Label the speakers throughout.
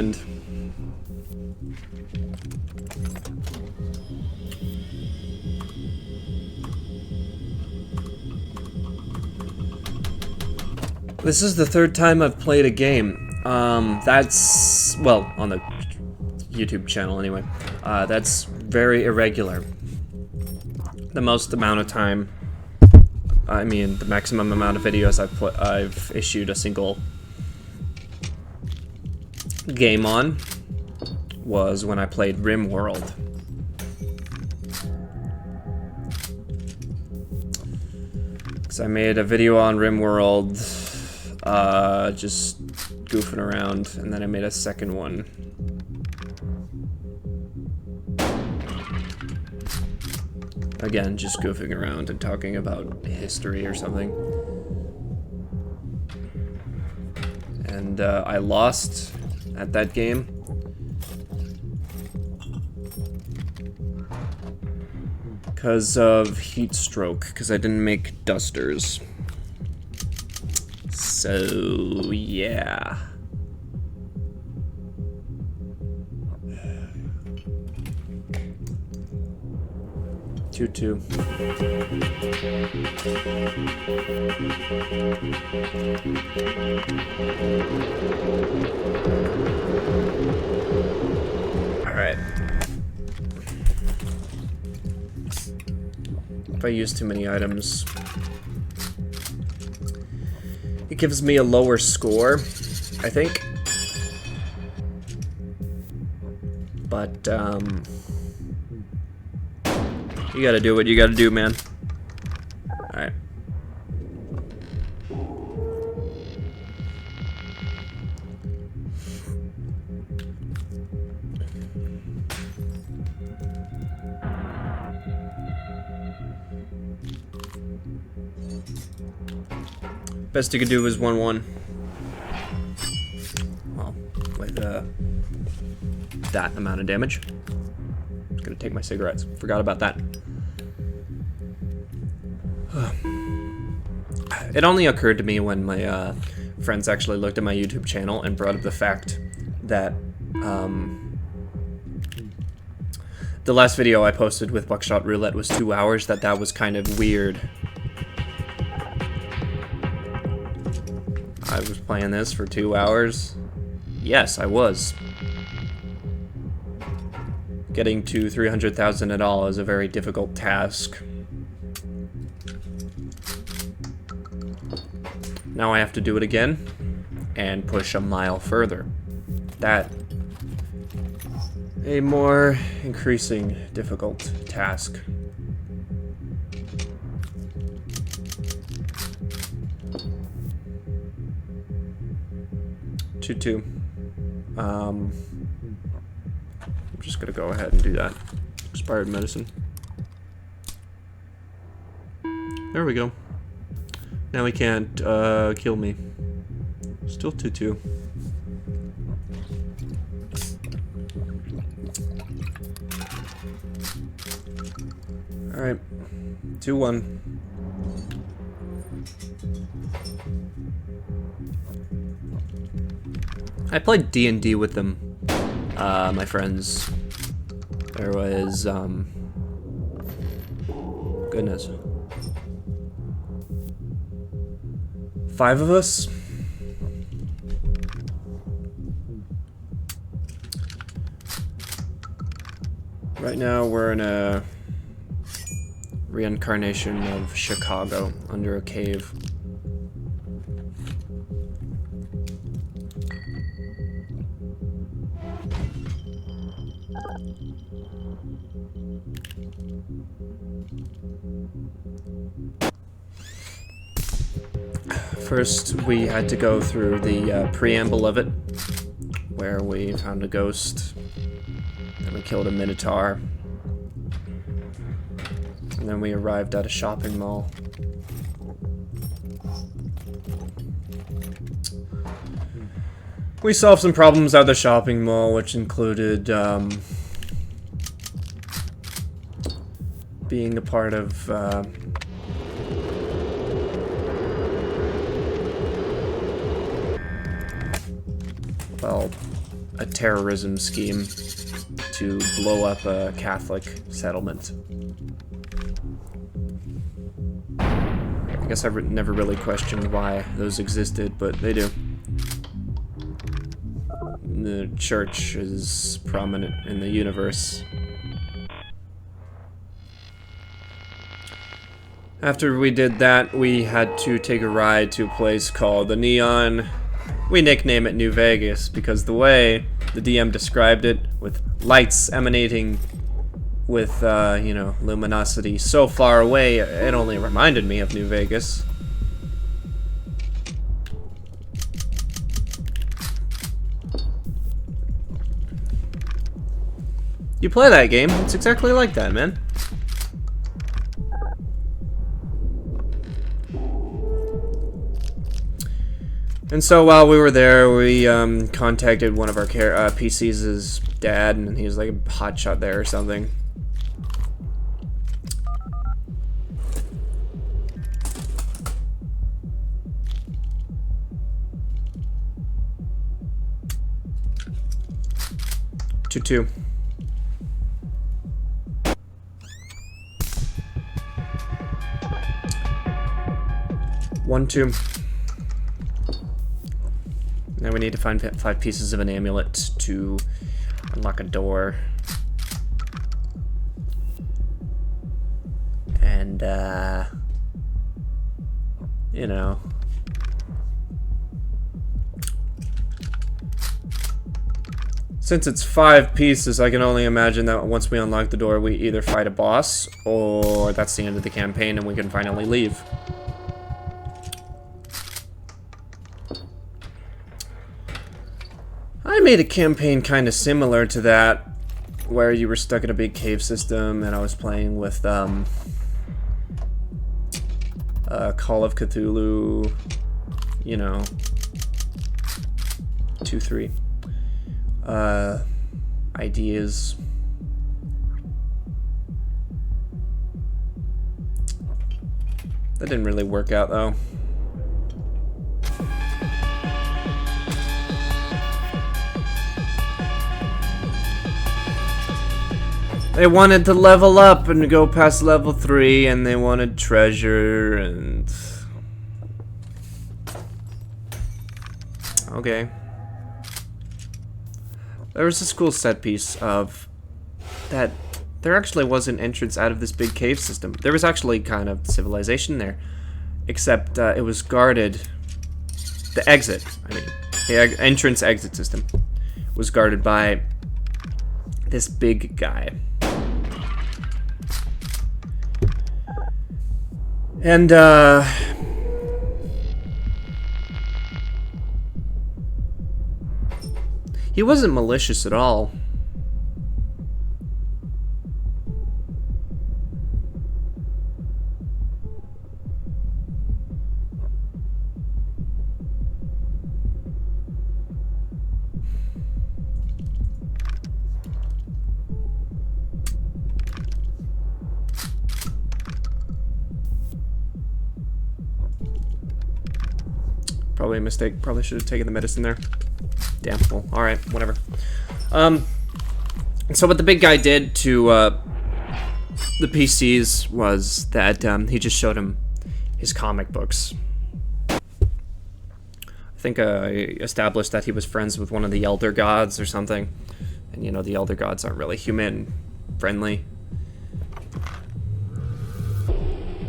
Speaker 1: end. This is the third time I've played a game. That's, well, on the YouTube channel anyway. That's very irregular. The most amount of time, I mean, the maximum amount of videos I've issued a single game on was when I played RimWorld. So I made a video on RimWorld, just goofing around, and then I made a second one. Again, just goofing around and talking about history or something. And I lost at that game. Because of heat stroke, because I didn't make dusters. So, yeah. Two. Alright. If I use too many items, it gives me a lower score, I think. But, you gotta do what you gotta do, man. Alright. Best you could do is 1-1. Well, with that amount of damage. I'm gonna take my cigarettes. Forgot about that. It only occurred to me when my friends actually looked at my YouTube channel and brought up the fact that the last video I posted with buckshot roulette was 2 hours, that was kind of weird. I was playing this for 2 hours. Yes, I was. Getting to 300,000 at all is a very difficult task. Now I have to do it again and push a mile further. That a more increasing difficult task. Two. I'm just gonna go ahead and do that. Expired medicine. There we go. Now he can't kill me. Still 2-2. Alright. 2-1. I played D&D with them, my friends. There was, goodness. 5 of us. Right now we're in a reincarnation of Chicago under a cave. First, we had to go through the preamble of it, where we found a ghost, then we killed a minotaur, and then we arrived at a shopping mall. We solved some problems at the shopping mall, which included being a part of well, a terrorism scheme to blow up a Catholic settlement. I guess I've never really questioned why those existed, but they do. The church is prominent in the universe. After we did that, we had to take a ride to a place called the Neon. We nickname it New Vegas because the way the DM described it, with lights emanating with, you know, luminosity so far away, it only reminded me of New Vegas. You play that game, it's exactly like that, man. And so while we were there, we contacted one of our PC's dad, and he was like a hotshot there or something. Two. 1, 2. Now we need to find 5 pieces of an amulet to unlock a door. And, you know. Since it's 5 pieces, I can only imagine that once we unlock the door, we either fight a boss, or that's the end of the campaign and we can finally leave. I made a campaign kind of similar to that, where you were stuck in a big cave system, and I was playing with Call of Cthulhu, you know, 2, 3 ideas. That didn't really work out though. They wanted to level up and go past level 3, and they wanted treasure, and... Okay. There was this cool set piece of that there actually was an entrance out of this big cave system. There was actually kind of civilization there, except it was guarded. The exit, I mean, the entrance-exit system was guarded by this big guy. And, he wasn't malicious at all. Probably a mistake. Probably should have taken the medicine there. Damn. Well, alright. Whatever. So what the big guy did to the PCs was that he just showed him his comic books. I think I established that he was friends with one of the Elder Gods or something. And, you know, the Elder Gods aren't really human-friendly.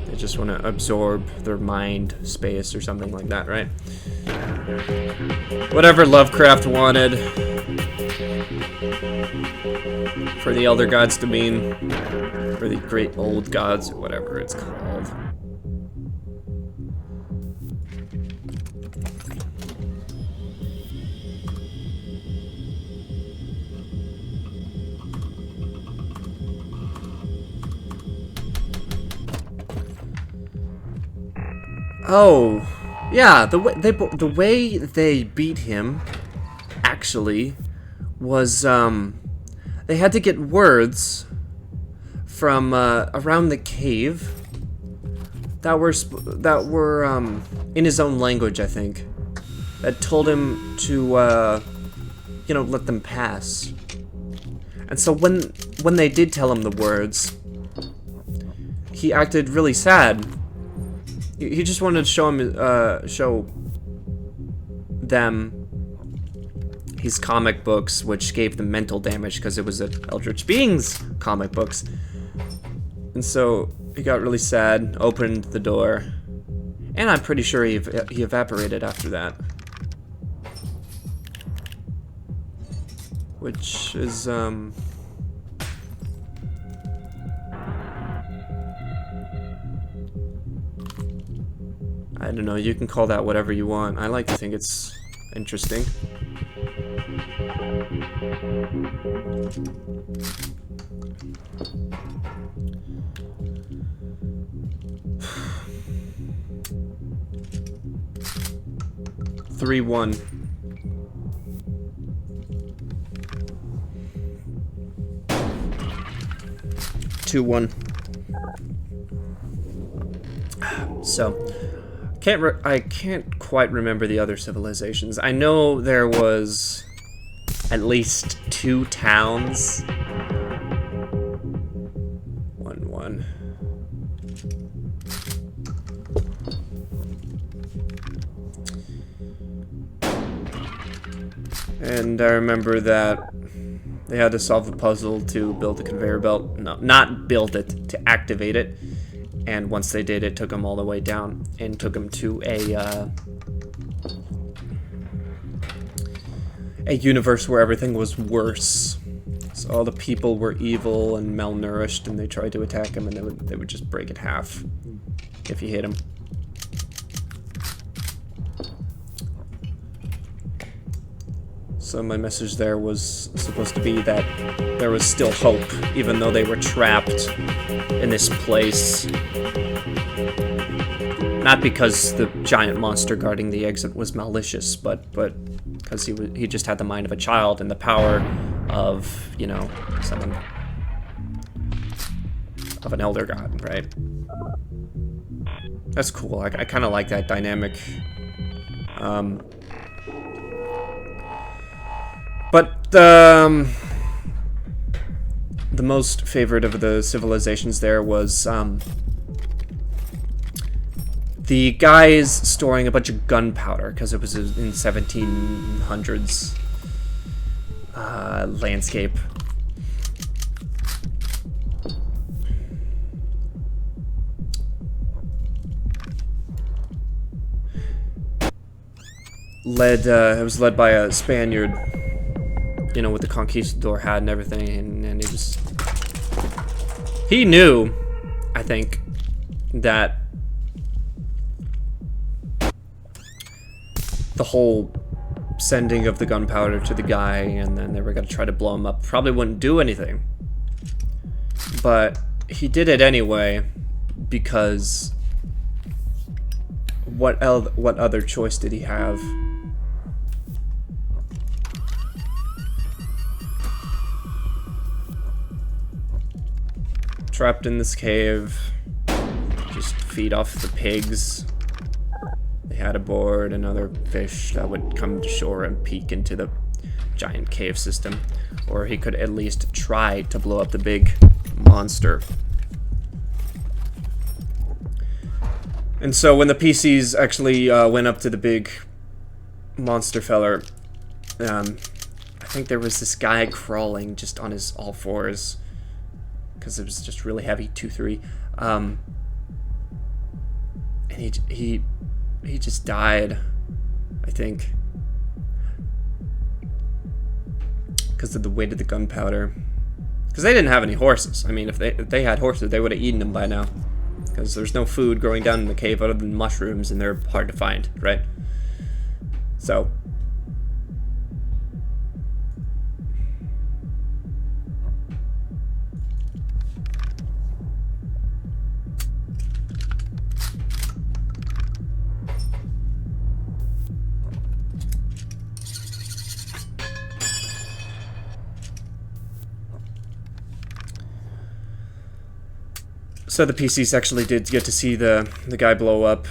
Speaker 1: They just want to absorb their mind space or something like that, right? Whatever Lovecraft wanted for the Elder Gods to mean, or the Great Old Gods, or whatever it's called. Oh, yeah. The way they beat him, actually, was they had to get words from around the cave that were in his own language, I think, that told him to you know, let them pass. And so when they did tell him the words, he acted really sad. He just wanted to show them his comic books, which gave them mental damage because it was Eldritch Beings comic books. And so he got really sad, opened the door, and I'm pretty sure he evaporated after that. Which is, I don't know, you can call that whatever you want. I like to think it's interesting. Three, 1. Two, 1. So, I can't quite remember the other civilizations. I know there was at least 2 towns. 1, 1. And I remember that they had to solve the puzzle to build the conveyor belt. No, not build it, to activate it. And once they did, it took them all the way down and took them to a universe where everything was worse. So all the people were evil and malnourished, and they tried to attack him, and they would just break in half if you hit him. So my message there was supposed to be that there was still hope, even though they were trapped in this place. Not because the giant monster guarding the exit was malicious, but because he just had the mind of a child and the power of, you know, someone of an elder god, right? That's cool. I kind of like that dynamic. But the most favorite of the civilizations there was the guys storing a bunch of gunpowder, because it was in 1700s landscape. It was led by a Spaniard, you know, with the conquistador hat and everything, and he knew, I think, that the whole sending of the gunpowder to the guy and then they were going to try to blow him up probably wouldn't do anything. But he did it anyway, because what other choice did he have? Trapped in this cave, just feed off the pigs they had aboard, and other fish that would come to shore and peek into the giant cave system. Or he could at least try to blow up the big monster. And so when the PCs actually went up to the big monster feller, I think there was this guy crawling just on his all fours, because it was just really heavy, 2-3, and he just died, I think, because of the weight of the gunpowder. Because they didn't have any horses. I mean, if they had horses, they would have eaten them by now. Because there's no food growing down in the cave other than mushrooms, and they're hard to find, right? So the PCs actually did get to see the guy blow up.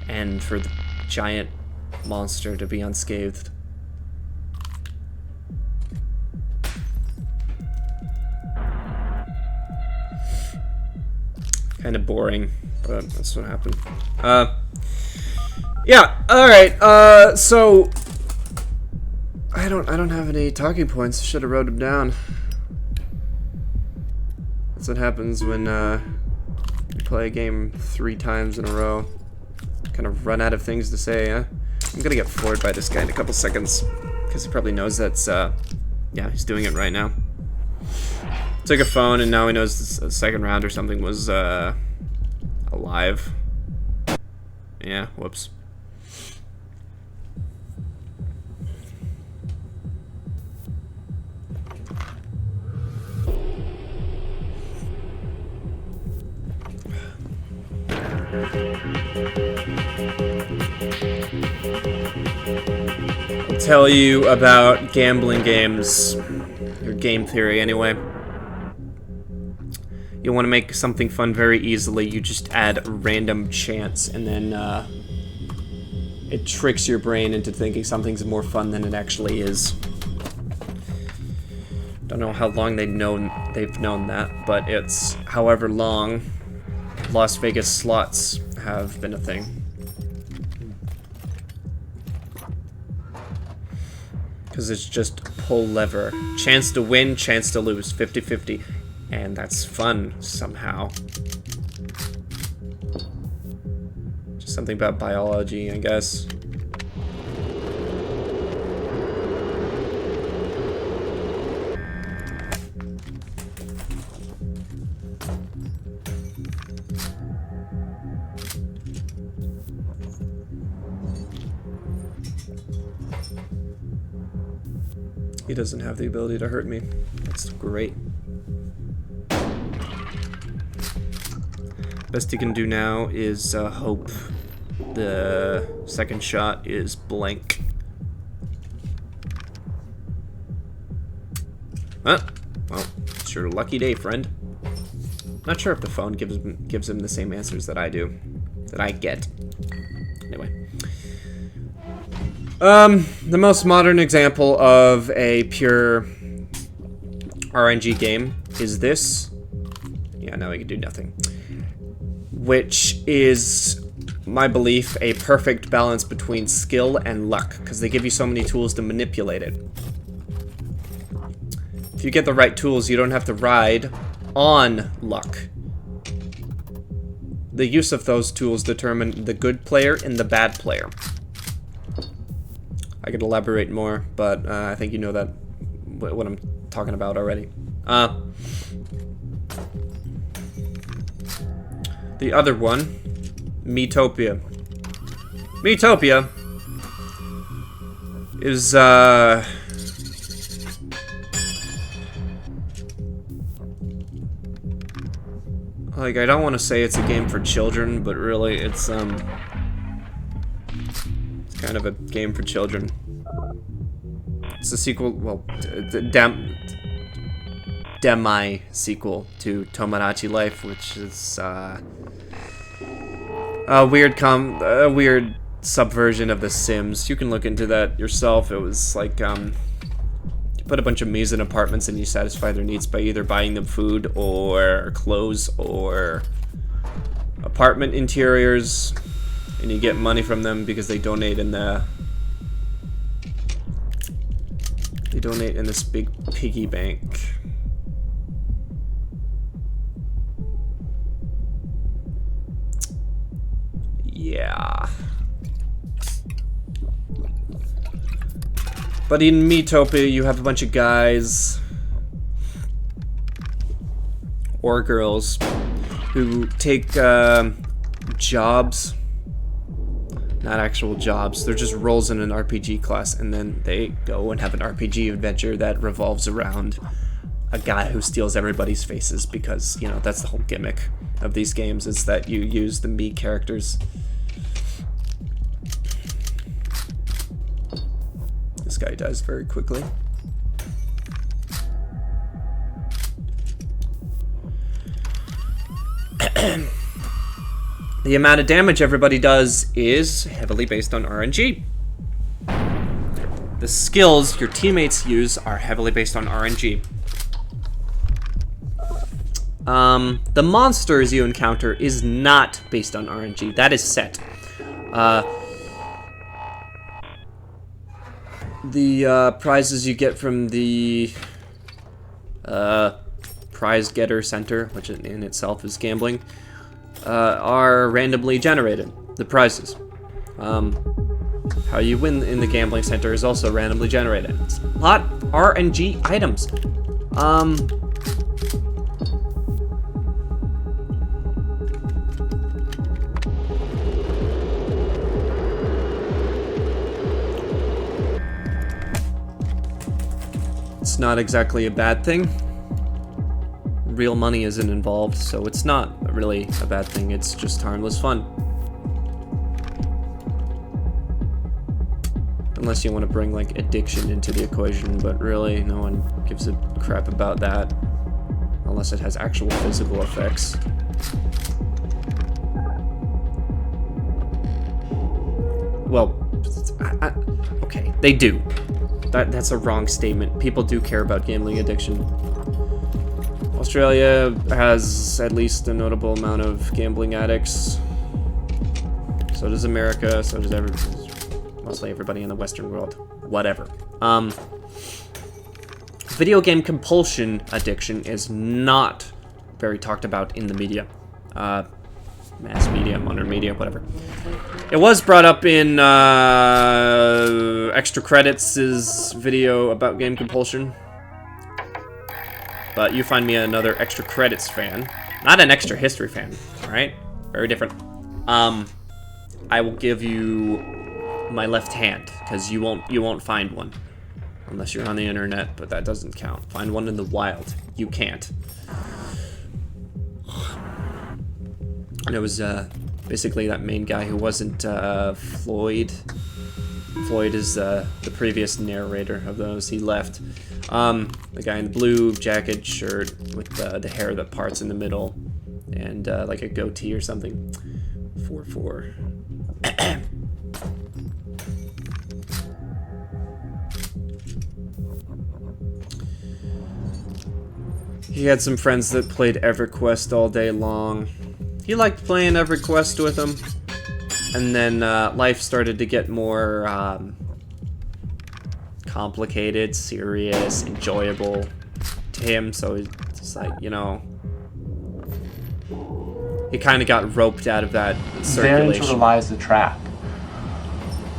Speaker 1: And for the giant monster to be unscathed. Kind of boring, but that's what happened. Yeah, alright, so I don't have any talking points. Should have wrote them down. That's what happens when you play a game 3 times in a row. Kind of run out of things to say, huh? I'm gonna get floored by this guy in a couple seconds, because he probably knows that's, yeah, he's doing it right now. Took a phone, and now he knows the second round or something was, alive. Yeah, whoops. I'll tell you about gambling games, or game theory anyway. You want to make something fun very easily, you just add random chance, and then it tricks your brain into thinking something's more fun than it actually is. Don't know how long they've known that, but it's however long Las Vegas slots have been a thing. Because it's just pull lever. Chance to win, chance to lose, 50-50. And that's fun, somehow. Just something about biology, I guess. He doesn't have the ability to hurt me. That's great. Best he can do now is hope the second shot is blank. Huh? Well, it's your lucky day, friend. Not sure if the phone gives him the same answers that I do. That I get. Anyway. The most modern example of a pure RNG game is this. Yeah, now we can do nothing. Which is, my belief, a perfect balance between skill and luck, because they give you so many tools to manipulate it. If you get the right tools, you don't have to ride on luck. The use of those tools determine the good player and the bad player. I could elaborate more, but I think you know that what I'm talking about already. The other one, Metopia. Metopia is like, I don't want to say it's a game for children, but really it's kind of a game for children. It's a sequel, well, demi-sequel to Tomodachi Life, which is a weird subversion of The Sims. You can look into that yourself. It was like, you put a bunch of Mies in apartments and you satisfy their needs by either buying them food or clothes or apartment interiors. And you get money from them because they donate in this big piggy bank. Yeah. But in Metopia, you have a bunch of guys or girls who take jobs. Not actual jobs, they're just roles in an RPG class, and then they go and have an RPG adventure that revolves around a guy who steals everybody's faces, because, you know, that's the whole gimmick of these games, is that you use the me characters. This guy dies very quickly. The amount of damage everybody does is heavily based on RNG. The skills your teammates use are heavily based on RNG. The monsters you encounter is not based on RNG. That is set. The prizes you get from the prize getter center, which in itself is gambling, are randomly generated. The prizes. How you win in the gambling center is also randomly generated. It's a lot RNG items. It's not exactly a bad thing. Real money isn't involved, so it's not really a bad thing. It's just harmless fun. Unless you want to bring, like, addiction into the equation, but really, no one gives a crap about that. Unless it has actual physical effects. Well, okay, they do. That's a wrong statement. People do care about gambling addiction. Australia has at least a notable amount of gambling addicts. So does America, so does mostly everybody in the Western world. Whatever. Video game compulsion addiction is not very talked about in the media. Mass media, modern media, whatever. It was brought up in Extra Credits' video about game compulsion. But you find me another Extra Credits fan. Not an Extra History fan, alright? Very different. I will give you my left hand, because you won't find one. Unless you're on the internet, but that doesn't count. Find one in the wild. You can't. And it was basically that main guy who wasn't Floyd. Floyd is the previous narrator of those. He left. The guy in the blue jacket shirt with the hair that parts in the middle and like a goatee or something. 4-4. He had some friends that played EverQuest all day long. He liked playing EverQuest with them. And then life started to get more complicated, serious, enjoyable to him. So it's like, you know, he kind of got roped out of that circulation.
Speaker 2: Therein sort of lies the trap.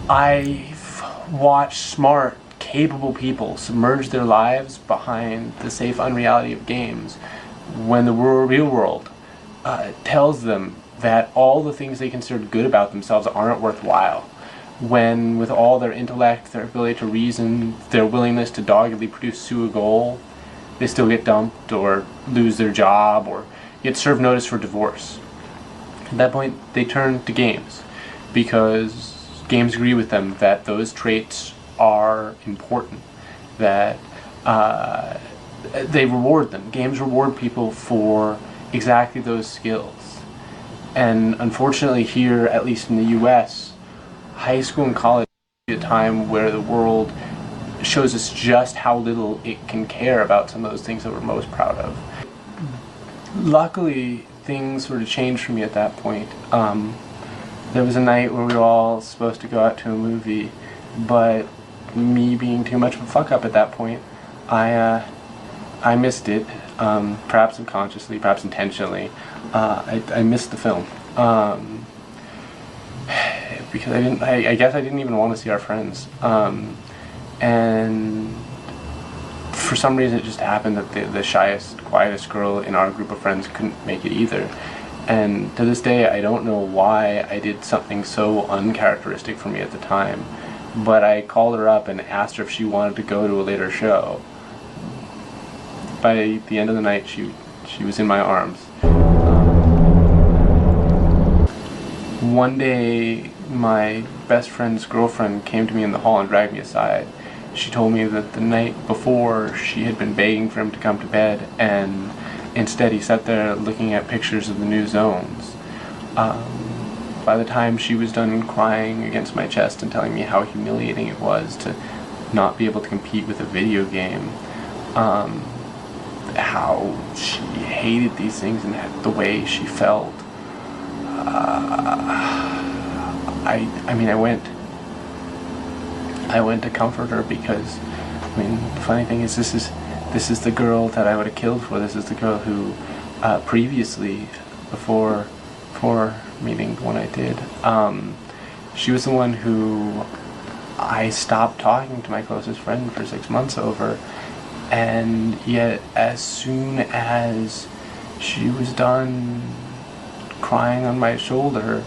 Speaker 2: I've watched smart, capable people submerge their lives behind the safe unreality of games when the real world tells them that all the things they considered good about themselves aren't worthwhile. When with all their intellect, their ability to reason, their willingness to doggedly pursue a goal, they still get dumped or lose their job or get served notice for divorce. At that point, they turn to games because games agree with them that those traits are important, that they reward them. Games reward people for exactly those skills. And unfortunately here, at least in the US, high school and college is a time where the world shows us just how little it can care about some of those things that we're most proud of. Luckily, things sort of changed for me at that point. There was a night where we were all supposed to go out to a movie, but me being too much of a fuck up at that point, I missed it. Perhaps unconsciously, perhaps intentionally. I missed the film because I guess I didn't even want to see our friends, and for some reason it just happened that the shyest, quietest girl in our group of friends couldn't make it either. And to this day, I don't know why I did something so uncharacteristic for me at the time, but I called her up and asked her if she wanted to go to a later show. By the end of the night, she was in my arms. One day, my best friend's girlfriend came to me in the hall and dragged me aside. She told me that the night before, she had been begging for him to come to bed, and instead he sat there looking at pictures of the new zones. By the time she was done crying against my chest and telling me how humiliating it was to not be able to compete with a video game. How she hated these things and the way she felt. I went to comfort her because, the funny thing is, this is the girl that I would have killed for. This is the girl who, previously, before meeting when I did, she was the one who I stopped talking to my closest friend for 6 months over, and yet as soon as she was done crying on my shoulder,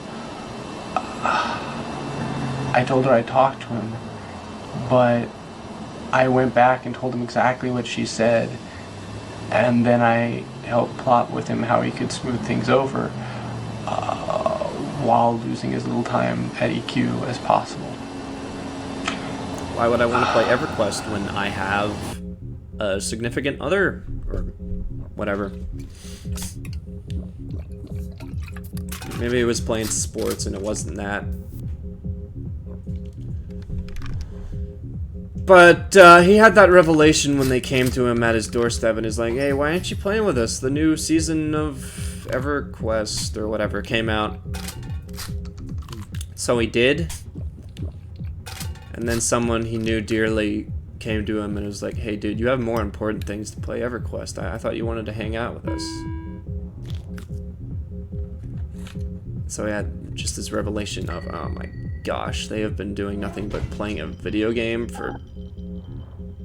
Speaker 2: I told her I talked to him, but I went back and told him exactly what she said, and then I helped plot with him how he could smooth things over while losing as little time at EQ as possible.
Speaker 1: Why would I want to play EverQuest when I have a significant other or whatever? Maybe it was playing sports and it wasn't that. But he had that revelation when they came to him at his doorstep and he's like, hey, why aren't you playing with us? The new season of EverQuest or whatever came out. So he did. And then someone he knew dearly came to him and was like, hey dude, you have more important things to play EverQuest. I thought you wanted to hang out with us. So he had just this revelation of, oh my gosh, they have been doing nothing but playing a video game for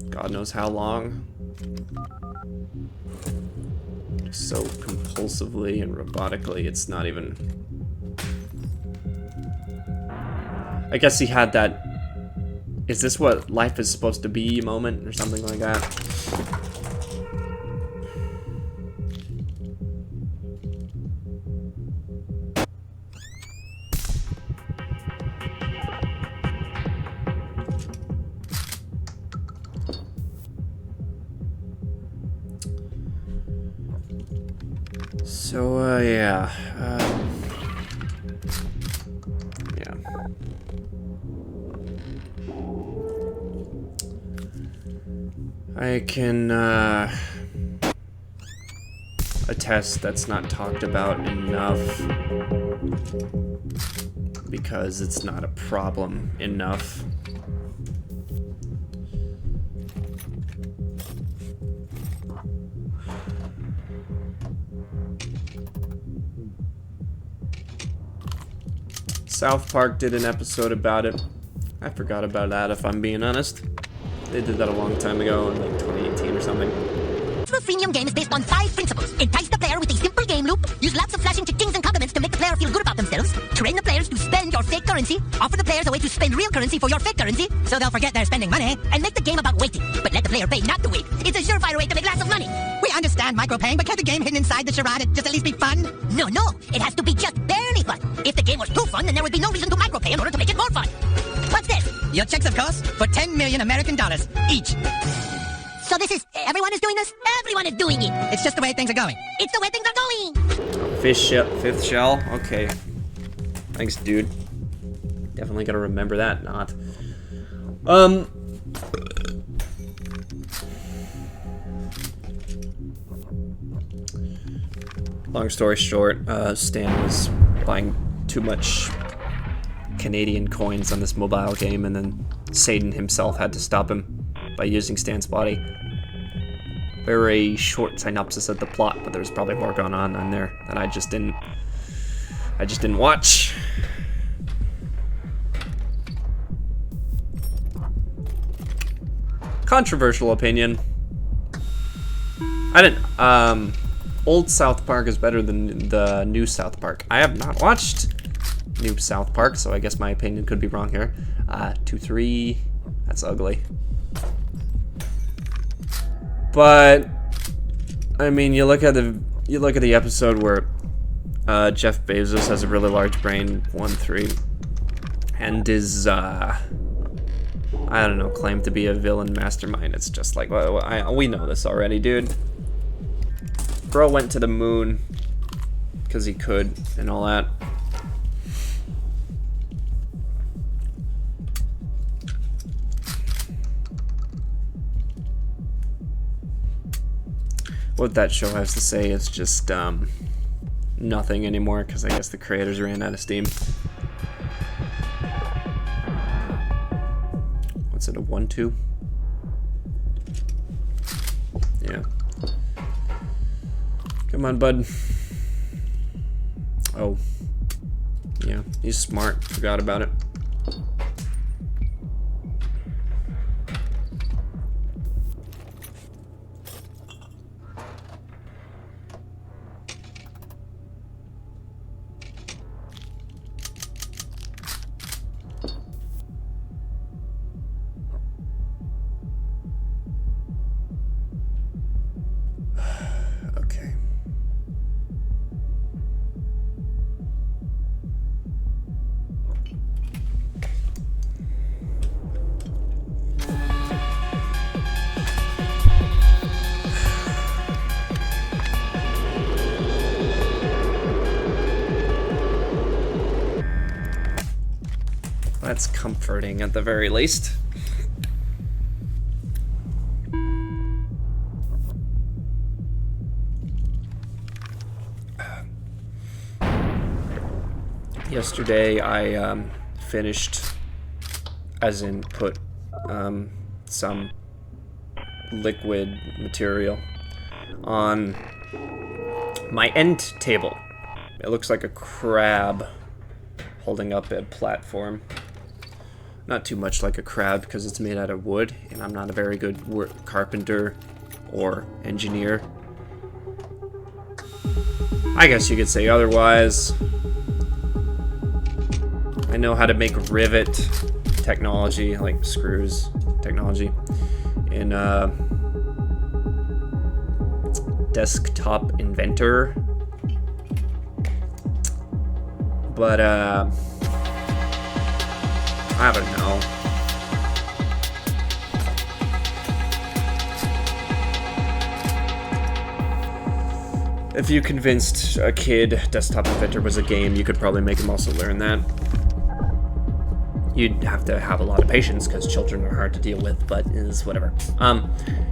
Speaker 1: God knows how long. So compulsively and robotically, it's not even... I guess he had that, is this what life is supposed to be moment or something like that. So, yeah. Yeah. I can, attest that's not talked about enough because it's not a problem enough. South Park did an episode about it. I forgot about that, if I'm being honest. They did that a long time ago, in like 2018 or something.
Speaker 3: The freemium game is based on 5 principles. Entice the player with a simple game loop. Use lots of flashing chickings and compliments to make the player feel good about themselves. Train the players to spend your fake currency. Offer the players a way to spend real currency for your fake currency, so they'll forget they're spending money. And make the game about waiting. But let the player pay not to wait. It's a surefire way to make lots of money. We understand micropaying, but can't the game hidden inside the charade just at least be fun? No. It has to be just barely fun. If the game was too fun, then there would be no reason to micropay in order to make it more fun. What's this? Your checks, of course, for 10 million American dollars each. So this is... everyone is doing this? Everyone is doing it! It's just the way things are going. It's the way things are going!
Speaker 1: Fifth shell? Okay. Thanks, dude. Definitely gotta remember that, not. Long story short, Stan was buying too much Canadian coins on this mobile game, and then Satan himself had to stop him by using Stan's body. Very short synopsis of the plot, but there's probably more going on there that I just didn't watch. Controversial opinion. I didn't, old South Park is better than the new South Park. I have not watched new South Park, so I guess my opinion could be wrong here. 2-3, that's ugly. But I mean, you look at the episode where Jeff Bezos has a really large brain, 1-3, and is I don't know, claimed to be a villain mastermind. It's just like, well, we know this already, dude. Bro went to the moon because he could and all that. what that show has to say is just nothing anymore, because I guess the creators ran out of steam. What's it, a 1-2? Yeah. Come on, bud. Oh. Yeah, he's smart. Forgot about it. Okay. That's comforting at the very least. Yesterday I finished, as in put some liquid material on my end table. It looks like a crab holding up a platform. Not too much like a crab because it's made out of wood, and I'm not a very good carpenter or engineer. I guess you could say otherwise. I know how to make rivet technology, like screws technology, in Desktop Inventor. But I don't know. If you convinced a kid Desktop Inventor was a game, you could probably make him also learn that. You'd have to have a lot of patience because children are hard to deal with, but it's whatever.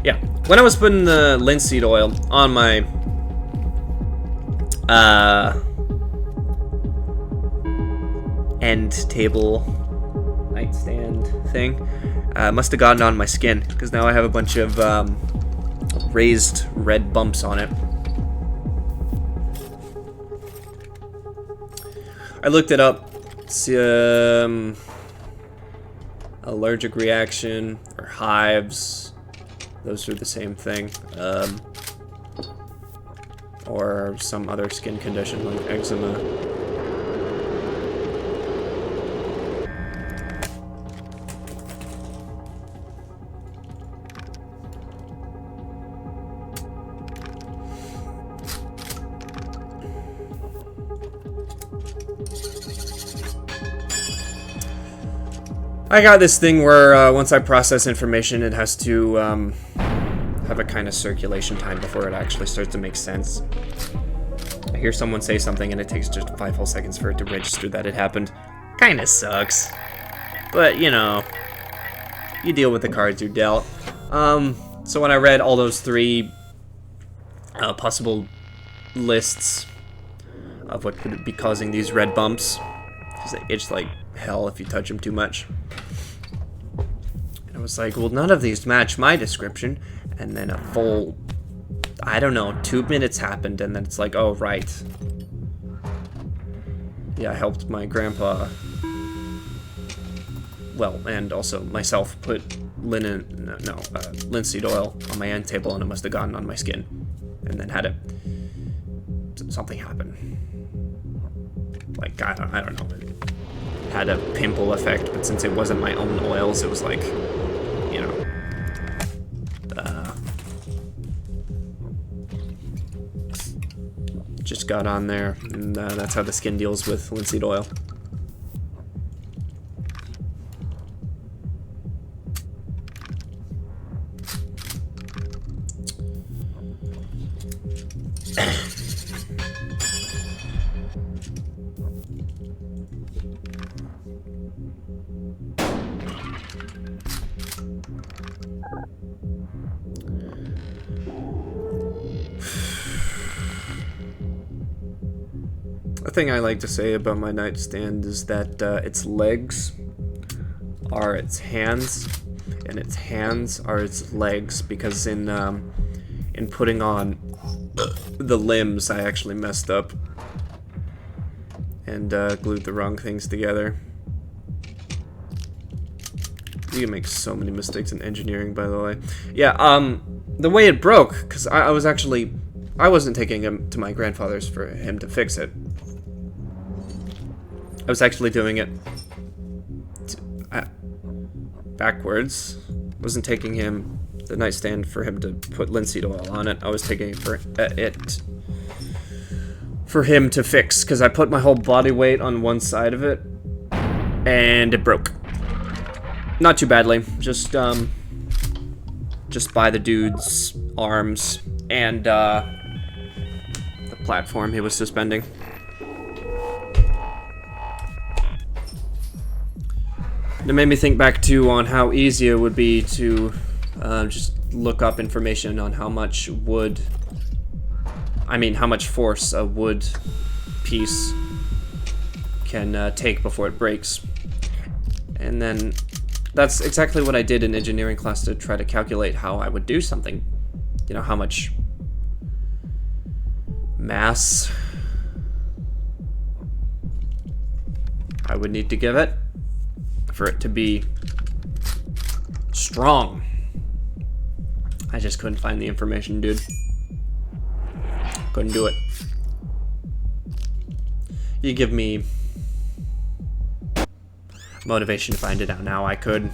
Speaker 1: Yeah. When I was putting the linseed oil on my end table nightstand thing, must have gotten on my skin because now I have a bunch of raised red bumps on it. I looked it up. It's allergic reaction or hives. Those are the same thing. Or some other skin condition like eczema. I got this thing where once I process information, it has to have a kind of circulation time before it actually starts to make sense. I hear someone say something and it takes just 5 whole seconds for it to register that it happened. Kinda sucks. But, you know, you deal with the cards you're dealt. So when I read all those 3 possible lists of what could be causing these red bumps, because they itch like hell if you touch them too much. And I was like, well, none of these match my description. And then a full, I don't know, 2 minutes happened, and then it's like, oh, right. Yeah, I helped my grandpa, well, and also myself, put linseed oil on my end table, and it must have gotten on my skin. And then had something happen. Like, I don't know. It had a pimple effect, but since it wasn't my own oils, it was like, you know, just got on there, and that's how the skin deals with linseed oil. thing I like to say about my nightstand is that its legs are its hands, and its hands are its legs, because in putting on the limbs, I actually messed up and glued the wrong things together. You can make so many mistakes in engineering, by the way. Yeah, the way it broke, because I wasn't taking him to my grandfather's for him to fix it. I was actually doing it backwards. Wasn't taking him the nightstand for him to put linseed oil on it. I was taking it for him to fix, because I put my whole body weight on one side of it, and it broke. Not too badly, just by the dude's arms and the platform he was suspending. It made me think back too on how easy it would be to just look up information on how much how much force a wood piece can take before it breaks. And then that's exactly what I did in engineering class to try to calculate how I would do something. You know, how much mass I would need to give it for it to be strong. I just couldn't find the information, dude. Couldn't do it. You give me motivation to find it out now, I could.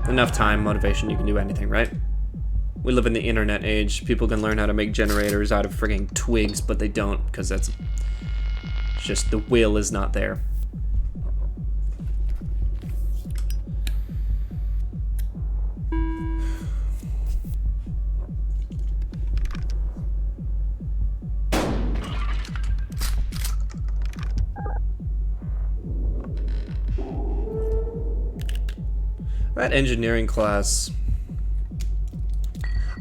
Speaker 1: Enough time, motivation, you can do anything, right? We live in the internet age. People can learn how to make generators out of frigging twigs, but they don't, because that's just the will is not there. That engineering class,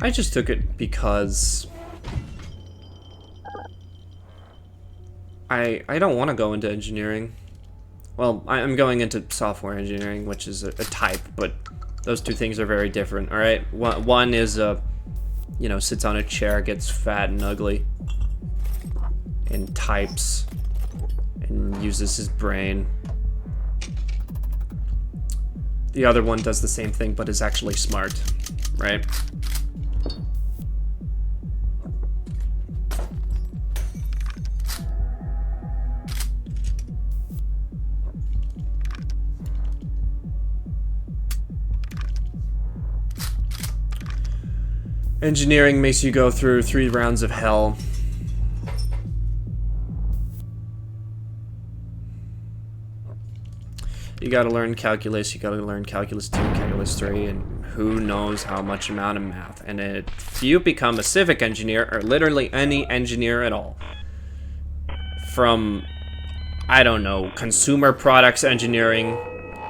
Speaker 1: I just took it because I don't want to go into engineering. Well, I'm going into software engineering, which is a type, but those two things are very different, alright? One is, sits on a chair, gets fat and ugly, and types, and uses his brain. The other one does the same thing, but is actually smart, right? Engineering makes you go through 3 rounds of hell. You gotta learn calculus, you gotta learn calculus 2, calculus 3, and who knows how much amount of math. And if you become a civic engineer, or literally any engineer at all, from, I don't know, consumer products engineering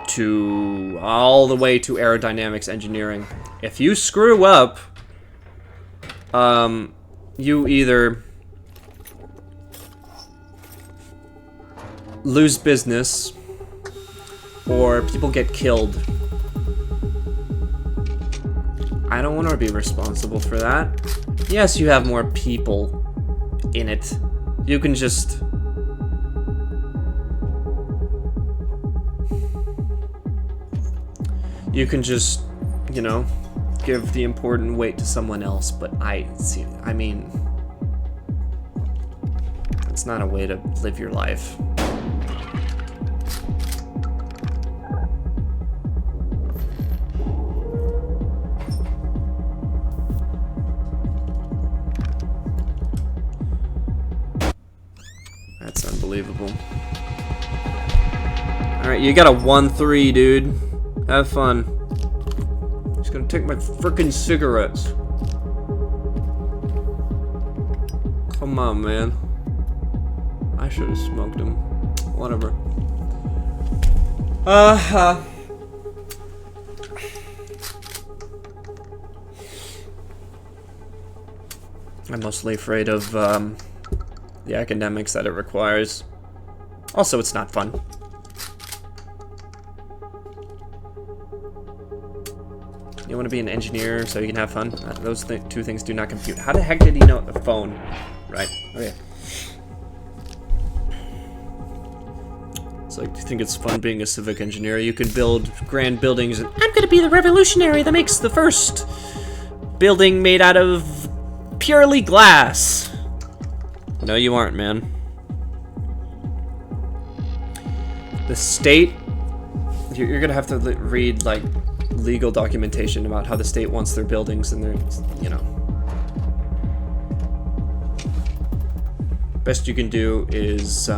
Speaker 1: to all the way to aerodynamics engineering, if you screw up, you either lose business, or people get killed. I don't want to be responsible for that. Yes, you have more people in it. You can just... give the important weight to someone else, but I mean... That's not a way to live your life. That's unbelievable. Alright, you got a 1-3, dude. Have fun. Just gonna take my frickin' cigarettes. Come on, man. I should have smoked them. Whatever. I'm mostly afraid of, the academics that it requires. Also, it's not fun. You want to be an engineer so you can have fun? Those two things do not compute. How the heck did he know the phone? Right, okay. It's like, do you think it's fun being a civic engineer? You can build grand buildings. And I'm gonna be the revolutionary that makes the first building made out of purely glass. No, you aren't, man. The state, you're gonna have to read, like, legal documentation about how the state wants their buildings and their, you know. Best you can do is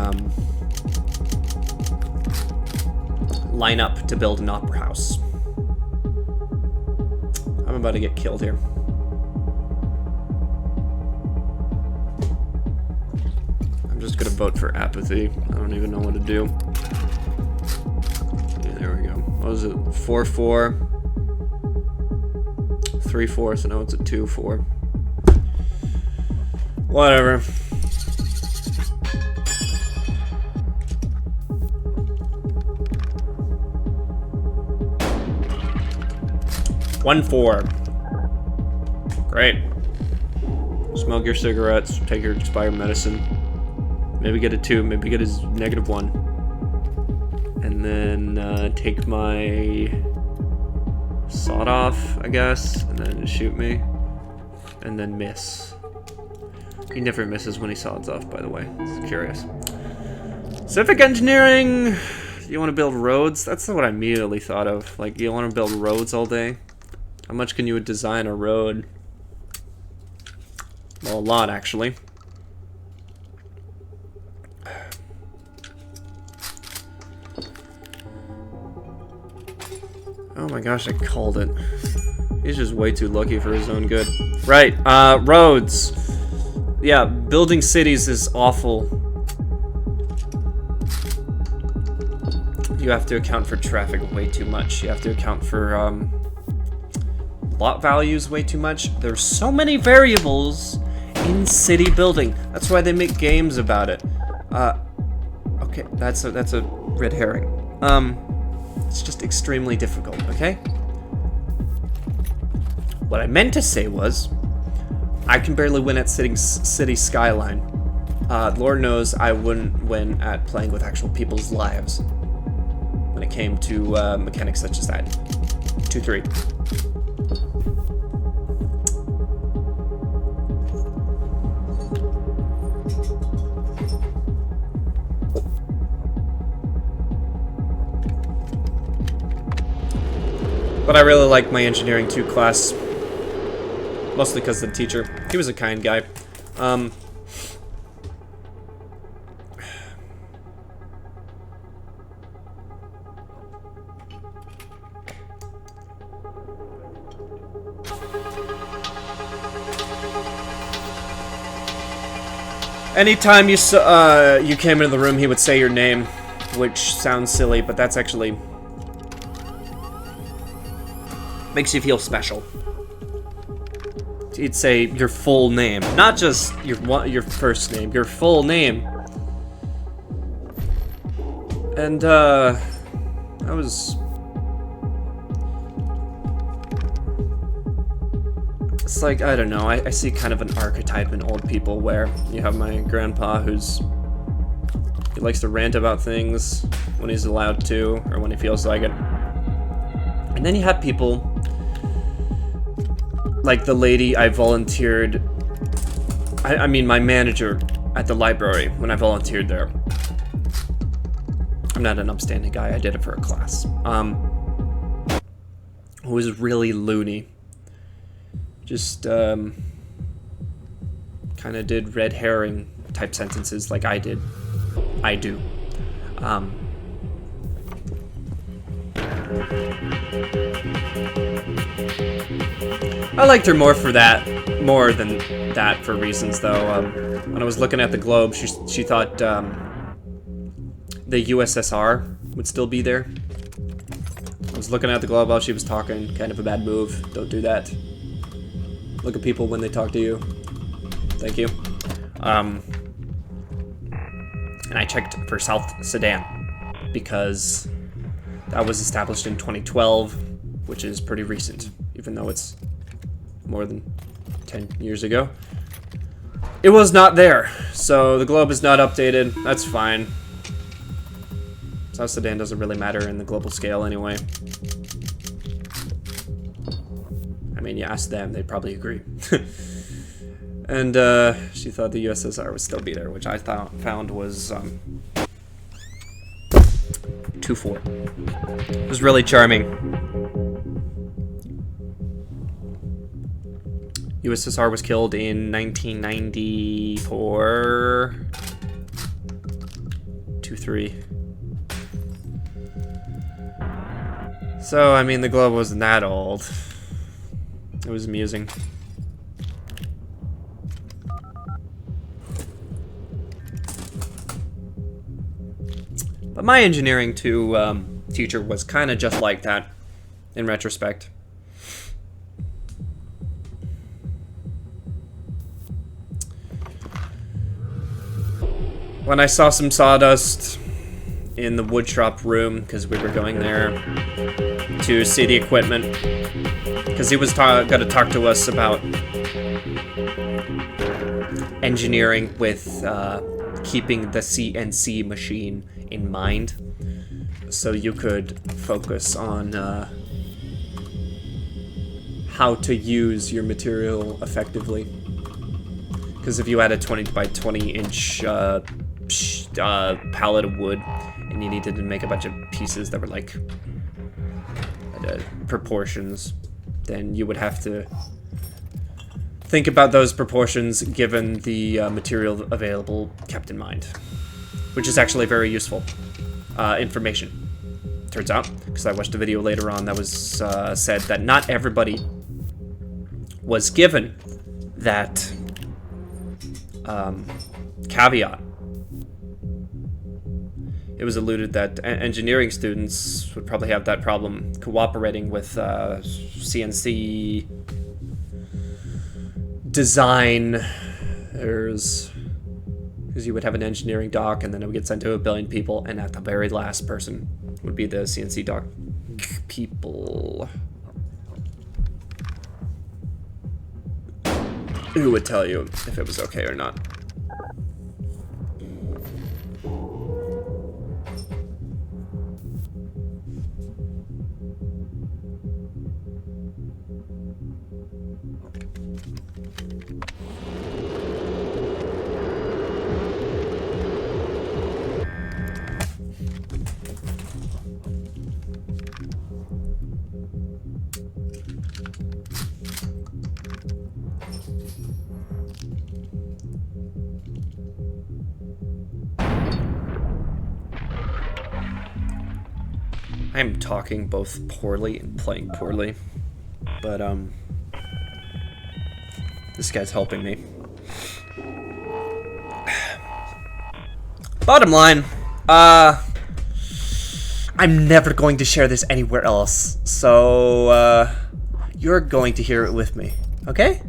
Speaker 1: line up to build an opera house. I'm about to get killed here. I'm just gonna vote for apathy. I don't even know what to do. Yeah, there we go. What was it? 4-4. 3-4, so now it's a 2-4. Whatever. One 4. Great. Smoke your cigarettes, take your expired medicine. Maybe get a 2, maybe get a -1. And then take my sawed off, I guess, and then shoot me. And then miss. He never misses when he saws off, by the way. It's curious. Civic engineering! You want to build roads? That's what I immediately thought of. Like, you want to build roads all day? How much can you design a road? Well, a lot, actually. Oh my gosh, I called it. He's just way too lucky for his own good. Right, roads. Yeah, building cities is awful. You have to account for traffic way too much. You have to account for, lot values way too much. There's so many variables in city building. That's why they make games about it. Okay, that's a red herring. It's just extremely difficult, okay? What I meant to say was, I can barely win at city skyline. Lord knows I wouldn't win at playing with actual people's lives when it came to mechanics such as that. 2-3. But I really like my Engineering 2 class, mostly because of the teacher. He was a kind guy. Anytime you came into the room, he would say your name, which sounds silly, but that's actually makes you feel special. He'd say your full name, not just your first name, your full name. And I was. It's like, I don't know, I see kind of an archetype in old people where you have my grandpa he likes to rant about things when he's allowed to, or when he feels like it. And then you have people like the lady I volunteered, I mean my manager at the library when I volunteered there. I'm not an upstanding guy, I did it for a class. Who was really loony. Just kind of did red herring type sentences like I did. I do. I liked her more than that for reasons though. When I was looking at the globe, she thought the USSR would still be there. I was looking at the globe while she was talking. Kind of a bad move. Don't do that. Look at people when they talk to you. Thank you. And I checked for South Sudan because that was established in 2012, which is pretty recent, even though it's more than 10 years ago. It was not there, so the globe is not updated. That's fine. South Sudan doesn't really matter in the global scale anyway. I mean, you ask them, they'd probably agree. And she thought the USSR would still be there, which I found was 2-4. It was really charming. USSR was killed in 1994. 2-3. So, I mean, the globe wasn't that old. It was amusing. But my engineering 2 teacher was kind of just like that, in retrospect. When I saw some sawdust in the woodshop room, because we were going there to see the equipment, because he was going to talk to us about engineering with keeping the CNC machine in mind, so you could focus on how to use your material effectively. Because if you had a 20 by 20 inch pallet of wood and you needed to make a bunch of pieces that were like proportions, then you would have to think about those proportions given the material available kept in mind, which is actually very useful information. Turns out, because I watched a video later on that was said that not everybody was given that caveat. It was alluded that engineering students would probably have that problem cooperating with CNC designers, because you would have an engineering doc and then it would get sent to a billion people, and at the very last person would be the CNC doc people who would tell you if it was okay or not. I'm talking both poorly and playing poorly, but this guy's helping me. Bottom line, I'm never going to share this anywhere else, so you're going to hear it with me, okay?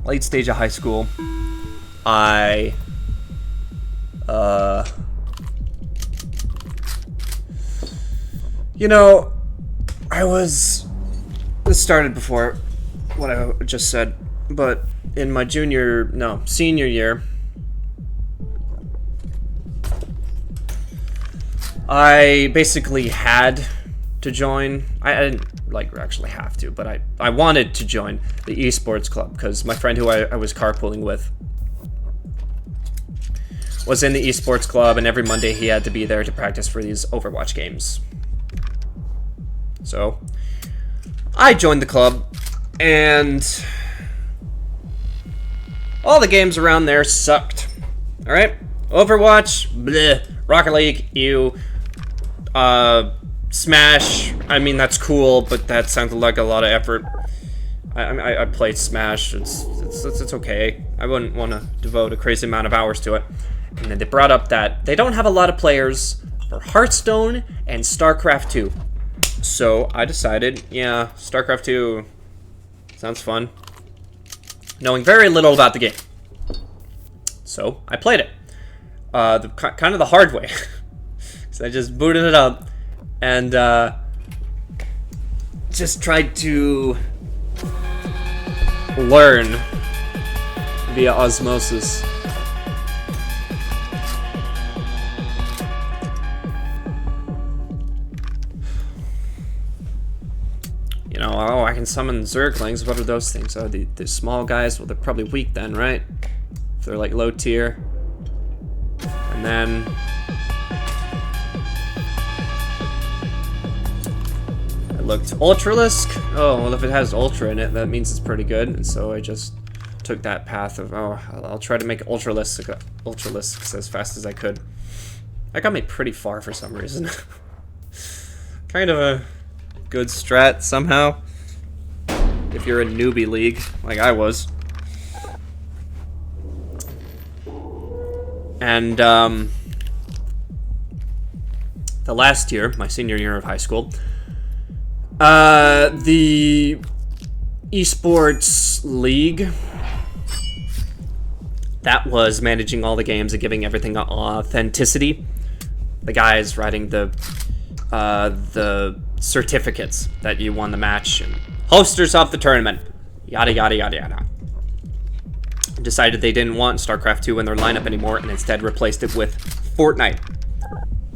Speaker 1: Late stage of high school, you know, this started before what I just said, but in my senior year, I basically had to join. I didn't actually have to, but I wanted to join the esports club because my friend who I was carpooling with was in the esports club, and every Monday he had to be there to practice for these Overwatch games. So I joined the club, and all the games around there sucked. Alright? Overwatch, bleh. Rocket League, ew. Smash, I mean, that's cool, but that sounds like a lot of effort. I played Smash, it's okay. I wouldn't want to devote a crazy amount of hours to it. And then they brought up that they don't have a lot of players for Hearthstone and StarCraft 2. So I decided, yeah, StarCraft 2 sounds fun. Knowing very little about the game. So I played it. Kind of the hard way. So I just booted it up and just tried to learn via osmosis. You know, oh, I can summon Zerglings. What are those things? Oh, the small guys. Well, they're probably weak then, right? If they're like low tier. And then I looked Ultralisk. Oh, well, if it has Ultra in it, that means it's pretty good. And so I just took that path of, oh, I'll try to make Ultralisks as fast as I could. That got me pretty far for some reason. Kind of a good strat somehow. If you're a newbie league, like I was. And the last year, my senior year of high school, the esports league that was managing all the games and giving everything authenticity. The guys writing the certificates that you won the match and hosters of the tournament, yada yada yada yada. Decided they didn't want StarCraft 2 in their lineup anymore and instead replaced it with Fortnite.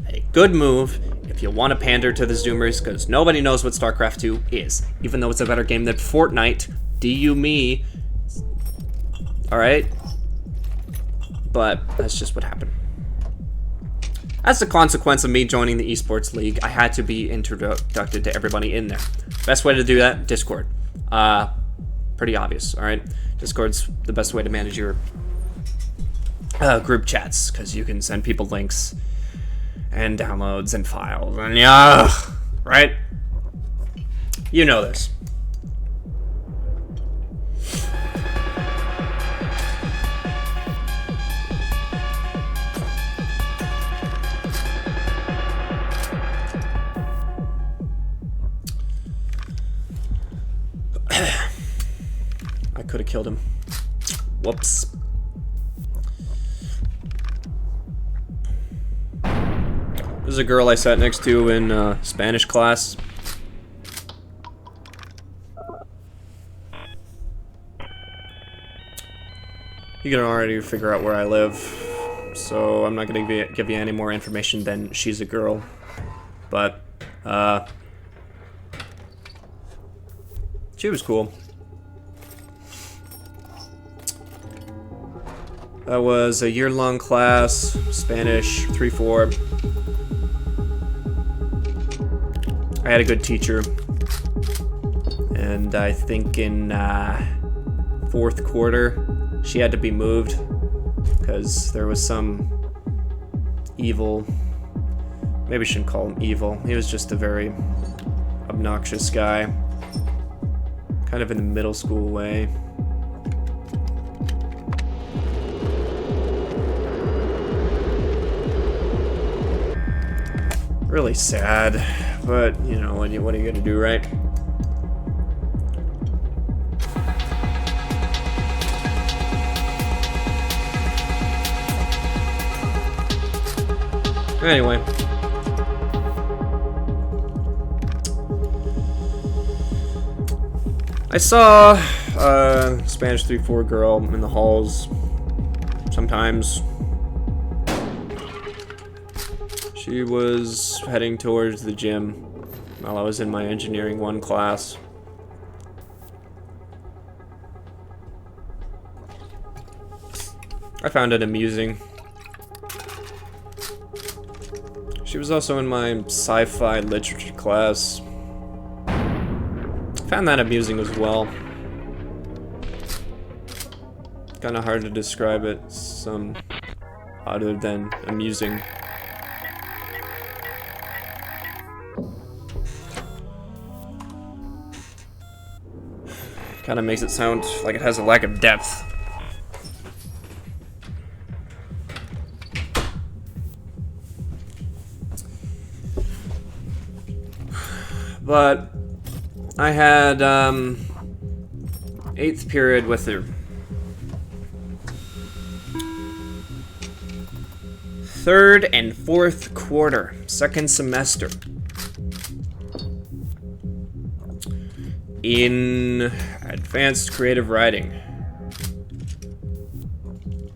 Speaker 1: A good move if you want to pander to the Zoomers, because nobody knows what StarCraft 2 is, even though it's a better game than Fortnite. Do me. Alright? But that's just what happened. As a consequence of me joining the esports league, I had to be introduced to everybody in there. Best way to do that, Discord. Pretty obvious, alright? Discord's the best way to manage your group chats, because you can send people links and downloads and files, and yeah, right? You know this. I could have killed him. Whoops. There's a girl I sat next to in Spanish class. You can already figure out where I live, so I'm not going to give you any more information than she's a girl. But, she was cool. That was a year-long class, Spanish, 3-4. I had a good teacher. And I think in fourth quarter, she had to be moved because there was some evil, maybe I shouldn't call him evil. He was just a very obnoxious guy. Kind of in the middle school way. Really sad, but you know, what are you gonna do, right? Anyway. I saw a Spanish 3-4 girl in the halls sometimes. She was heading towards the gym while I was in my Engineering 1 class. I found it amusing. She was also in my sci-fi literature class. Found that amusing as well. Kinda hard to describe it some other than amusing. Kinda makes it sound like it has a lack of depth. But I had 8th period with her. third and fourth quarter, second semester. In advanced creative writing.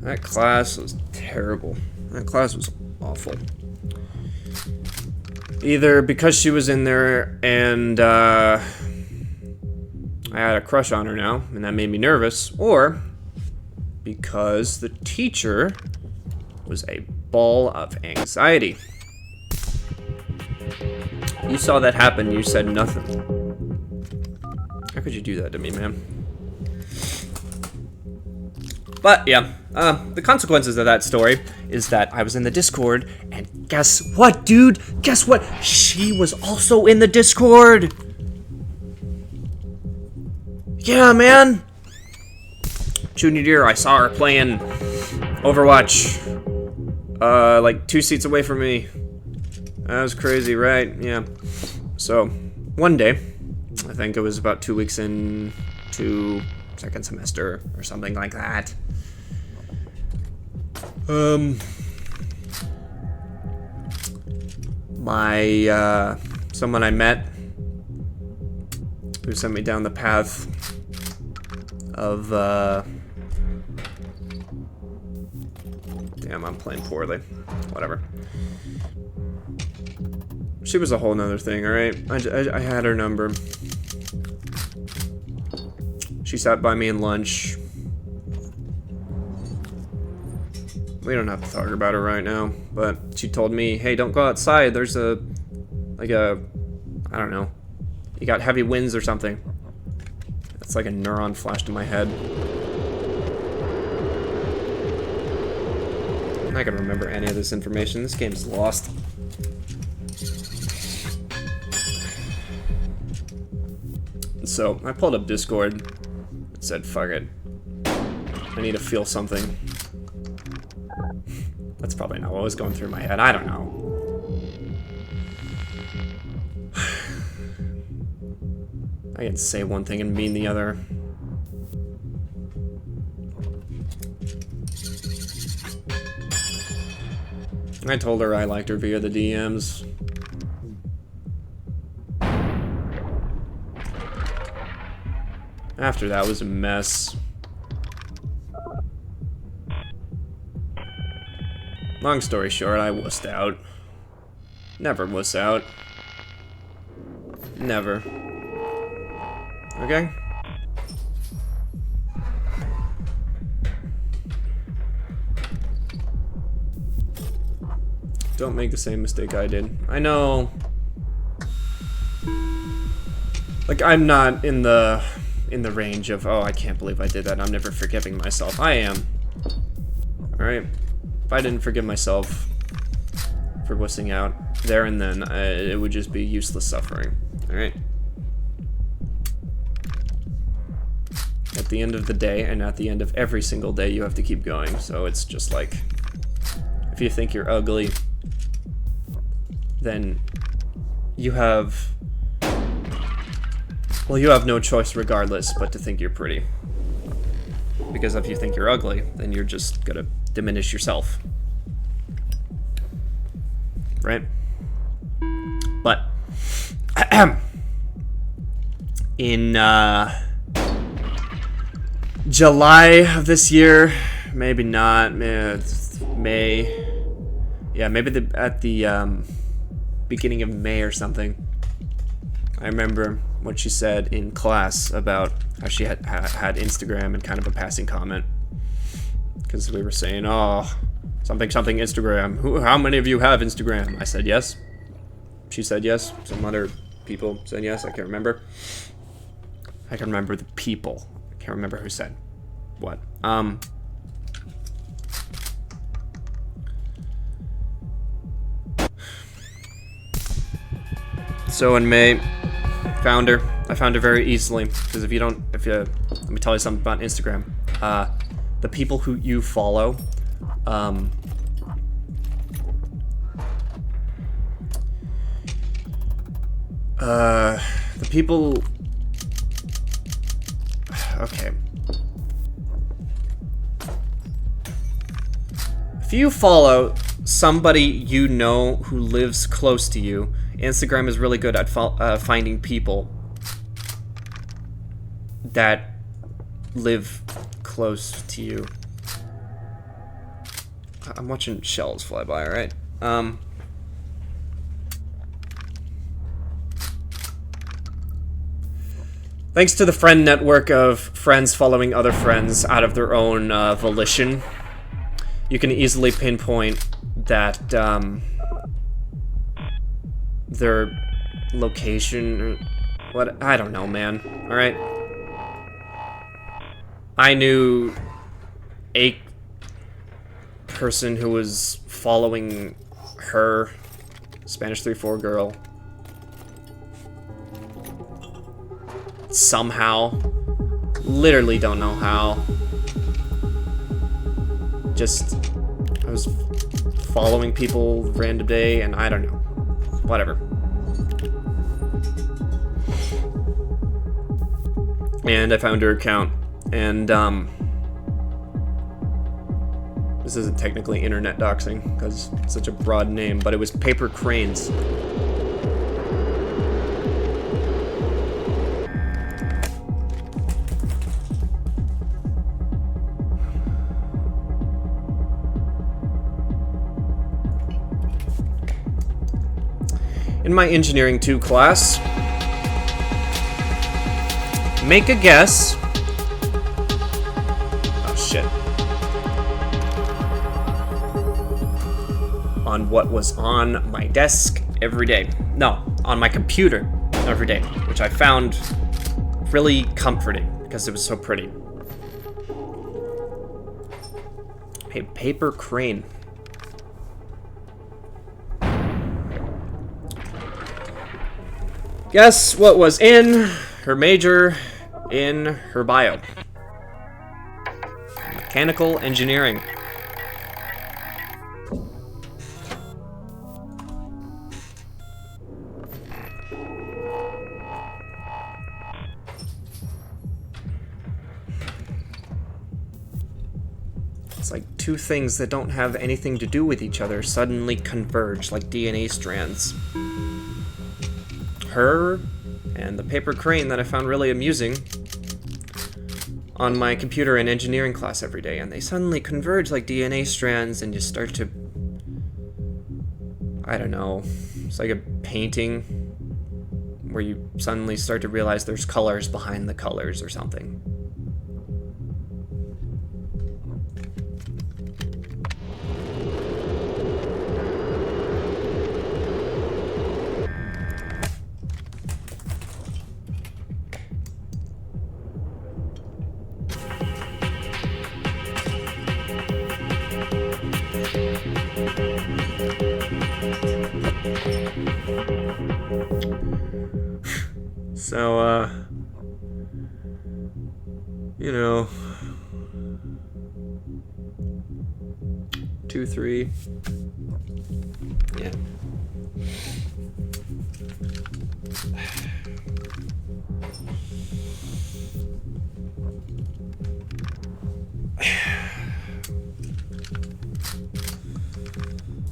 Speaker 1: That class was terrible. That class was awful. Either because she was in there and I had a crush on her now, and that made me nervous, or because the teacher was a ball of anxiety. You saw that happen, you said nothing. How could you do that to me, man? But yeah, the consequences of that story is that I was in the Discord, and guess what, dude? Guess what? She was also in the Discord. Yeah, man. Junior year, I saw her playing Overwatch, like 2 seats away from me. That was crazy, right? Yeah. So, one day, I think it was about 2 weeks into second semester or something like that. Someone I met who sent me down the path of, damn, I'm playing poorly. Whatever. She was a whole nother thing, alright? I had her number. She sat by me in lunch. We don't have to talk about her right now, but she told me, hey, don't go outside. There's I don't know. You got heavy winds or something. That's like a neuron flashed in my head. I'm not gonna remember any of this information. This game's lost. So I pulled up Discord and said, fuck it. I need to feel something. That's probably not what was going through my head. I don't know. I can say one thing and mean the other. I told her I liked her via the DMs. After that was a mess. Long story short, I wussed out. Never wuss out. Never. Okay? Don't make the same mistake I did. I know. Like, I'm not in the range of, oh, I can't believe I did that, I'm never forgiving myself. I am. Alright? If I didn't forgive myself for wussing out there and then, it would just be useless suffering. Alright? At the end of the day, and at the end of every single day, you have to keep going. So it's just like, if you think you're ugly, then you have, well, you have no choice regardless but to think you're pretty. Because if you think you're ugly, then you're just gonna diminish yourself. Right? But in July of this year, maybe not, May, yeah, maybe at the beginning of May or something, I remember what she said in class about how she had Instagram and kind of a passing comment. Because we were saying, oh, something Instagram. How many of you have Instagram? I said yes. She said yes. Some other people said yes. I can't remember. I can remember the people. I can't remember who said what. So in May, I found her very easily, because let me tell you something about Instagram. The people who you follow, the people, okay. If you follow somebody you know who lives close to you. Instagram is really good at finding people that live close to you. I'm watching shells fly by, alright? Thanks to the friend network of friends following other friends out of their own volition, you can easily pinpoint that their location, what, I don't know, man, alright? I knew a person who was following her, Spanish 3-4 girl, somehow, literally don't know how. Just, I was following people random day, and I don't know, whatever. And I found her account, and this isn't technically internet doxing because it's such a broad name, but it was Paper Cranes. In my Engineering 2 class, make a guess. Oh shit. On what was on my desk every day. No, on my computer every day, which I found really comforting because it was so pretty. A paper crane. Guess what was in her major in her bio? Mechanical engineering. It's like two things that don't have anything to do with each other suddenly converge like DNA strands. Her and the paper crane that I found really amusing on my computer and engineering class every day, and they suddenly converge like DNA strands, and you start to, I don't know, it's like a painting where you suddenly start to realize there's colors behind the colors or something. So, you know, 2, 3, yeah.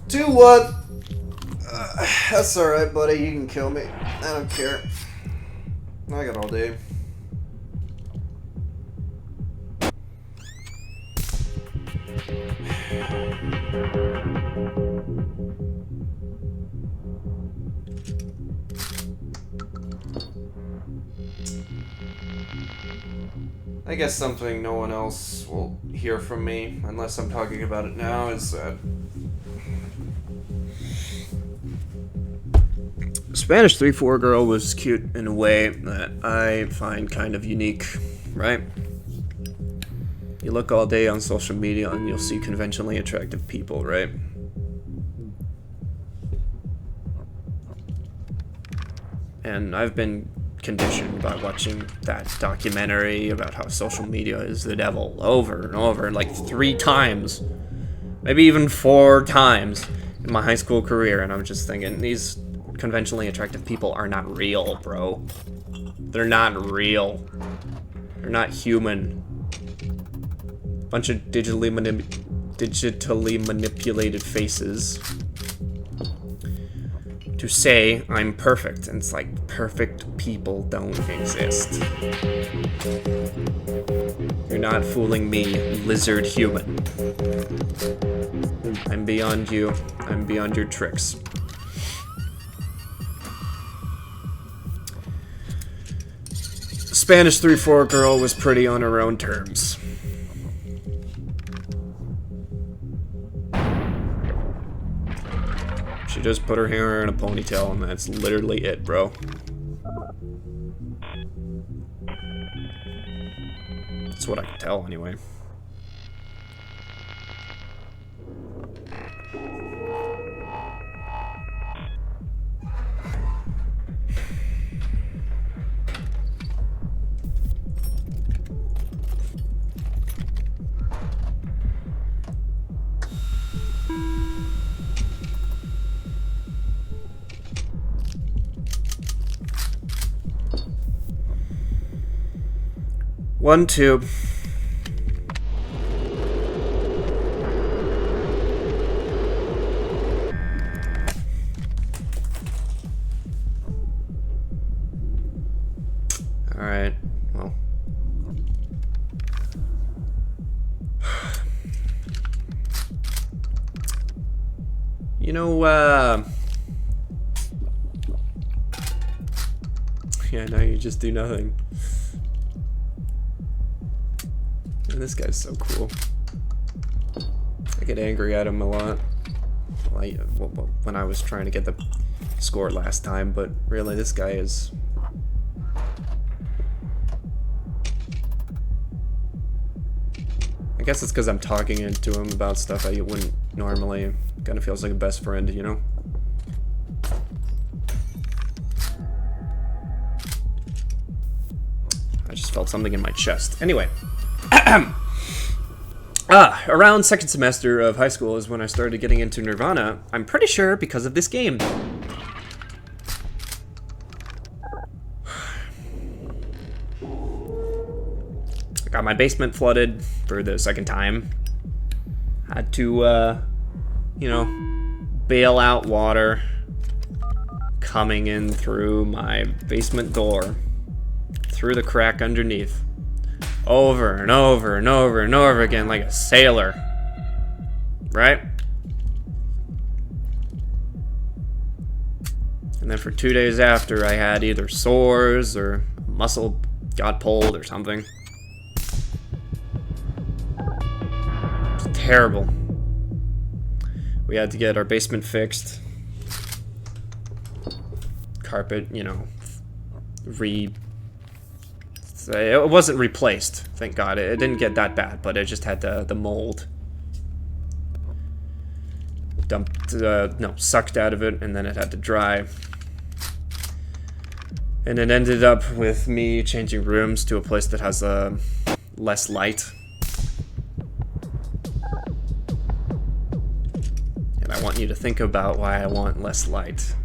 Speaker 4: Do what? That's alright, buddy. You can kill me. I don't care. I got all day. I guess something no one else will hear from me, unless I'm talking about it now, is that
Speaker 1: Spanish 3-4 girl was cute in a way that I find kind of unique, right? You look all day on social media and you'll see conventionally attractive people, right? And I've been conditioned by watching that documentary about how social media is the devil over and over, like 3 times, maybe even 4 times in my high school career, and I'm just thinking, these conventionally attractive people are not real, bro. They're not real. They're not human. Bunch of digitally digitally manipulated faces to say I'm perfect. And it's like, perfect people don't exist. You're not fooling me, lizard human. I'm beyond you. I'm beyond your tricks. Spanish 3-4 girl was pretty on her own terms. She just put her hair in a ponytail, and that's literally it, bro. That's what I can tell, anyway. One, two. All right. Well. You know, yeah, no, you just do nothing. Man, this guy's so cool. I get angry at him a lot. Like, when I was trying to get the score last time, but really, this guy is... I guess it's because I'm talking to him about stuff I wouldn't normally. Kind of feels like a best friend, you know? I just felt something in my chest. Anyway. Around second semester of high school is when I started getting into Nirvana. I'm pretty sure because of this game. I got my basement flooded for the second time. Had to, you know, bail out water coming in through my basement door, through the crack underneath. Over and over and over and over again, like a sailor. Right? And then for 2 days after, I had either sores or muscle got pulled or something. It's terrible. We had to get our basement fixed. Carpet, you know, it wasn't replaced, thank God. It didn't get that bad, but it just had the mold dumped, no, sucked out of it, and then it had to dry. And it ended up with me changing rooms to a place that has less light. And I want you to think about why I want less light.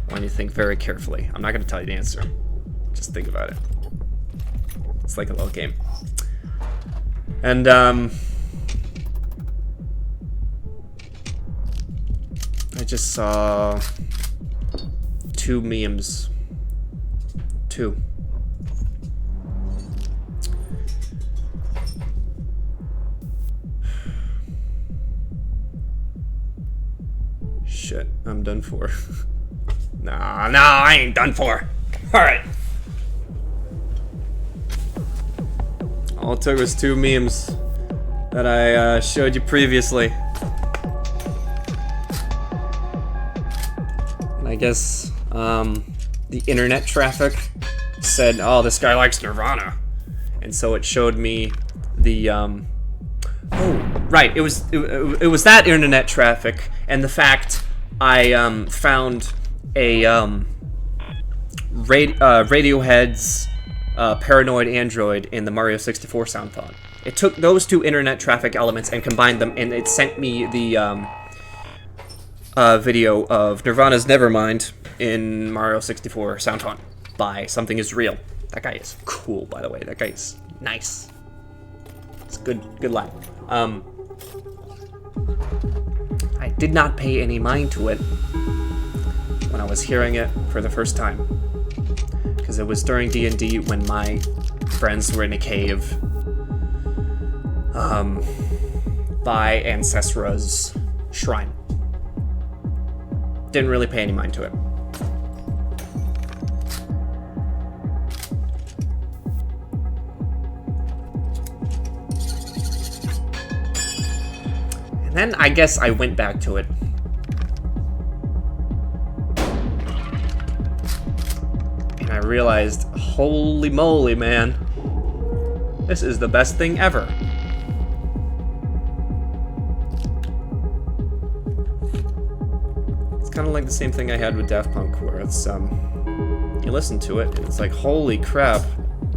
Speaker 1: I want you to think very carefully. I'm not going to tell you the answer. Just think about it. It's like a little game. And, I just saw 2 memes. 2. Shit, I'm done for. Nah, I ain't done for. Alright. All it took was 2 memes that I showed you previously. And I guess the internet traffic said, oh, this guy likes Nirvana. And so it showed me the, oh, right, it was that internet traffic and the fact I found a Radiohead's Paranoid Android in the Mario 64 soundtrack. It took those 2 internet traffic elements and combined them, and it sent me the video of Nirvana's Nevermind in Mario 64 soundtrack by Something Is Real. That guy is cool, by the way. That guy is nice. It's good line. did not pay any mind to it when I was hearing it for the first time. Because it was during D&D when my friends were in a cave by Ancestra's shrine. Didn't really pay any mind to it. And then I guess I went back to it. And I realized, holy moly, man. This is the best thing ever. It's kind of like the same thing I had with Daft Punk, where it's, you listen to it, and it's like, holy crap.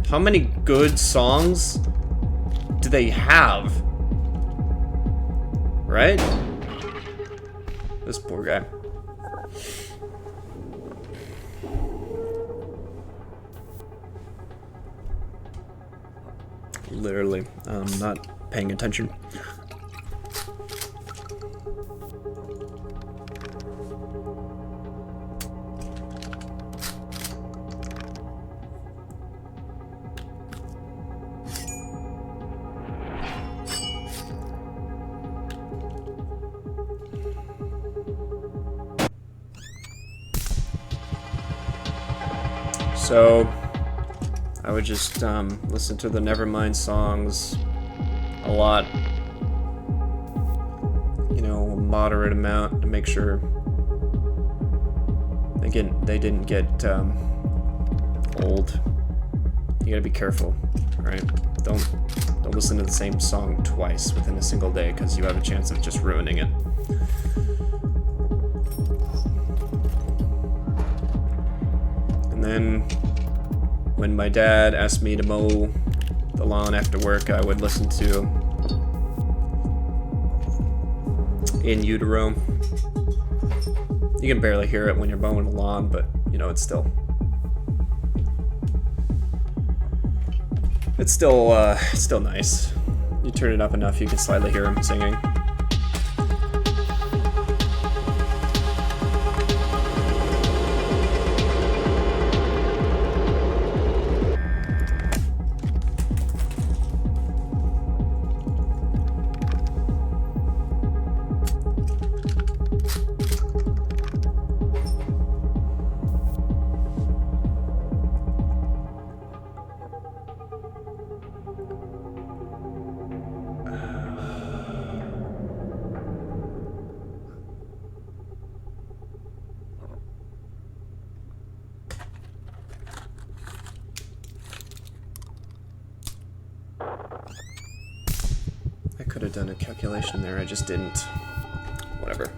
Speaker 1: How many good songs do they have? Right? This poor guy. Literally, not paying attention. So, I would just listen to the Nevermind songs a lot. You know, a moderate amount to make sure they didn't get old. You gotta be careful, right? Don't listen to the same song twice within a single day, because you have a chance of just ruining it. And then, when my dad asked me to mow the lawn after work, I would listen to In Utero. You can barely hear it when you're mowing the lawn, but you know, it's still nice. You turn it up enough, you can slightly hear him singing. I could have done a calculation there, I just didn't. Whatever.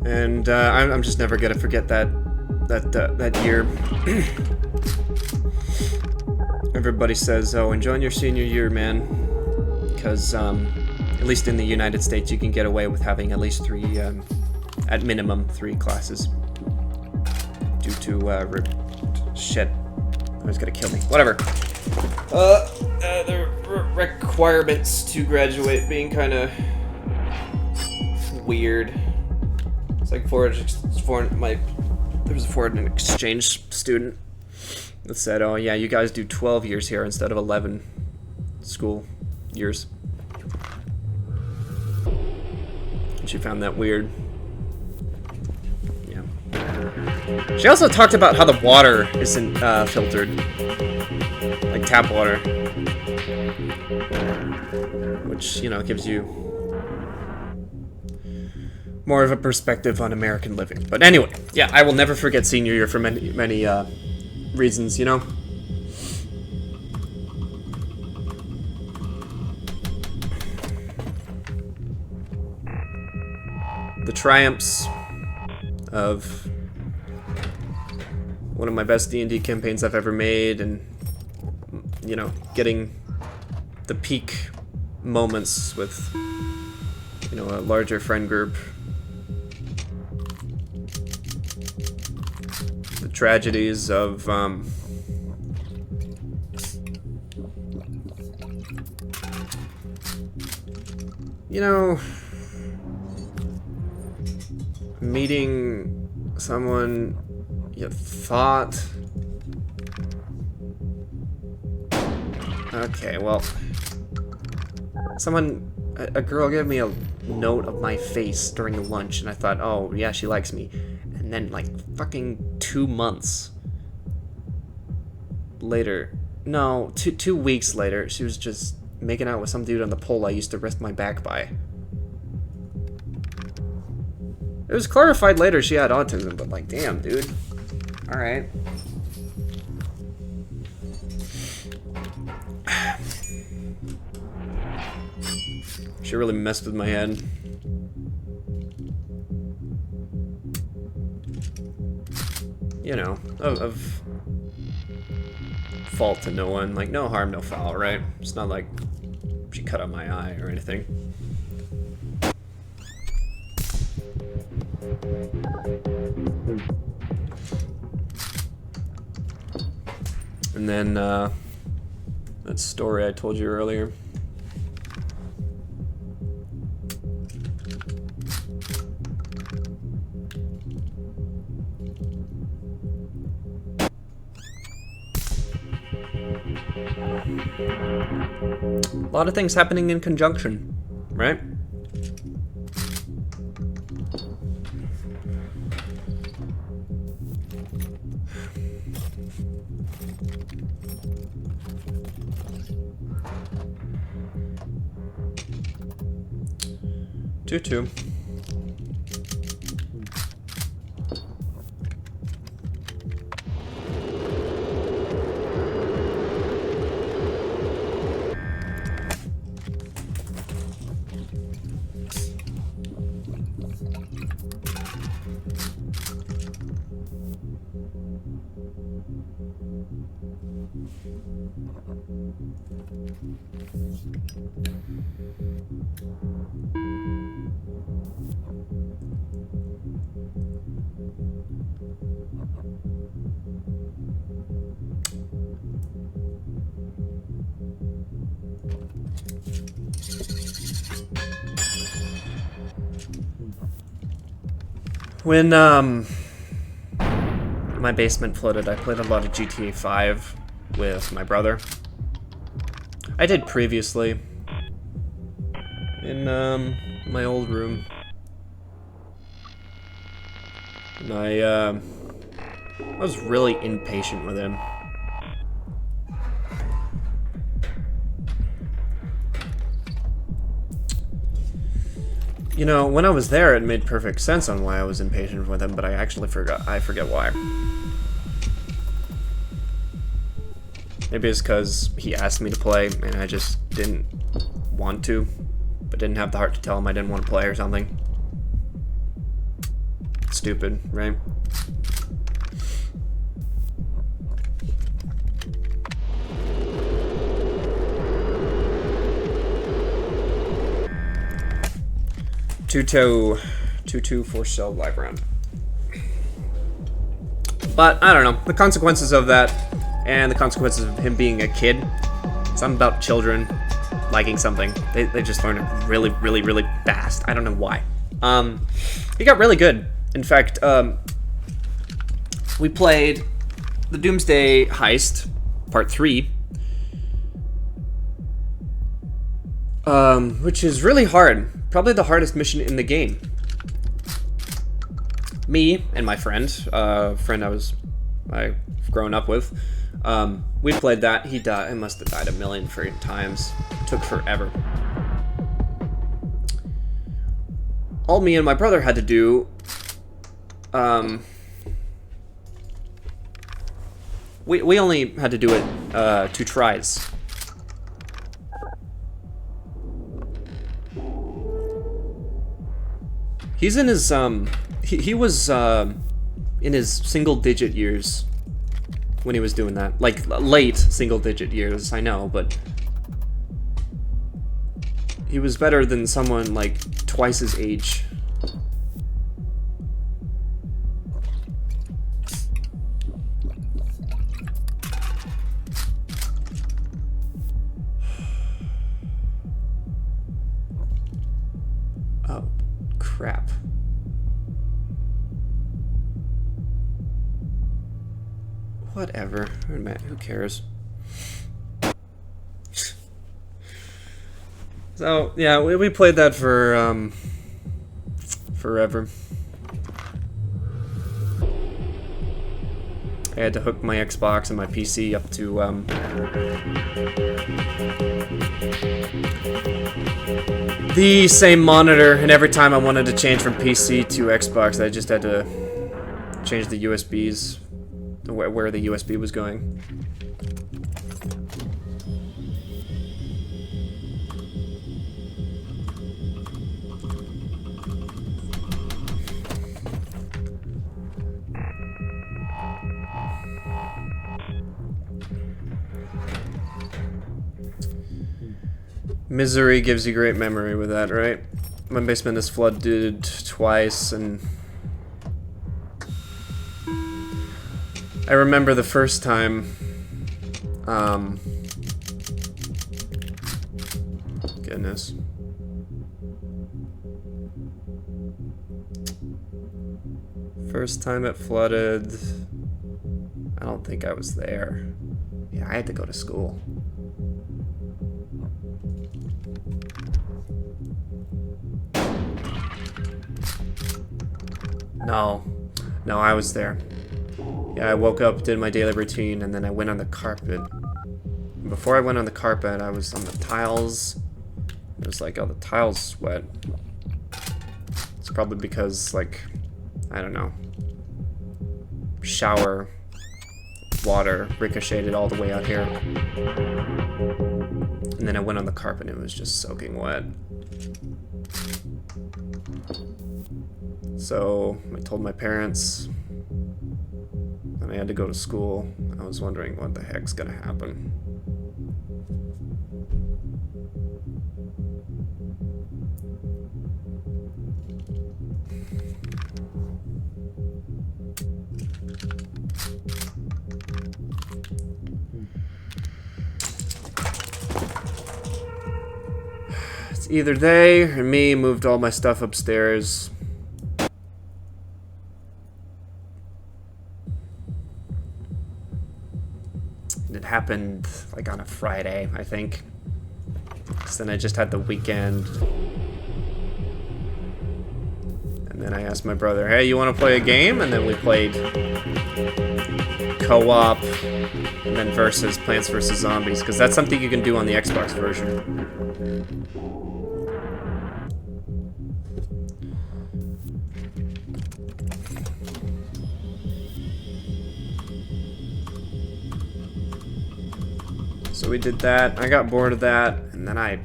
Speaker 1: And I'm just never gonna forget that year. Everybody says, "Oh, enjoying your senior year, man," because at least in the United States, you can get away with having at least three, at minimum, 3 classes due to shit. I was gonna kill me. Whatever. The requirements to graduate being kind of weird. It's like there was a foreign exchange student that said, "Oh yeah, you guys do 12 years here instead of 11 school years." And she found that weird. Yeah. She also talked about how the water isn't filtered. Like tap water, which, you know, gives you more of a perspective on American living. But anyway, yeah, I will never forget senior year for many reasons, you know. The triumphs of one of my best D&D campaigns I've ever made, and you know, getting the peak moments with, you know, a larger friend group. The tragedies of You know, meeting someone you thought... Okay, well... A girl gave me a note of my face during lunch, and I thought, oh, yeah, she likes me. And then, like, fucking 2 months later... No, two weeks later, she was just making out with some dude on the pole I used to rest my back by. It was clarified later she had autism, but like, damn, dude. Alright. She really messed with my head. You know, of fault to no one. Like, no harm, no foul, right? It's not like she cut out my eye or anything. And then, that story I told you earlier. A lot of things happening in conjunction, right? Two. When my basement flooded, I played a lot of GTA 5 with my brother. I did previously in my old room. And I was really impatient with him. You know, when I was there, it made perfect sense on why I was impatient with him, but I actually forgot. I forget why. Maybe it's because he asked me to play, and I just didn't want to, but didn't have the heart to tell him I didn't want to play or something. Stupid, right? Two for cell live round. But I don't know, the consequences of that and the consequences of him being a kid, something about children liking something, they just learn it really fast. I don't know why. He got really good. In fact, we played the Doomsday Heist Part 3, which is really hard. Probably the hardest mission in the game. Me and my friend, I've grown up with, we played that. He died. He must have died a million freaking times. It took forever. All me and my brother had to do, we only had to do it 2 tries. He's in his, he was, in his single-digit years when he was doing that. Like, late single-digit years, I know, but he was better than someone, like, twice his age. crap. Whatever. Who cares? So, yeah, we played that for, forever. I had to hook my Xbox and my PC up to, the same monitor, and every time I wanted to change from PC to Xbox, I just had to change the USBs, where the USB was going. Misery gives you great memory with that, right? My basement is flooded twice, and I remember the first time, goodness. First time it flooded, I don't think I was there. Yeah, I had to go to school. No, I was there. Yeah, I woke up, did my daily routine, and then I went on the carpet. And before I went on the carpet, I was on the tiles. It was like, oh, the tiles wet. It's probably because, like, I don't know, shower water ricocheted all the way out here. And then I went on the carpet and it was just soaking wet. So I told my parents, and I had to go to school. I was wondering what the heck's gonna happen. It's either they or me moved all my stuff upstairs. It happened like on a Friday, I think. So then I just had the weekend. And then I asked my brother, hey, you want to play a game? And then we played co-op and then versus Plants vs. Zombies, because that's something you can do on the Xbox version. So we did that. I got bored of that, and then I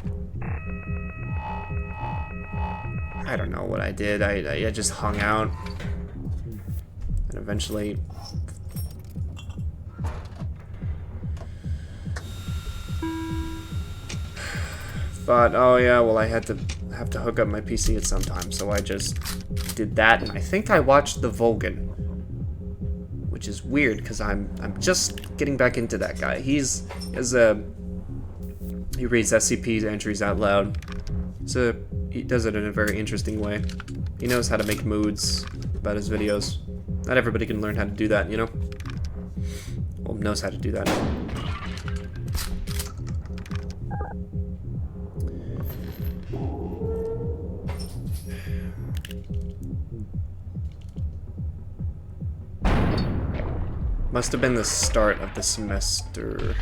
Speaker 1: don't know what I did. I just hung out, and eventually thought, oh yeah, well I have to hook up my PC at some time, so I just did that, and I think I watched the Vulcan, which is weird because I'm just getting back into that guy. He reads SCP entries out loud, so he does it in a very interesting way. He knows how to make moods about his videos. Not everybody can learn how to do that, you know? Well, knows how to do that. Must have been the start of the semester,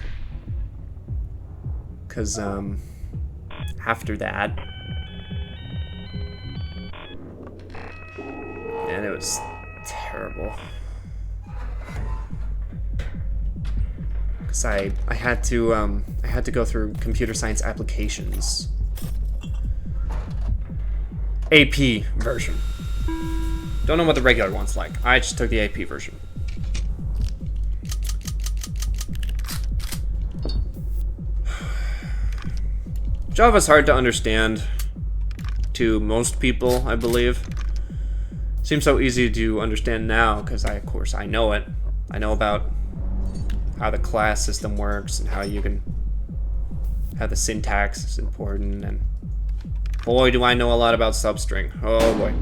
Speaker 1: because after that, and it was terrible, because I had to go through computer science applications, AP version. Don't know what the regular one's like. I just took the AP version. Java's hard to understand to most people, I believe. Seems so easy to understand now because of course I know it. I know about how the class system works and how the syntax is important and Boy, do I know a lot about substring. Oh boy.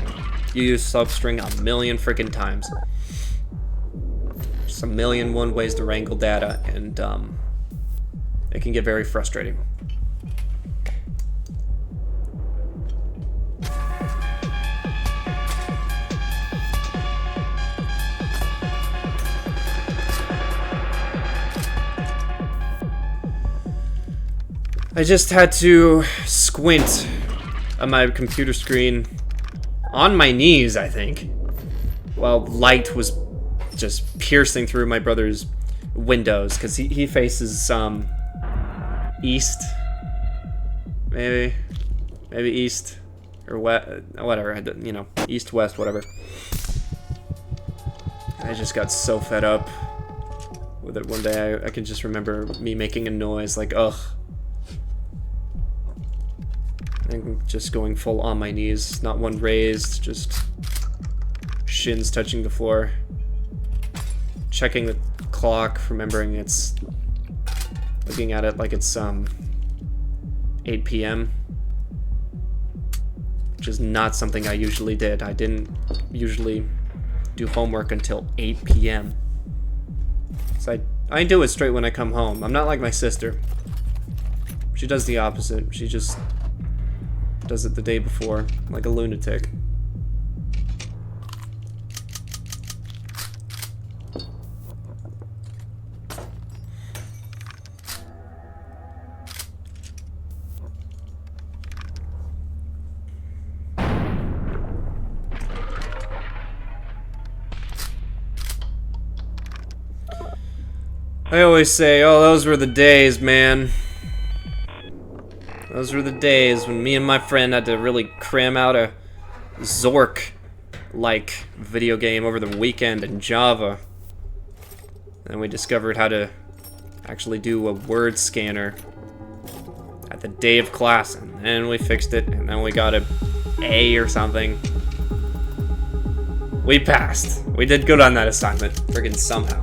Speaker 1: You use substring a million freaking times. Just a million and one ways to wrangle data, and it can get very frustrating. I just had to squint at my computer screen on my knees, I think, while light was just piercing through my brother's windows, because he faces east, maybe east or west, whatever, you know, east, west, whatever. I just got so fed up with it one day. I can just remember me making a noise like, ugh. And just going full on my knees, not one raised, just shins touching the floor. Checking the clock, remembering it's, looking at it like it's 8 p.m. Which is not something I usually did. I didn't usually do homework until 8 p.m. So I do it straight when I come home. I'm not like my sister. She does the opposite. She just does it the day before, like a lunatic. I always say, oh, those were the days, man. Those were the days when me and my friend had to really cram out a Zork-like video game over the weekend in Java. And we discovered how to actually do a word scanner at the day of class, and then we fixed it, and then we got a A or something. We passed. We did good on that assignment, friggin' somehow.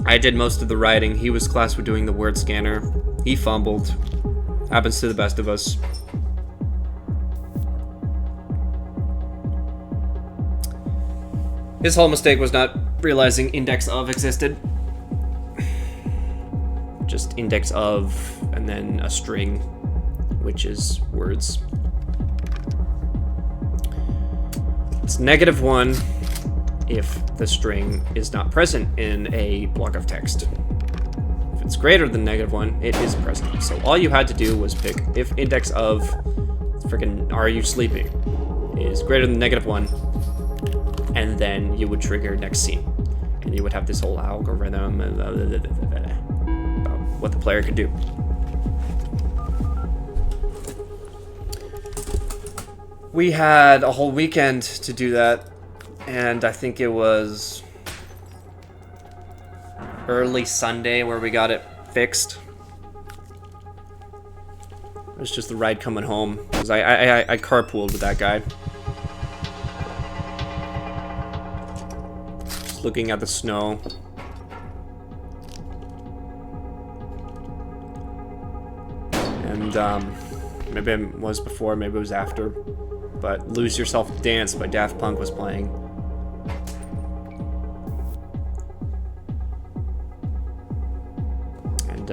Speaker 1: I did most of the writing. He was class with doing the word scanner. He fumbled. Happens to the best of us. His whole mistake was not realizing index of existed. Just index of, and then a string, which is words. It's -1 if the string is not present in a block of text. If it's greater than -1, it is present. So all you had to do was pick if index of freaking are you sleeping is greater than -1, and then you would trigger next scene. And you would have this whole algorithm about what the player could do. We had a whole weekend to do that, and I think it was early Sunday where we got it fixed. It was just the ride coming home, because I carpooled with that guy. Just looking at the snow. And maybe it was before, maybe it was after, but Lose Yourself Dance by Daft Punk was playing. And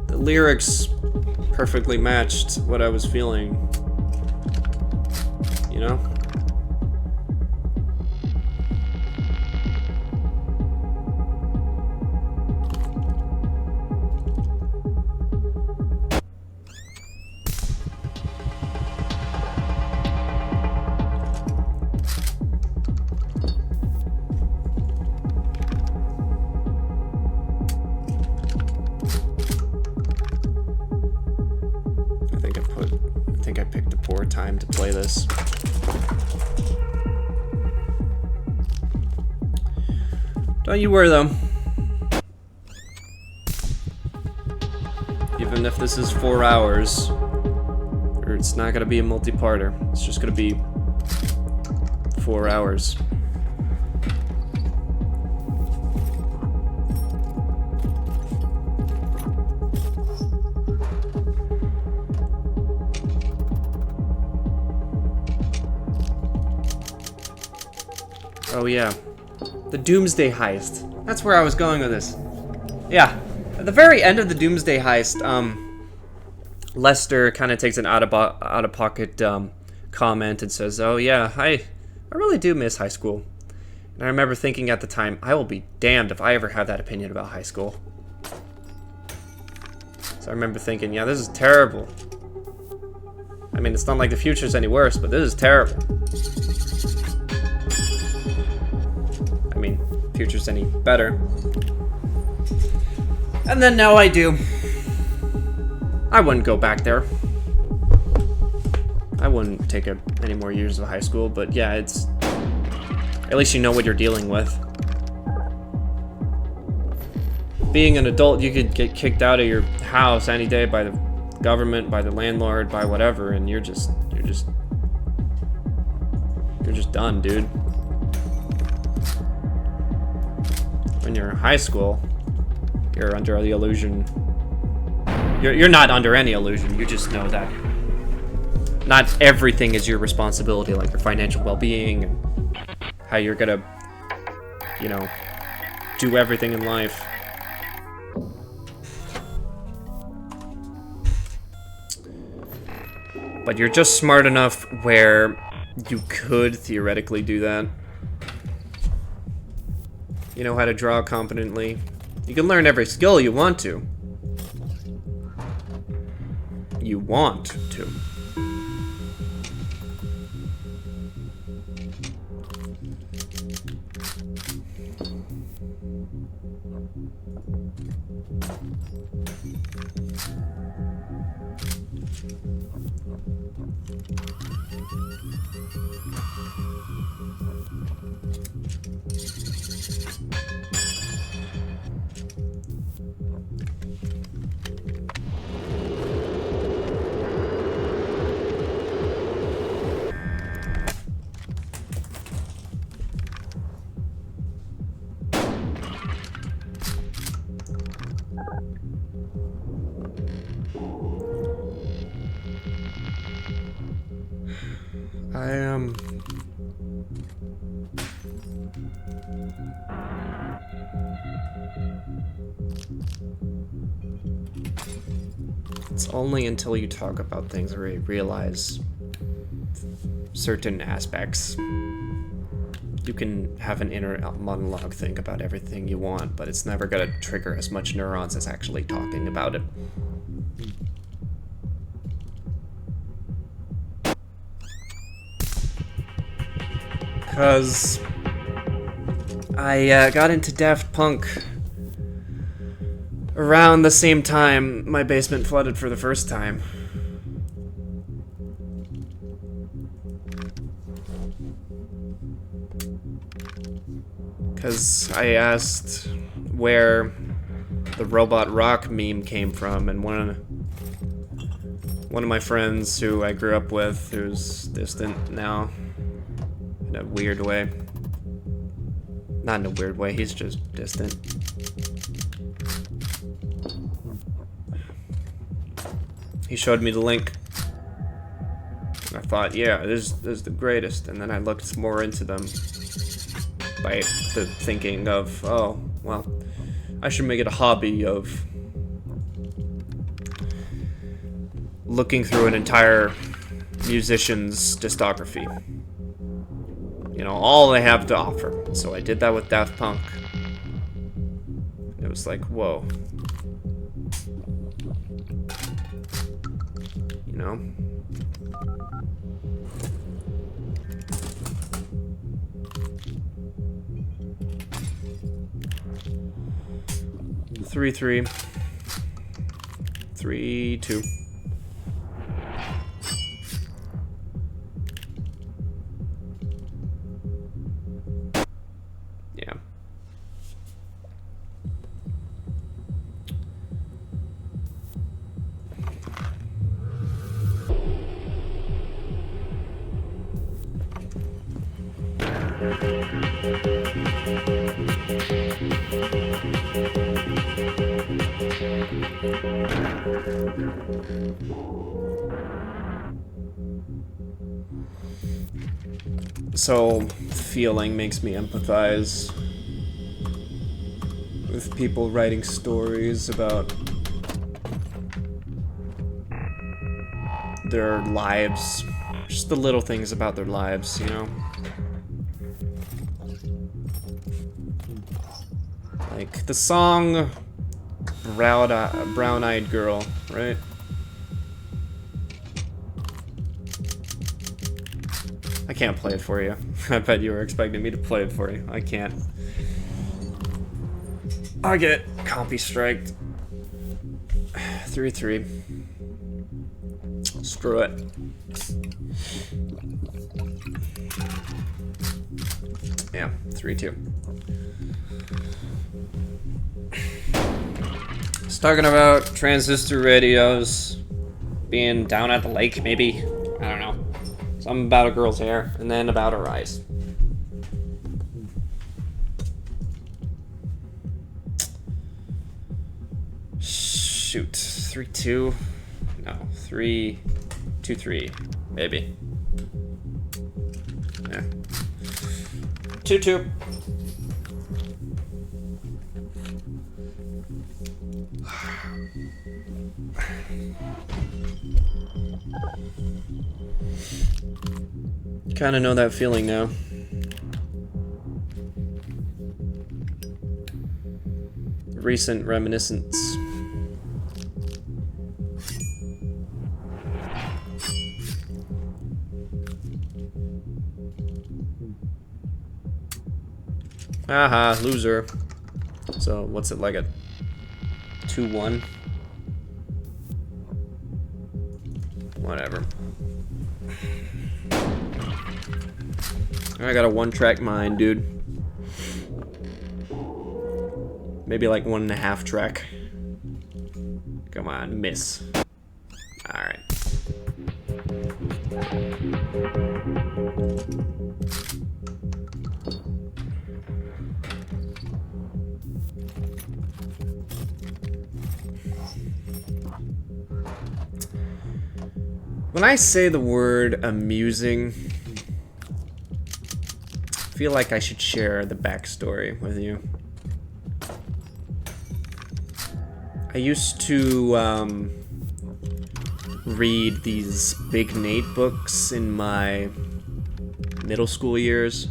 Speaker 1: the lyrics perfectly matched what I was feeling, you know? I think I picked a poor time to play this. Don't you worry though. Even if this is 4 hours, or it's not gonna be a multi-parter, it's just gonna be 4 hours. Oh yeah, the Doomsday Heist. That's where I was going with this. Yeah, at the very end of the Doomsday Heist, Lester kind of takes an out-of-pocket comment and says, "Oh yeah, I really do miss high school." And I remember thinking at the time, I will be damned if I ever have that opinion about high school. So I remember thinking, yeah, this is terrible. I mean, it's not like the future's any worse, but this is terrible. I mean, future's any better. And then now I do. I wouldn't go back there. I wouldn't take any more years of high school, but yeah, it's... At least you know what you're dealing with. Being an adult, you could get kicked out of your house any day by the government, by the landlord, by whatever, and you're just done, dude. When you're in high school, you're under the illusion. You're not under any illusion. You just know that not everything is your responsibility, like your financial well-being and how you're gonna, you know, do everything in life. But you're just smart enough where you could theoretically do that. You know how to draw competently. You can learn every skill you want to. You want to. It's only until you talk about things where you realize certain aspects. You can have an inner monologue think about everything you want, but it's never gonna trigger as much neurons as actually talking about it. Because I got into Daft Punk around the same time my basement flooded for the first time. Because I asked where the Robot Rock meme came from, and one of my friends who I grew up with, who's distant now, in a weird way. Not in a weird way, he's just distant. He showed me the link. And I thought, yeah, this is the greatest. And then I looked more into them by the thinking of, oh, well, I should make it a hobby of looking through an entire musician's discography. You know, all they have to offer. So I did that with Daft Punk. It was like, whoa. You know? Three, 2. Yeah. So, feeling makes me empathize with people writing stories about their lives. Just the little things about their lives, you know? Like the song Brown-Eyed Girl, right? I can't play it for you. I bet you were expecting me to play it for you. I can't. I get copy striked. 3-3. Screw it. Yeah, 3-2. It's talking about transistor radios being down at the lake, maybe. I don't know. Something about a girl's hair, and then about her eyes. Shoot. 3-2. No. 3-2-3. Maybe. Yeah. 2-2. Kind of know that feeling now. Recent reminiscence. Haha, loser. So, what's it like a 2-1? Whatever. I got a one-track mind, dude. Maybe like 1.5 track. Come on, miss. Alright. When I say the word amusing, I feel like I should share the backstory with you. I used to read these Big Nate books in my middle school years.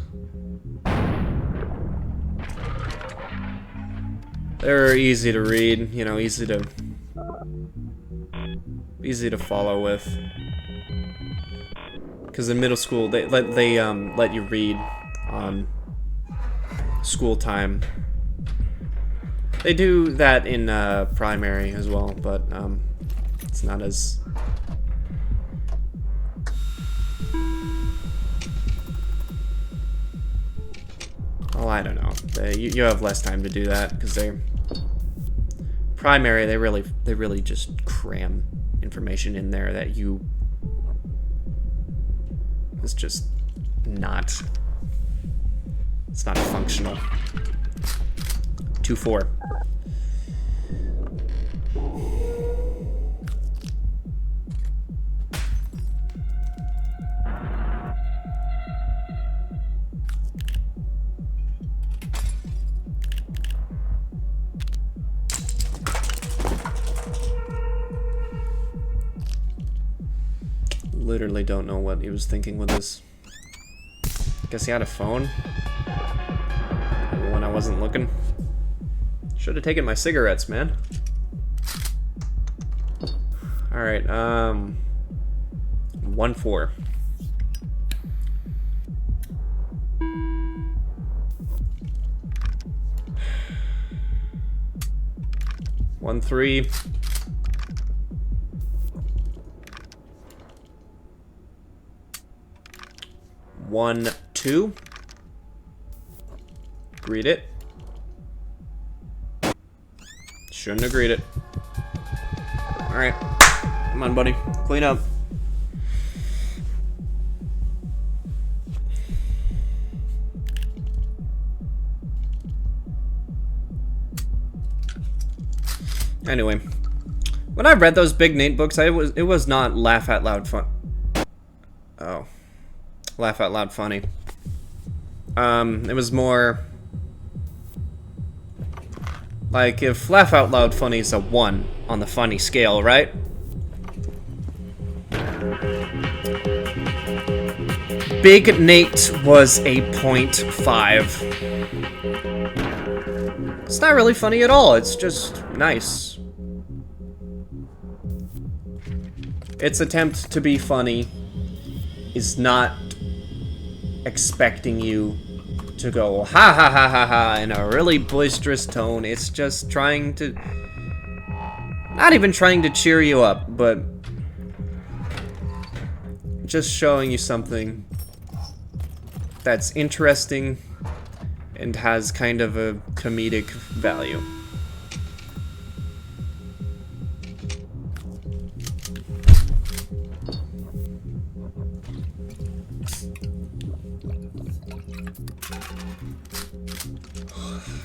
Speaker 1: They're easy to read, you know, easy to follow with. Because in middle school, they let you read on school time. They do that in primary as well, but it's not as... Well, I don't know. You have less time to do that because primary. They really just cram information in there that you... It's just not... It's not functional. 2-4. Literally don't know what he was thinking with this. Guess he had a phone when I wasn't looking. Should have taken my cigarettes, man. Alright, 1-4. One, 3. One, 2. Read it. Shouldn't have agreed it. Alright. Come on, buddy. Clean up. Anyway. When I read those Big Nate books, it was not laugh out loud fun. Oh. Laugh out loud funny. It was more like if laugh out loud funny is a 1 on the funny scale, right? Big Nate was a 0.5. It's not really funny at all, it's just nice. Its attempt to be funny is not expecting you to go ha ha ha ha ha in a really boisterous tone. It's just trying to, not even trying to cheer you up, but just showing you something that's interesting and has kind of a comedic value.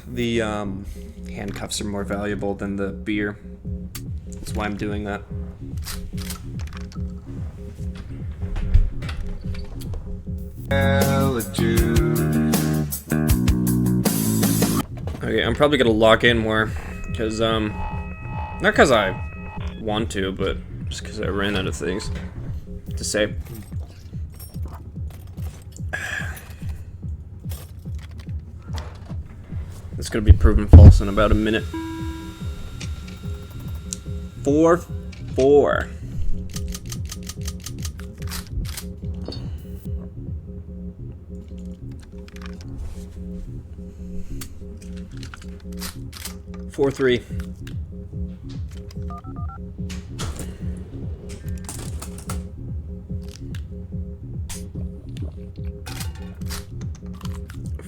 Speaker 1: The handcuffs are more valuable than the beer. That's why I'm doing that. Okay, I'm probably gonna lock in more, because, not because I want to, but just because I ran out of things to say. It's gonna be proven false in about a minute. 4-4. Four, 3.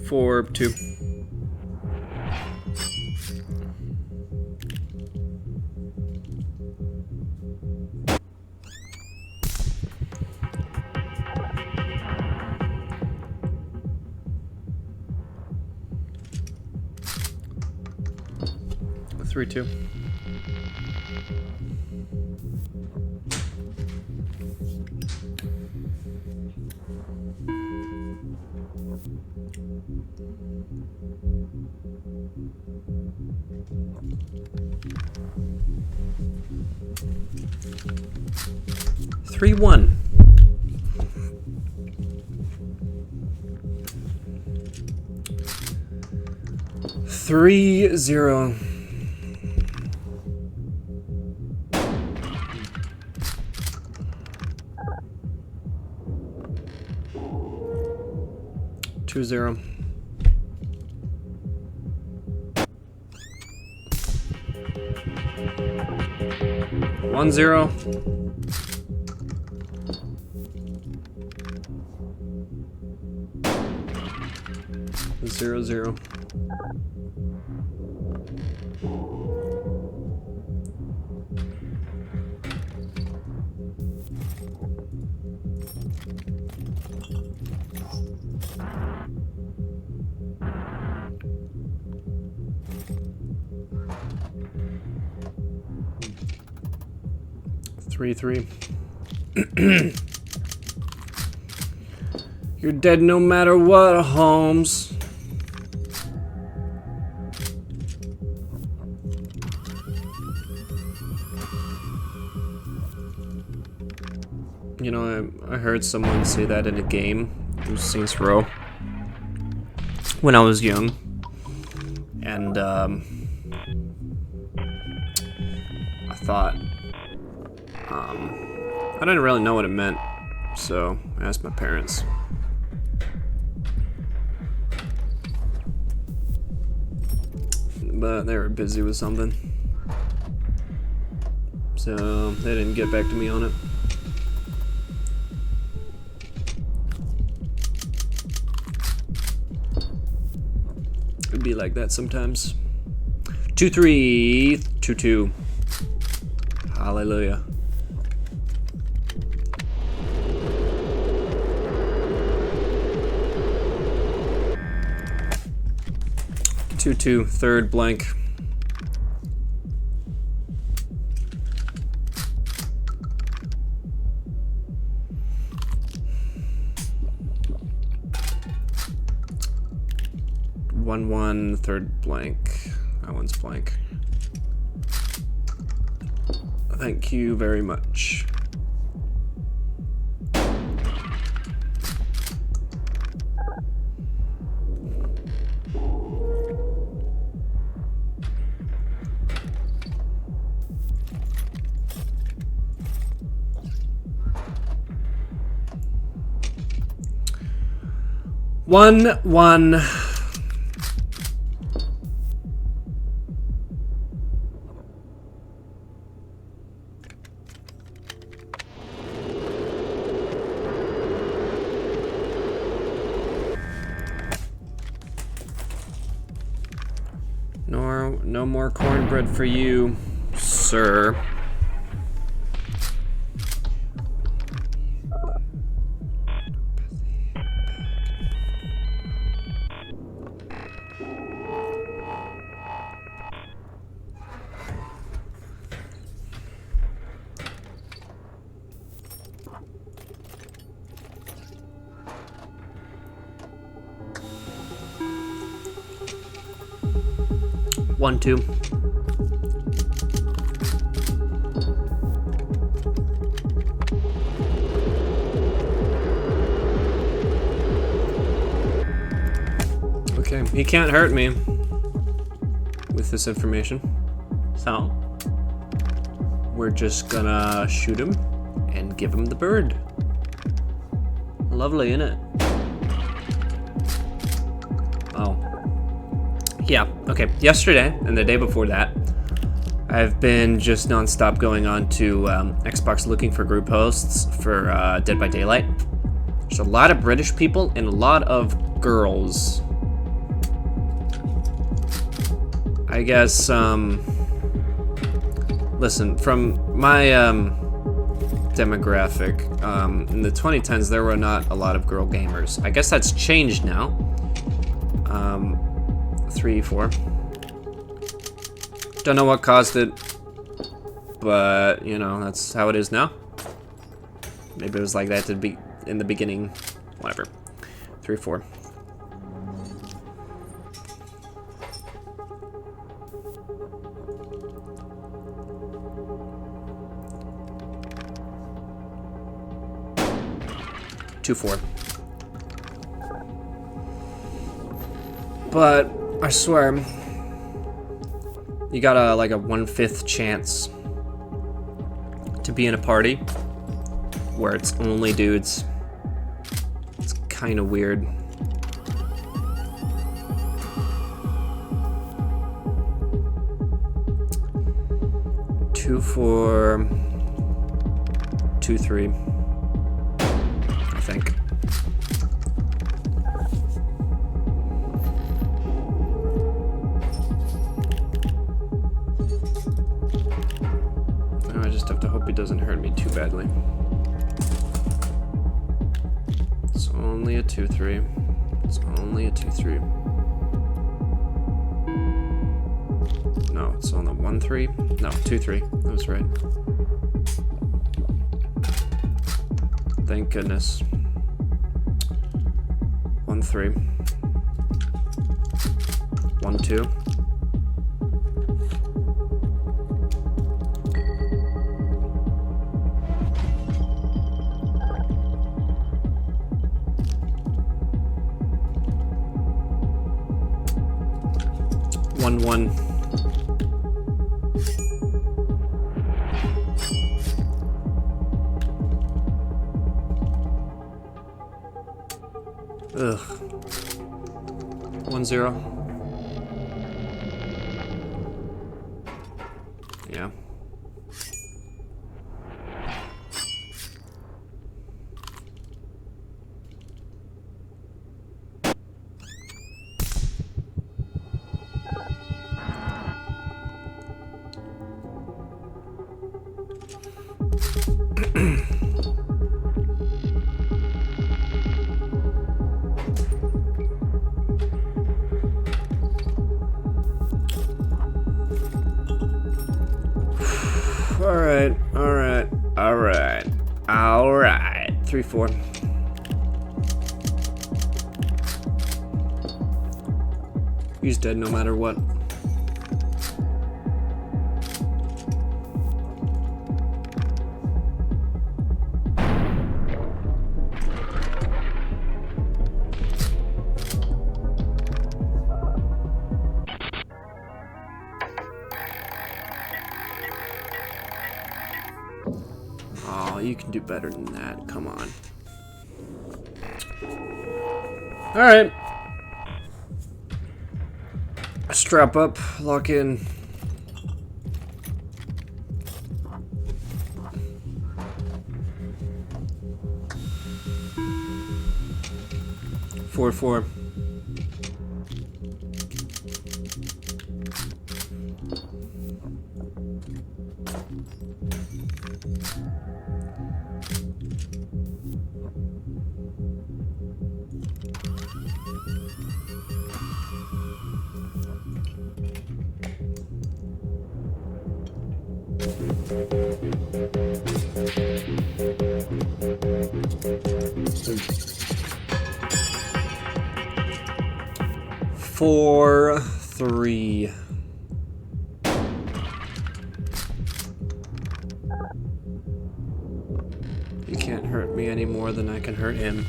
Speaker 1: Four, 2. Three, 2. Three, 1. Three, 0. Two, 0. 1, 0. 0, 0. Three, 3. You're dead no matter what, Holmes. You know, I heard someone say that in a game, it was Saints Row, when I was young, and I thought, I didn't really know what it meant, so I asked my parents. But they were busy with something, so they didn't get back to me on it. It'd be like that sometimes. 2, 3, 2, 2. Hallelujah. Two, third blank. 1-1, third blank. That one's blank. Thank you very much. One. No more cornbread for you, sir. One, two. Okay, he can't hurt me with this information, so we're just gonna shoot him and give him the bird. Lovely, innit? Oh. Yeah, okay. Yesterday and the day before that, I've been just non-stop going on to Xbox looking for group hosts for Dead by Daylight. There's a lot of British people and a lot of girls. I guess, listen, from my demographic, in the 2010s there were not a lot of girl gamers. I guess that's changed now. 3, 4. Don't know what caused it, but you know, that's how it is now. Maybe it was like that to be in the beginning. Whatever. 3, 4. Two, 4. But I swear, you got like a 1/5 chance to be in a party where it's only dudes. It's kind of weird. Two, 4, 2, 3. I think. I just have to hope he doesn't hurt me too badly. It's only a 2, 3. It's only a 2, 3. No, it's on the 1, 3. No, 2, 3. That was right. Thank goodness. 1, 3. 1, 2. One, 1. Ugh. 1, 0. Yeah. Alright. 3, 4. He's dead no matter what. Oh, you can do better than that. Come on. Alright. Strap up, lock in. Four. Four, 3. You can't hurt me any more than I can hurt him.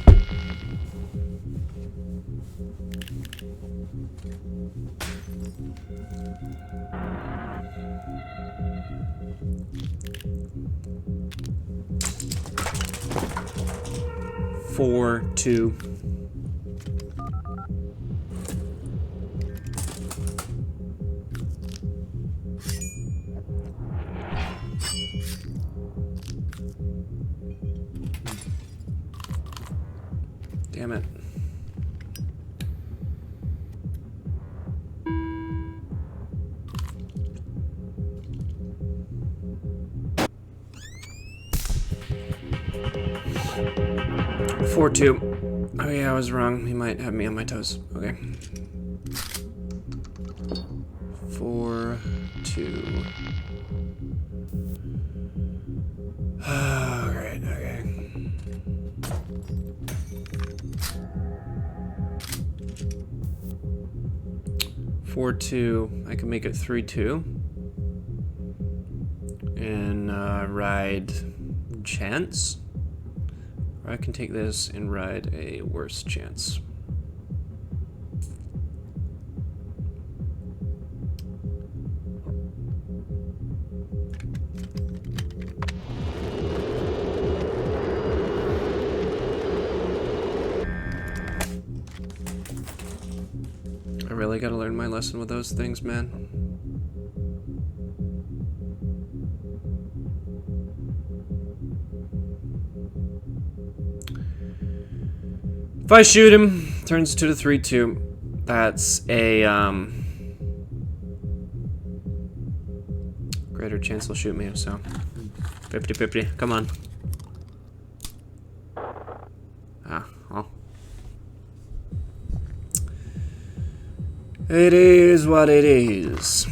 Speaker 1: Four, 2. Damn it. Four, 2. Oh yeah, I was wrong. He might have me on my toes. Okay. 4, 2. Alright, okay. 4, 2. I can make it 3, 2. And ride chance. Or I can take this and ride a worse chance. I really gotta learn my lesson with those things, man. If I shoot him, turns 2 to 3, 2. That's a greater chance he'll shoot me, so 50-50. Come on. Ah, well. It is what it is.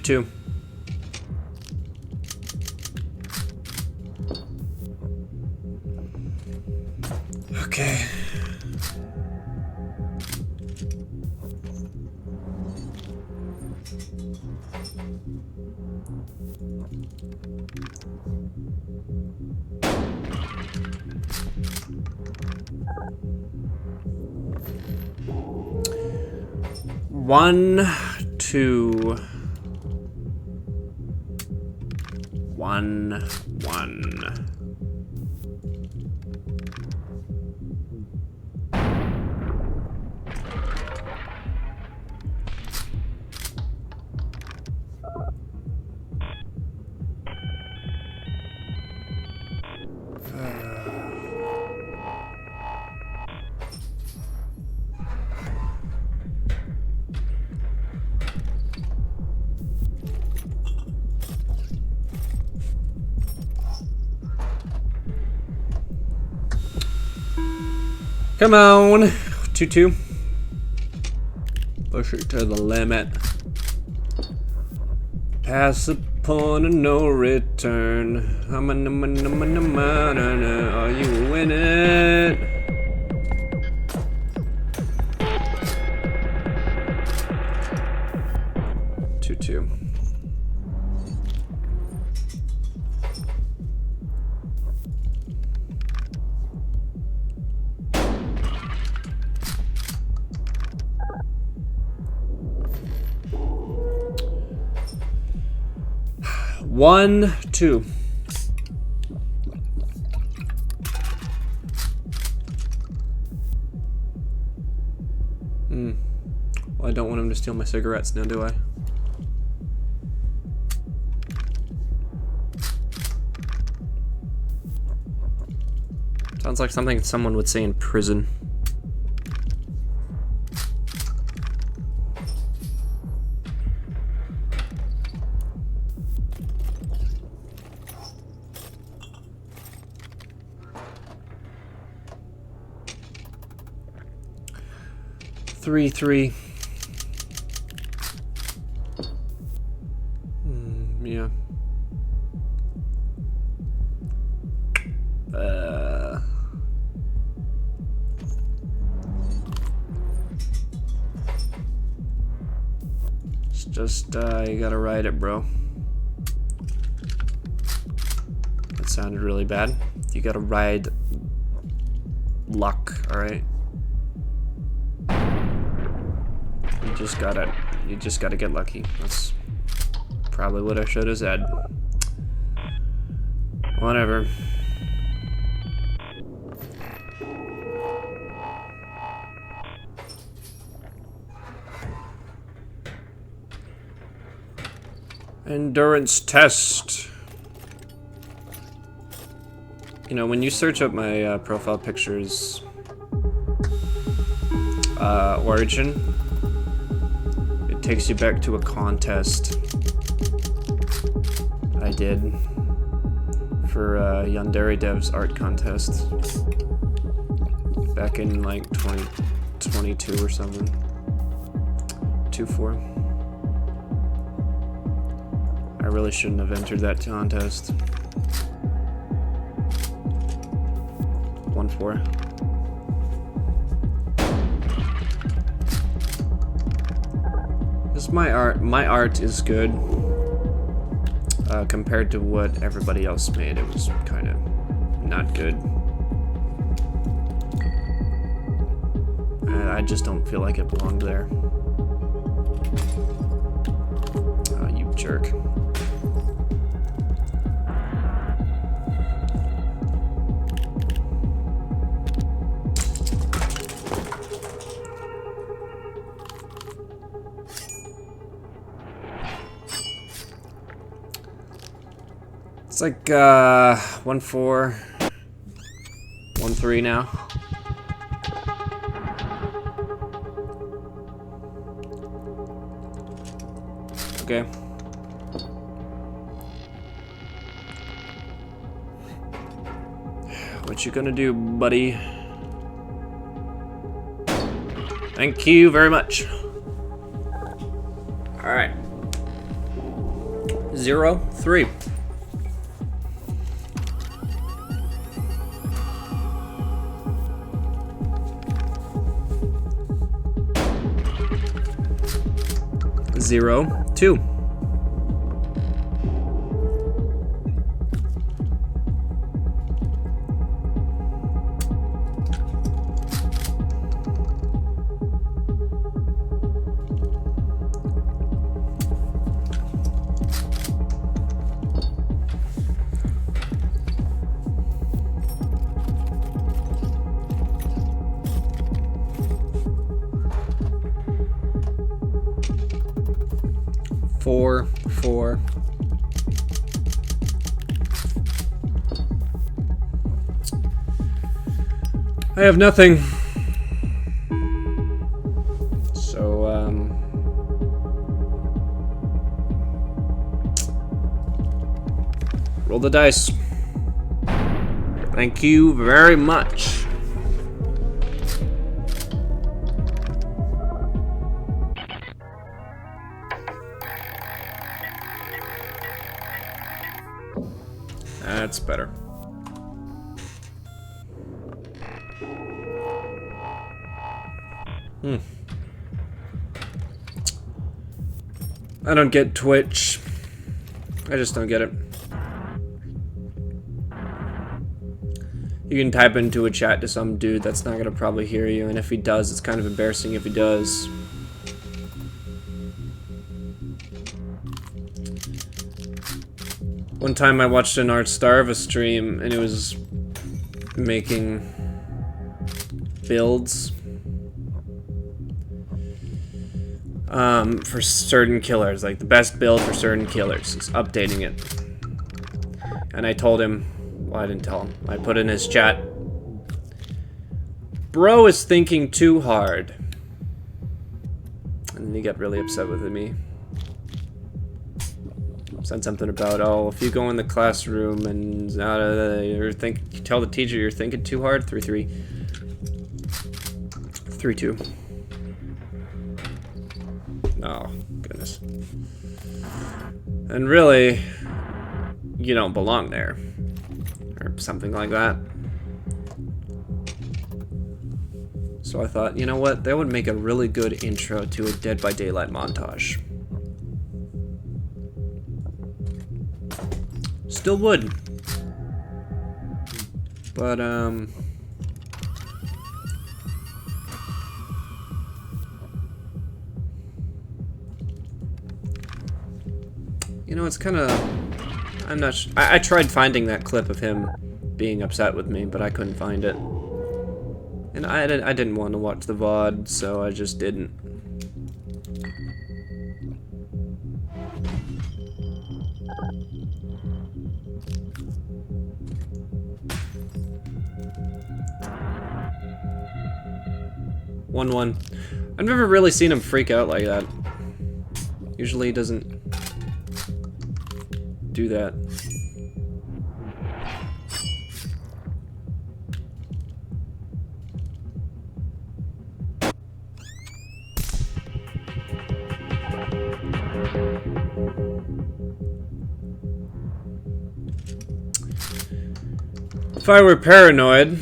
Speaker 1: Two. Okay. One, 2. 1, 1. Come on. 2-2. Push it to the limit. Pass upon a no return. Are you winning? Two. One, two. Well, I don't want him to steal my cigarettes now, do I? Sounds like something someone would say in prison. Three. Yeah. It's just, you gotta ride it, bro. That sounded really bad. You gotta ride luck, alright? You just gotta get lucky. That's probably what I should have said. Whatever. Endurance test. You know, when you search up my profile pictures origin, it takes you back to a contest I did for Yandere Dev's art contest back in like 2022 or something. 2-4. I really shouldn't have entered that contest. 1-4. This is my art is good compared to what everybody else made. It was kind of not good. I just don't feel like it belonged there. Oh, you jerk. It's like 1-4, 1-3 now. Okay. What you gonna do, buddy? Thank you very much. All right. 0-3. Zero, 2. Four. I have nothing. So, roll the dice. Thank you very much. That's better. I don't get Twitch. I just don't get it. You can type into a chat to some dude that's not gonna probably hear you, and if he does, it's kind of embarrassing if he does. One time I watched an Art Starva stream, and it was making builds for certain killers, like the best build for certain killers. He's updating it. And I told him, well, I didn't tell him. I put in his chat, bro is thinking too hard. And he got really upset with me. Said something about, oh, if you go in the classroom and you tell the teacher you're thinking too hard. 3-3. 3-2. Oh, goodness. And really, you don't belong there. Or something like that. So I thought, you know what? That would make a really good intro to a Dead by Daylight montage. Still would. But, you know, it's kind of... I'm not I tried finding that clip of him being upset with me, but I couldn't find it. And I didn't want to watch the VOD, so I just didn't. One. I've never really seen him freak out like that. Usually he doesn't do that. If I were paranoid,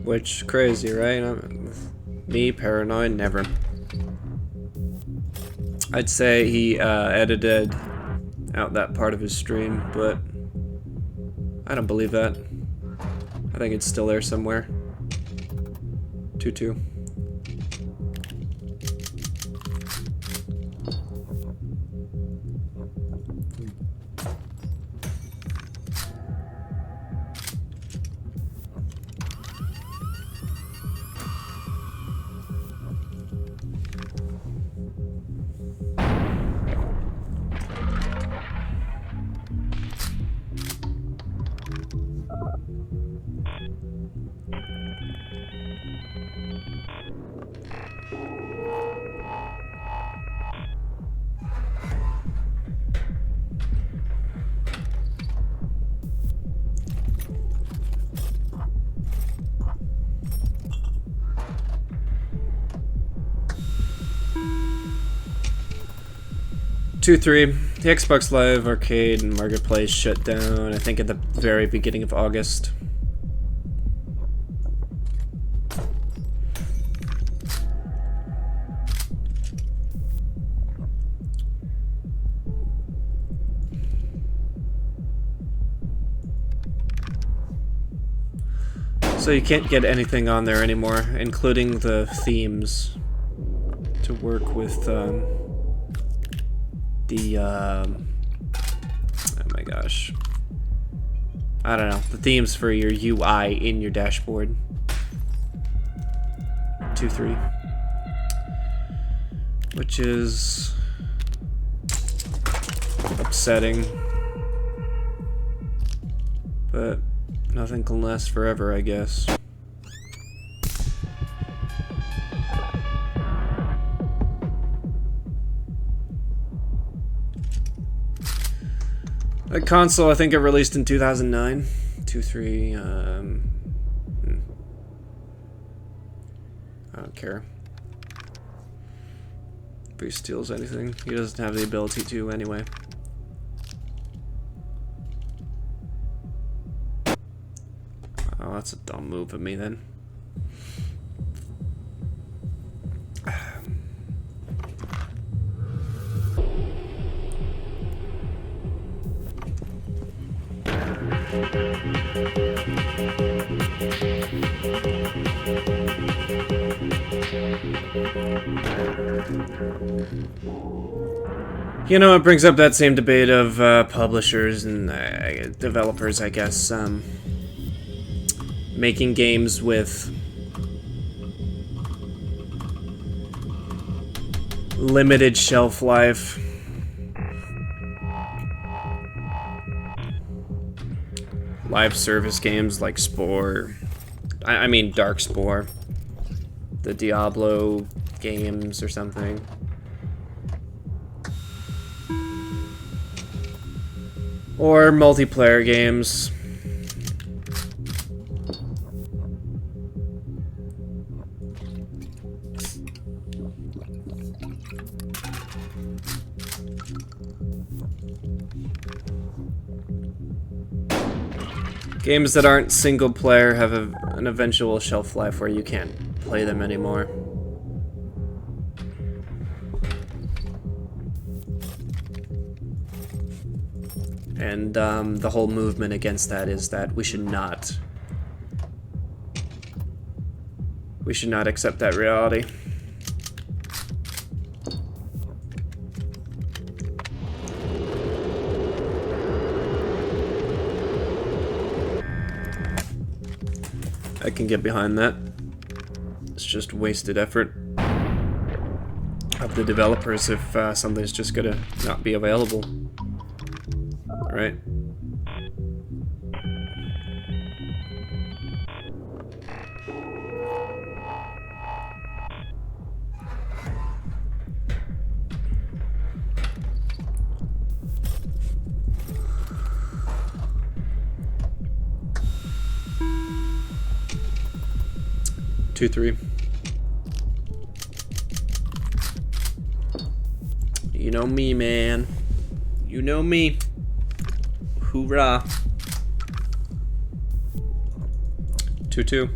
Speaker 1: which crazy, right? Me paranoid, never. I'd say he edited out that part of his stream, but I don't believe that. I think it's still there somewhere. 2-2. The Xbox Live Arcade and Marketplace shut down, I think, at the very beginning of August. So you can't get anything on there anymore, including the themes to work with, oh my gosh. I don't know. The themes for your UI in your dashboard. 2-3. Which is upsetting. But nothing can last forever, I guess. That console, I think it released in 2009. 2-3, I don't care if he steals anything. He doesn't have the ability to anyway. that's a dumb move of me then. You know, it brings up that same debate of publishers and developers, I guess, making games with limited shelf life. Live service games like Spore. I mean Dark Spore. The Diablo games or something. Or multiplayer games. Games that aren't single player have an eventual shelf life where you can't play them anymore. And the whole movement against that is that we should not accept that reality. I can get behind that. It's just wasted effort of the developers if something's just gonna not be available. Right? Two, three. You know me, man. You know me. Hoorah. 2-2.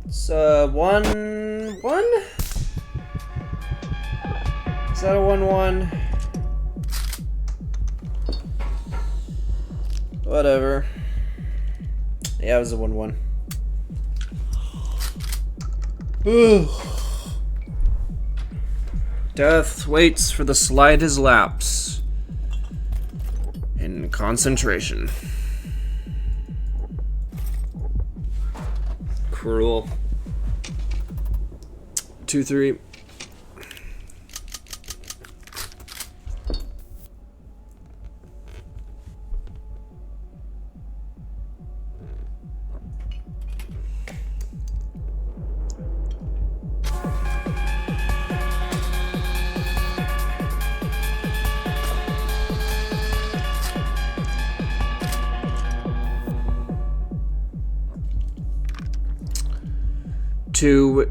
Speaker 1: It's 1-1? Is that a 1-1? Whatever. Yeah, it was a 1-1. Death waits for the slightest lapse in concentration. Cruel. 2-3.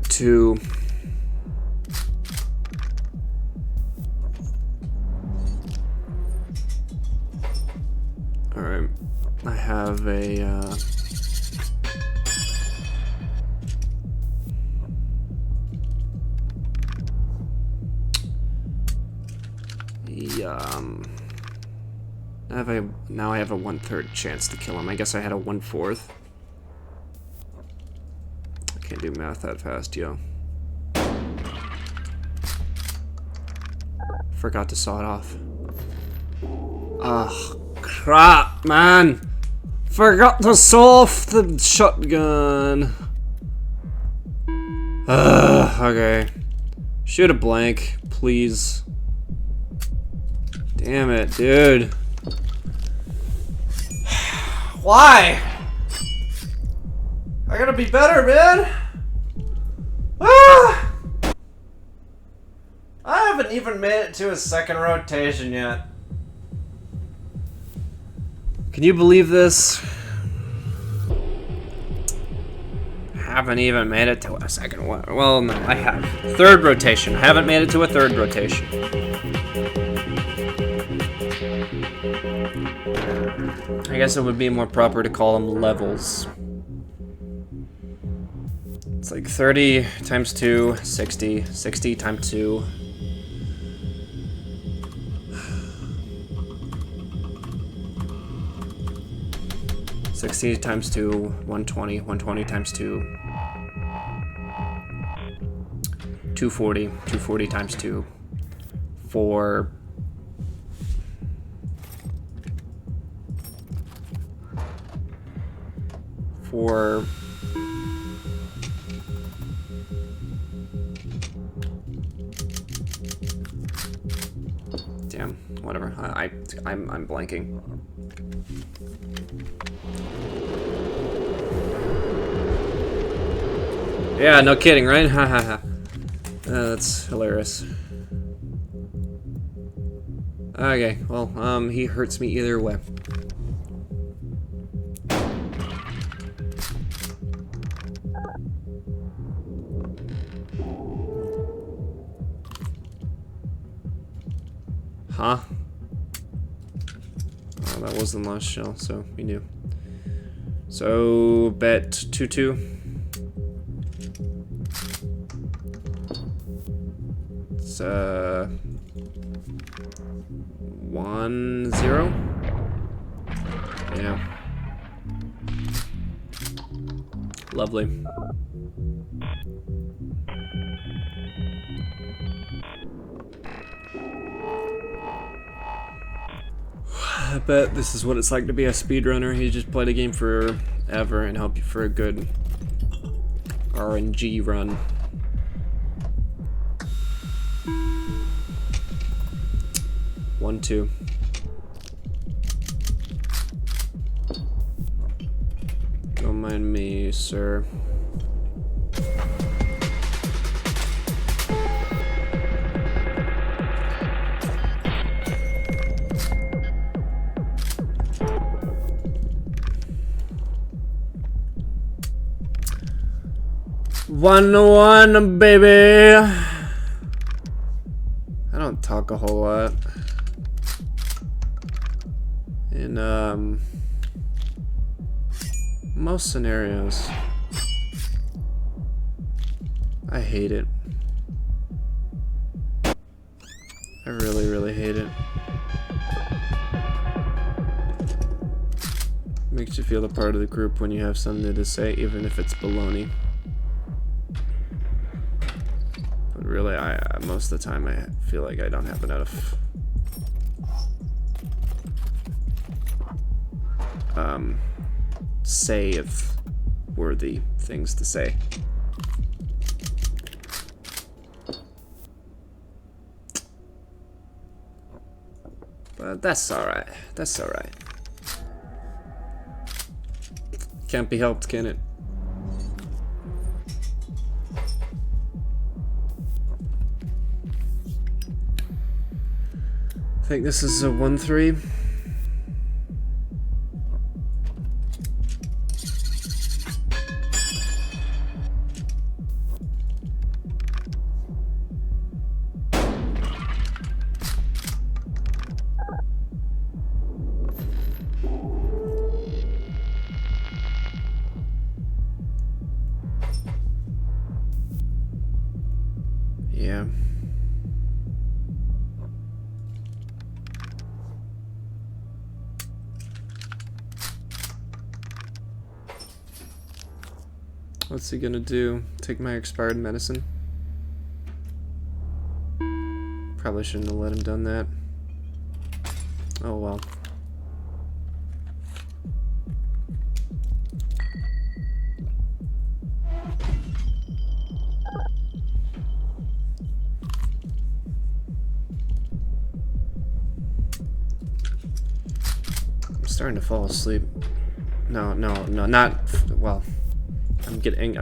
Speaker 1: Two. All right, I have a. Now I have a 1/3 chance to kill him. I guess I had a 1/4. Can't do math that fast, yo. Forgot to saw it off. Ugh, crap, man. Forgot to saw off the shotgun. Okay. Shoot a blank, please. Damn it, dude. Why? I gotta be better, man. Ah! haven't even made it to a second rotation yet. Can you believe this? Haven't even made it to a second one. Well, no, I have. Third rotation. Haven't made it to a third rotation. I guess it would be more proper to call them levels. It's like 30 times 2, 60. 60 times 2. $60 times 2, 120, 120 times 2, 240, 240 times 2, 4, damn, whatever. I'm blanking. Yeah, no kidding, right? Ha ha ha. That's hilarious. Okay, well, he hurts me either way. Huh? Oh, that wasn't last shell, so we knew. So, bet 2-2. It's 1-0. Yeah. Lovely. I bet this is what it's like to be a speedrunner. You just play the game forever and hope for a good RNG run. One, two. Don't mind me, sir. One, baby. I don't talk a whole lot. In most scenarios. I hate it. I really, really hate it. Makes you feel a part of the group when you have something to say, even if it's baloney. But really, most of the time I feel like I don't have enough say of worthy things to say. But that's alright. That's alright. Can't be helped, can it? I think this is a 1-3. Yeah. What's he gonna do? Take my expired medicine? Probably shouldn't have let him done that. Oh well. I'm starting to fall asleep. No, not well. I'm getting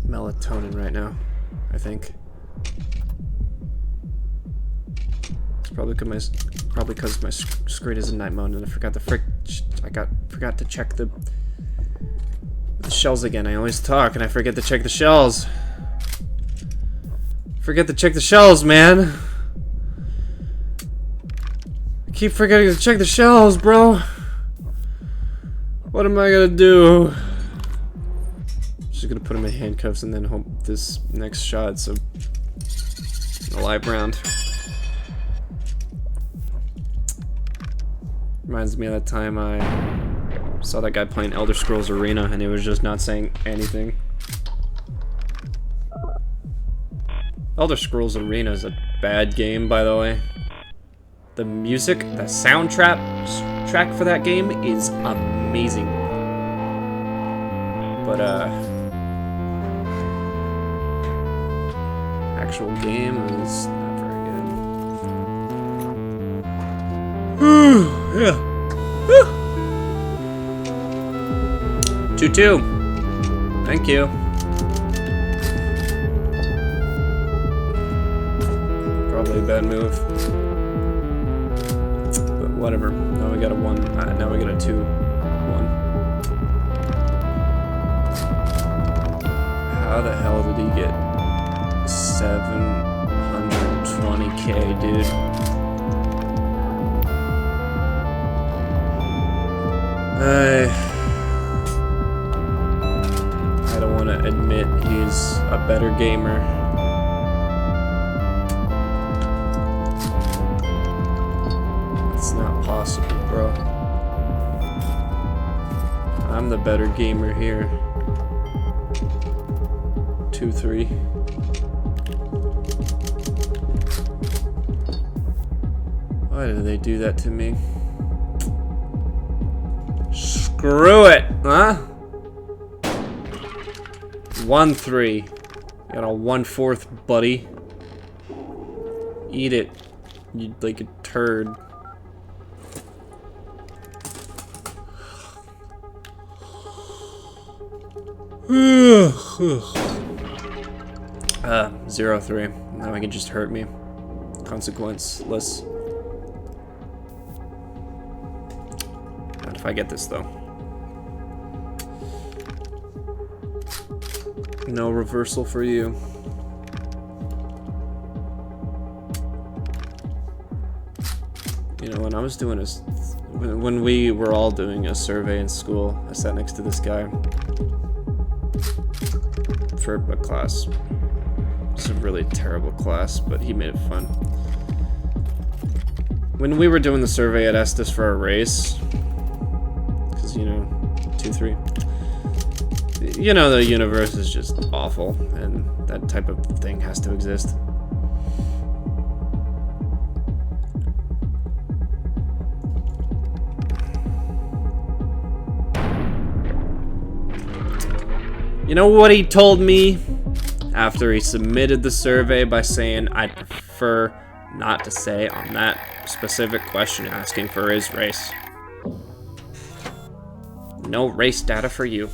Speaker 1: melatonin right now, I think. It's probably because my screen is in night mode and I forgot to forgot to check the shells again. I always talk and I forget to check the shells. Forget to check the shells, man. I keep forgetting to check the shells, bro. What am I gonna do? Just gonna put him in handcuffs and then hope this next shot's a live round. Reminds me of that time I saw that guy playing Elder Scrolls Arena and he was just not saying anything. Elder Scrolls Arena is a bad game, by the way. The music, the soundtrack for that game is amazing. But actual game is not very good. Yeah. 2-2. Thank you. Probably a bad move. But whatever. Now we got a 1. Now we got a 2-1. How the hell did he get 720k, dude? I don't want to admit he's a better gamer. It's not possible, bro. I'm the better gamer here. 2-3. Why did they do that to me? Screw it, huh? 1-3. Got a 1/4, buddy. Eat it, you like a turd. Ah, 0-3. Now he can just hurt me. Consequenceless. Not if I get this though. No reversal for you. You know, when I was doing this, when we were all doing a survey in school, I sat next to this guy for a class. It's a really terrible class, but he made it fun. When we were doing the survey, it asked us for a race. Because, you know, 2-3. You know, the universe is just awful, and that type of thing has to exist. You know what he told me after he submitted the survey by saying, I'd prefer not to say on that specific question asking for his race. No race data for you.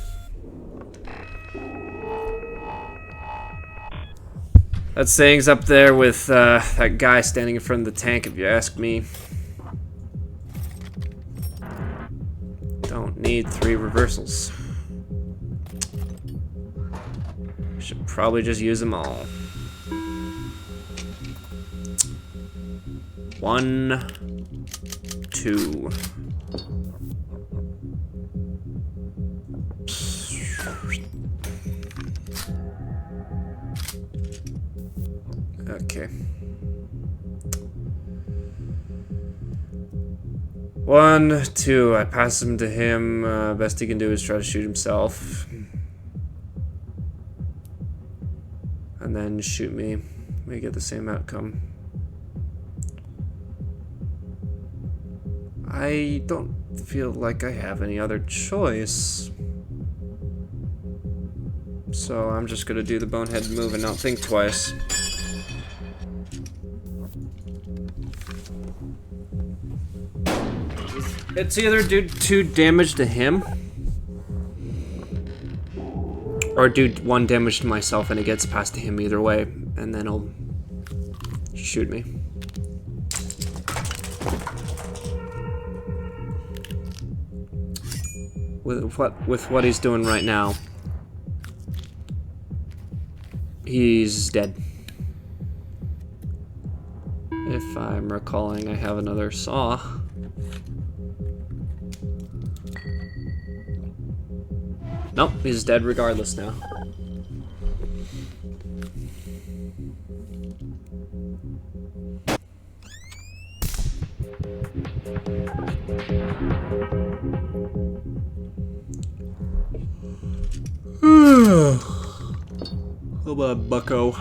Speaker 1: That saying's up there with that guy standing in front of the tank, if you ask me. Don't need 3 reversals. Should probably just use them all. 1, 2. Okay. 1, 2. I pass him to him. Best he can do is try to shoot himself. And then shoot me. We get the same outcome. I don't feel like I have any other choice. So I'm just gonna do the bonehead move and not think twice. It's either do 2 damage to him, or do 1 damage to myself and it gets past to him either way, and then he'll shoot me. with what he's doing right now, he's dead. If I'm recalling, I have another saw. Nope, he's dead regardless now. How about bucko?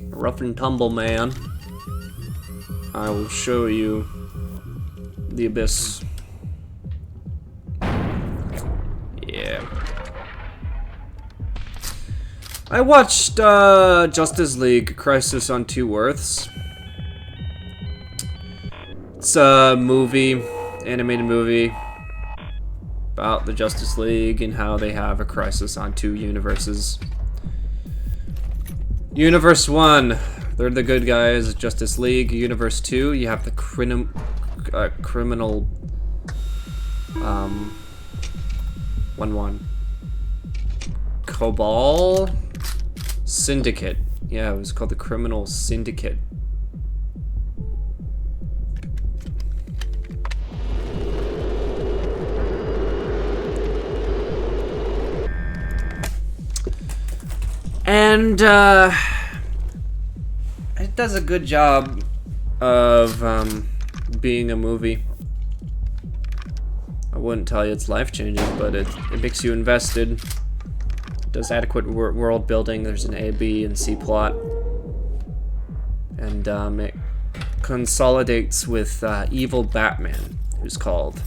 Speaker 1: Rough and tumble, man. I will show you the abyss. Yeah. I watched Justice League Crisis on Two Earths. It's a movie, animated movie, about the Justice League and how they have a crisis on two universes. Universe 1, they're the good guys, Justice League. Universe 2, you have the criminal... Cabal? Syndicate. Yeah, it was called the Criminal Syndicate. And, it does a good job of, being a movie. I wouldn't tell you it's life-changing, but it makes you invested. It does adequate world building. There's an A, B, and C plot. And, it consolidates with, evil Batman, who's called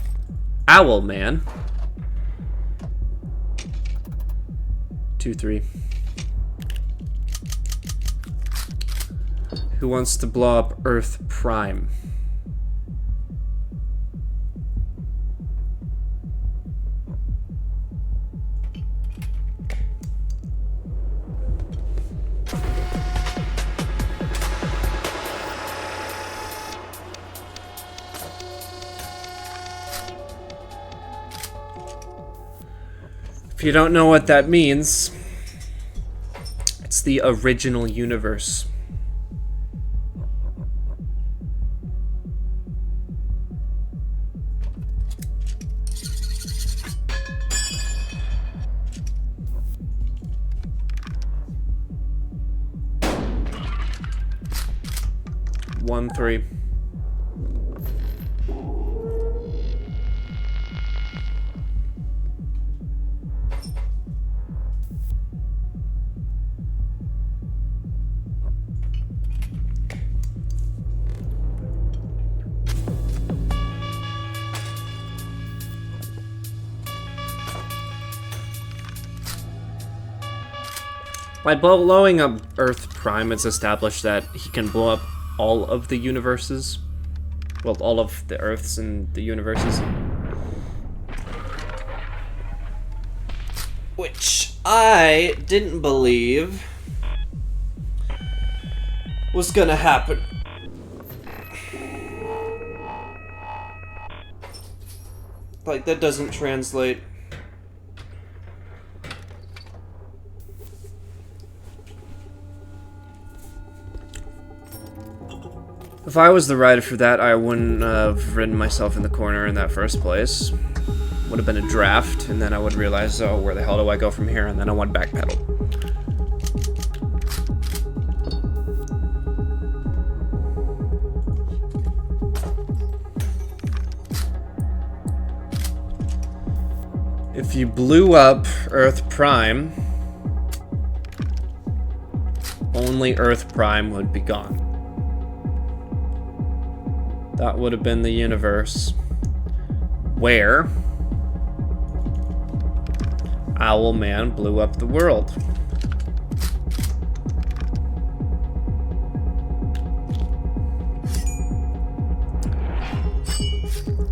Speaker 1: Owlman. 2, 3. Who wants to blow up Earth Prime. If you don't know what that means, it's the original universe. One, 3. By blowing up Earth Prime, it's established that he can blow up all of the universes. Well, all of the Earths and the universes. Which I didn't believe was gonna happen. Like, that doesn't translate. If I was the writer for that, I wouldn't have written myself in the corner in that first place. Would have been a draft, and then I would realize, oh, where the hell do I go from here? And then I would backpedal. If you blew up Earth Prime, only Earth Prime would be gone. That would have been the universe where Owlman blew up the world.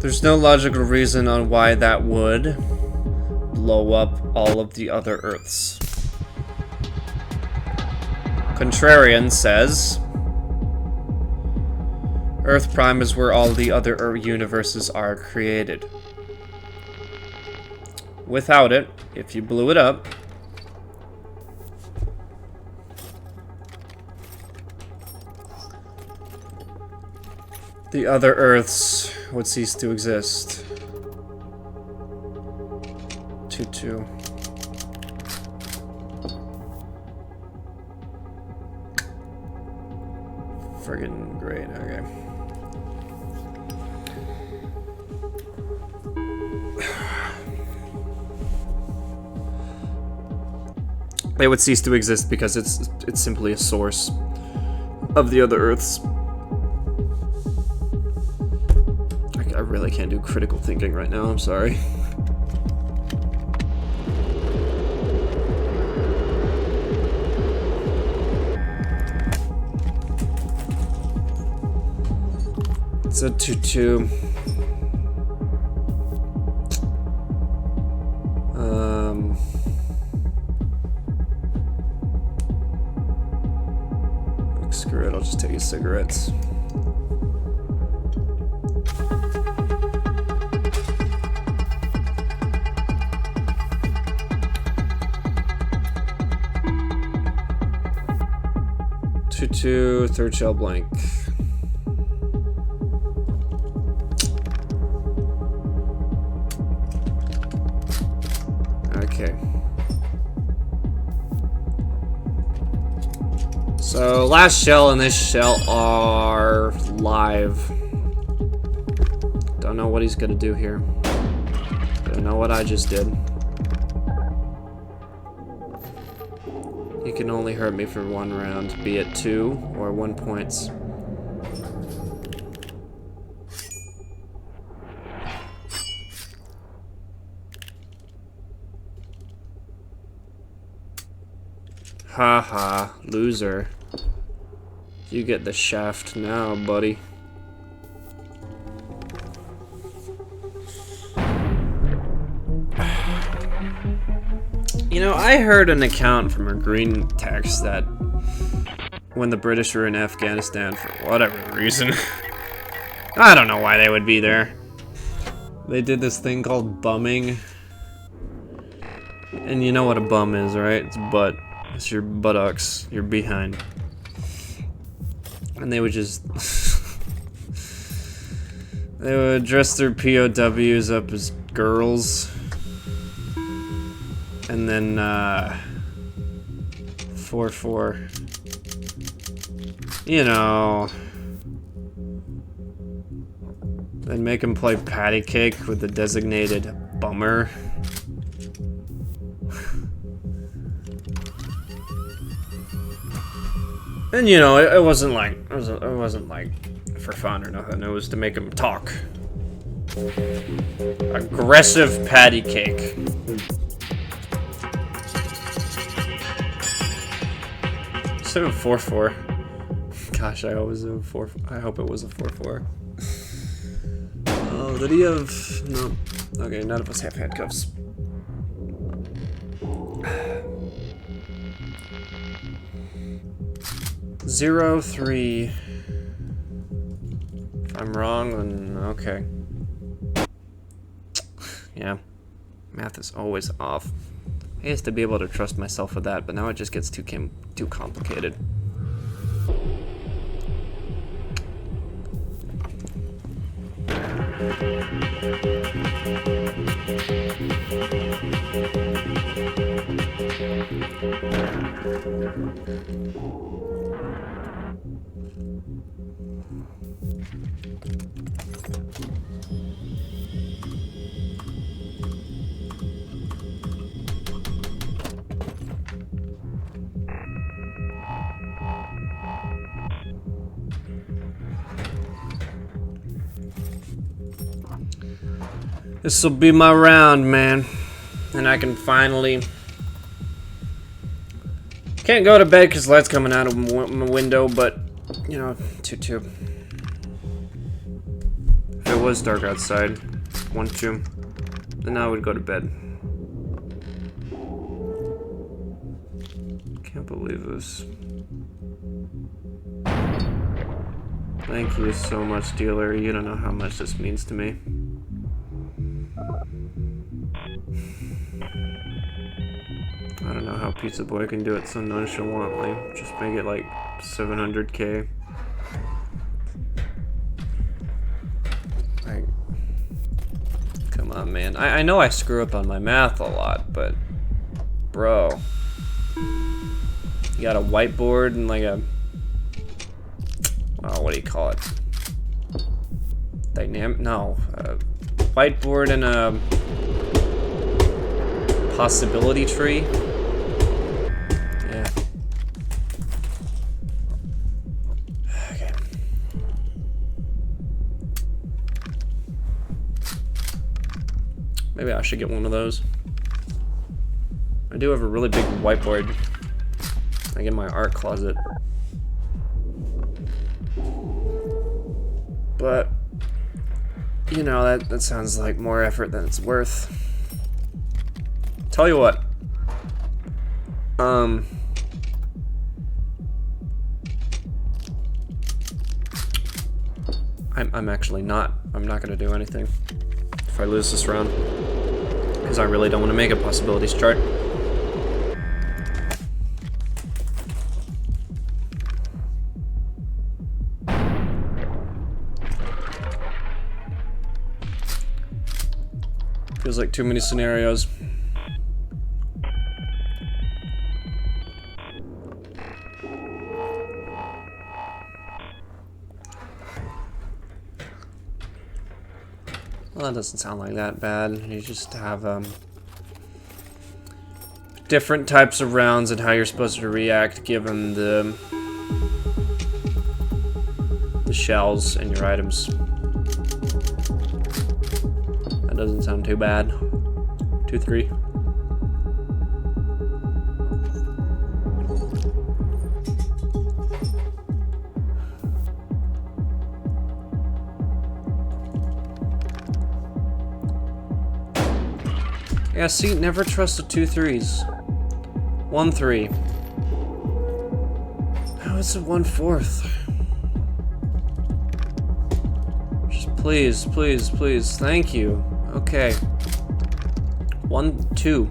Speaker 1: There's no logical reason on why that would blow up all of the other Earths. Contrarian says Earth Prime is where all the other universes are created. without it, if you blew it up, the other Earths would cease to exist. 2-2. Friggin' great, okay. They would cease to exist because it's simply a source of the other Earths. I really can't do critical thinking right now, I'm sorry. It's a 2-2. Screw it, I'll just take his cigarettes. Two, third shell blank. Okay. So last shell and this shell are live. Don't know what he's gonna do here. Don't know what I just did. He can only hurt me for 1 round, be it 2 or 1 points. Haha, loser. You get the shaft now, buddy. You know, I heard an account from a green text that when the British were in Afghanistan for whatever reason, I don't know why they would be there. They did this thing called bumming. And you know what a bum is, right? It's butt. It's your buttocks, your behind. And they would just... they would dress their POWs up as girls. And then, 4-4. You know... Then make him play patty cake with the designated bummer. And you know, it wasn't like for fun or nothing. It was to make him talk. Aggressive patty cake. So 4-4. Gosh, I hope it was a 4-4. Oh, did he have no? Okay, none of us have handcuffs. 0-3. If I'm wrong, then okay. Yeah, math is always off. I used to be able to trust myself with that, but now it just gets too complicated. This'll be my round, man. And I can finally... Can't go to bed because light's coming out of my window, but, you know, 2-2. If it was dark outside, 1-2, then I would go to bed. Can't believe this. Thank you so much, dealer. You don't know how much this means to me. I don't know how Pizza Boy can do it so nonchalantly. Just make it like 700k. Like, come on, man. I know I screw up on my math a lot, but bro, you got a whiteboard and like a, oh, what do you call it? Dynamic? No, whiteboard and a possibility tree. Yeah. Okay. Maybe I should get one of those. I do have a really big whiteboard, like in my art closet. But, you know, that sounds like more effort than it's worth. Tell you what. I'm actually not. I'm not gonna do anything if I lose this round, because I really don't want to make a possibilities chart. Feels like too many scenarios. Well, that doesn't sound like that bad. You just have different types of rounds and how you're supposed to react given the shells and your items. That doesn't sound too bad. 2-3. Yeah, see, never trust the 2 3s. 1 3. How is it 1/4? Just please, please, please. Thank you. Okay. 1 2.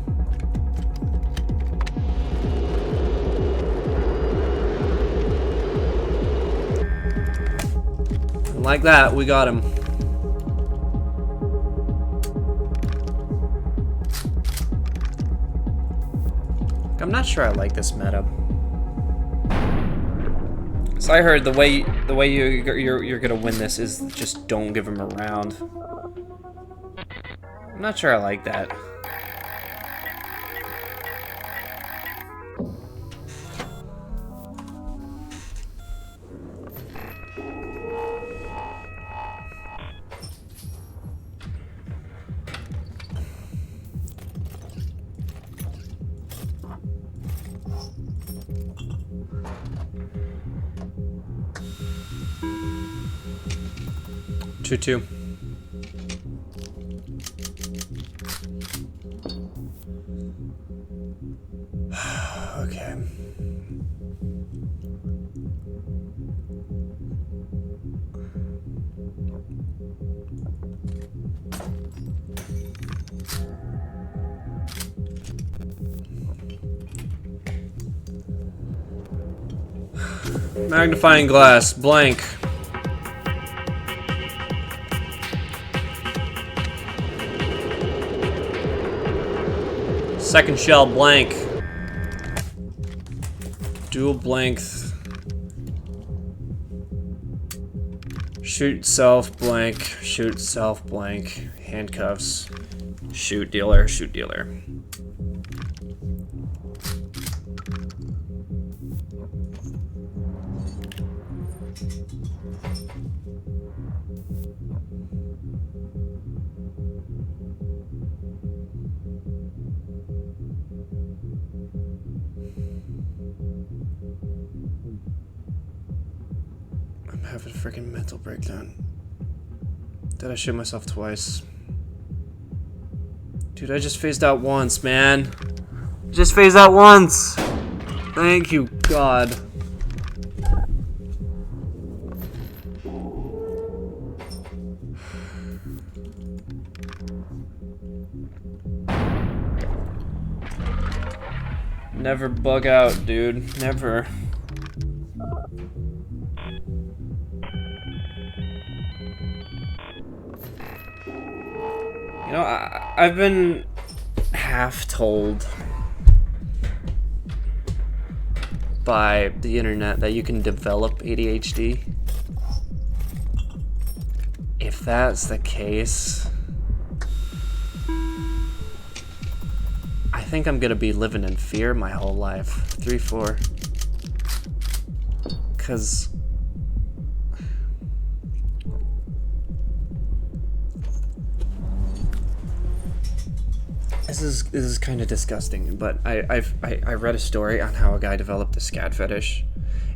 Speaker 1: And like that, we got him. I'm not sure I like this meta. So I heard the way you're gonna win this is just don't give him a round. I'm not sure I like that. Two. Okay. Magnifying glass, blank. Second shell, blank. Dual blank. Shoot self, blank. Shoot self, blank. Handcuffs. Shoot dealer, shoot dealer. I'm having a freaking mental breakdown. Did I shoot myself twice? Dude, I just phased out once, man. Just phased out once. Thank you, God. Never bug out, dude. Never. You know, I've been half told by the internet that you can develop ADHD. If that's the case, I think I'm gonna be living in fear my whole life. 3-4. Cause this is kind of disgusting, but I read a story on how a guy developed a scat fetish,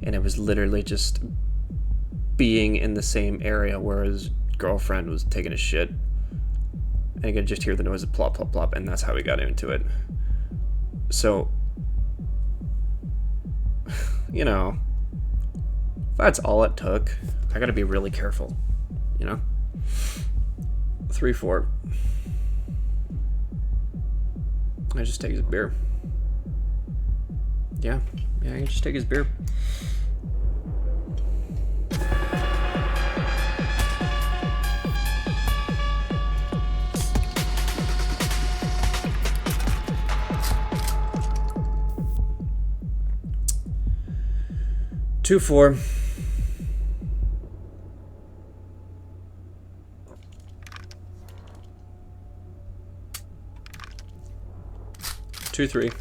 Speaker 1: and it was literally just being in the same area where his girlfriend was taking a shit, and he could just hear the noise of plop plop plop, and that's how he got into it. So, you know, if that's all it took, I gotta be really careful, you know? 3-4. I just take his beer. Yeah, I can just take his beer. Two, 4. Two, 3.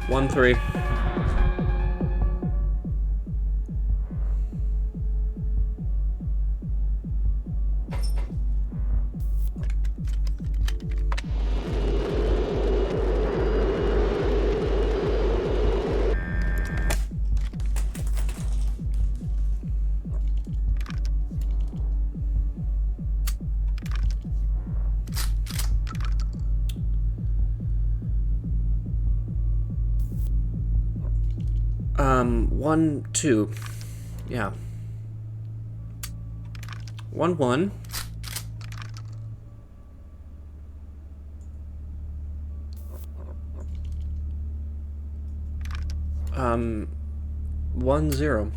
Speaker 1: 1, 3. One, 2. Yeah. 1, 1. Um, 1, 0.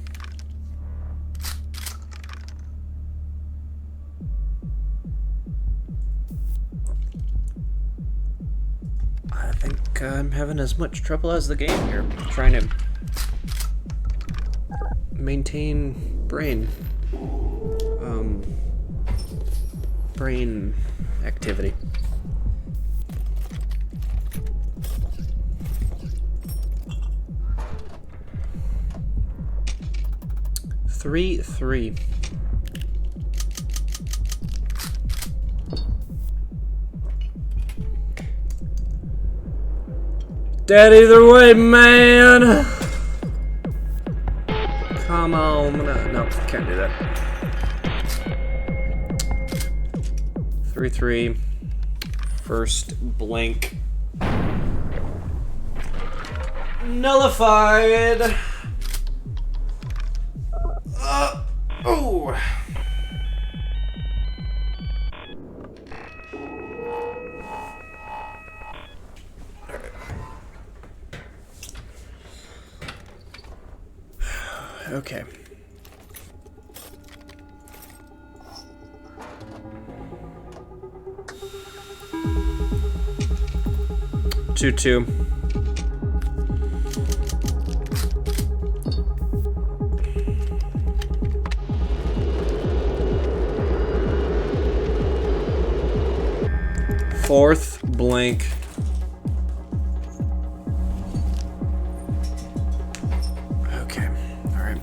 Speaker 1: I think I'm having as much trouble as the game here, trying to maintain brain activity. Three, 3. Dead either way, man. Come on. No, can't do that. 3, 3. First blink. Nullified. Oh. Okay. Two, 2. Fourth blank. Okay, all right.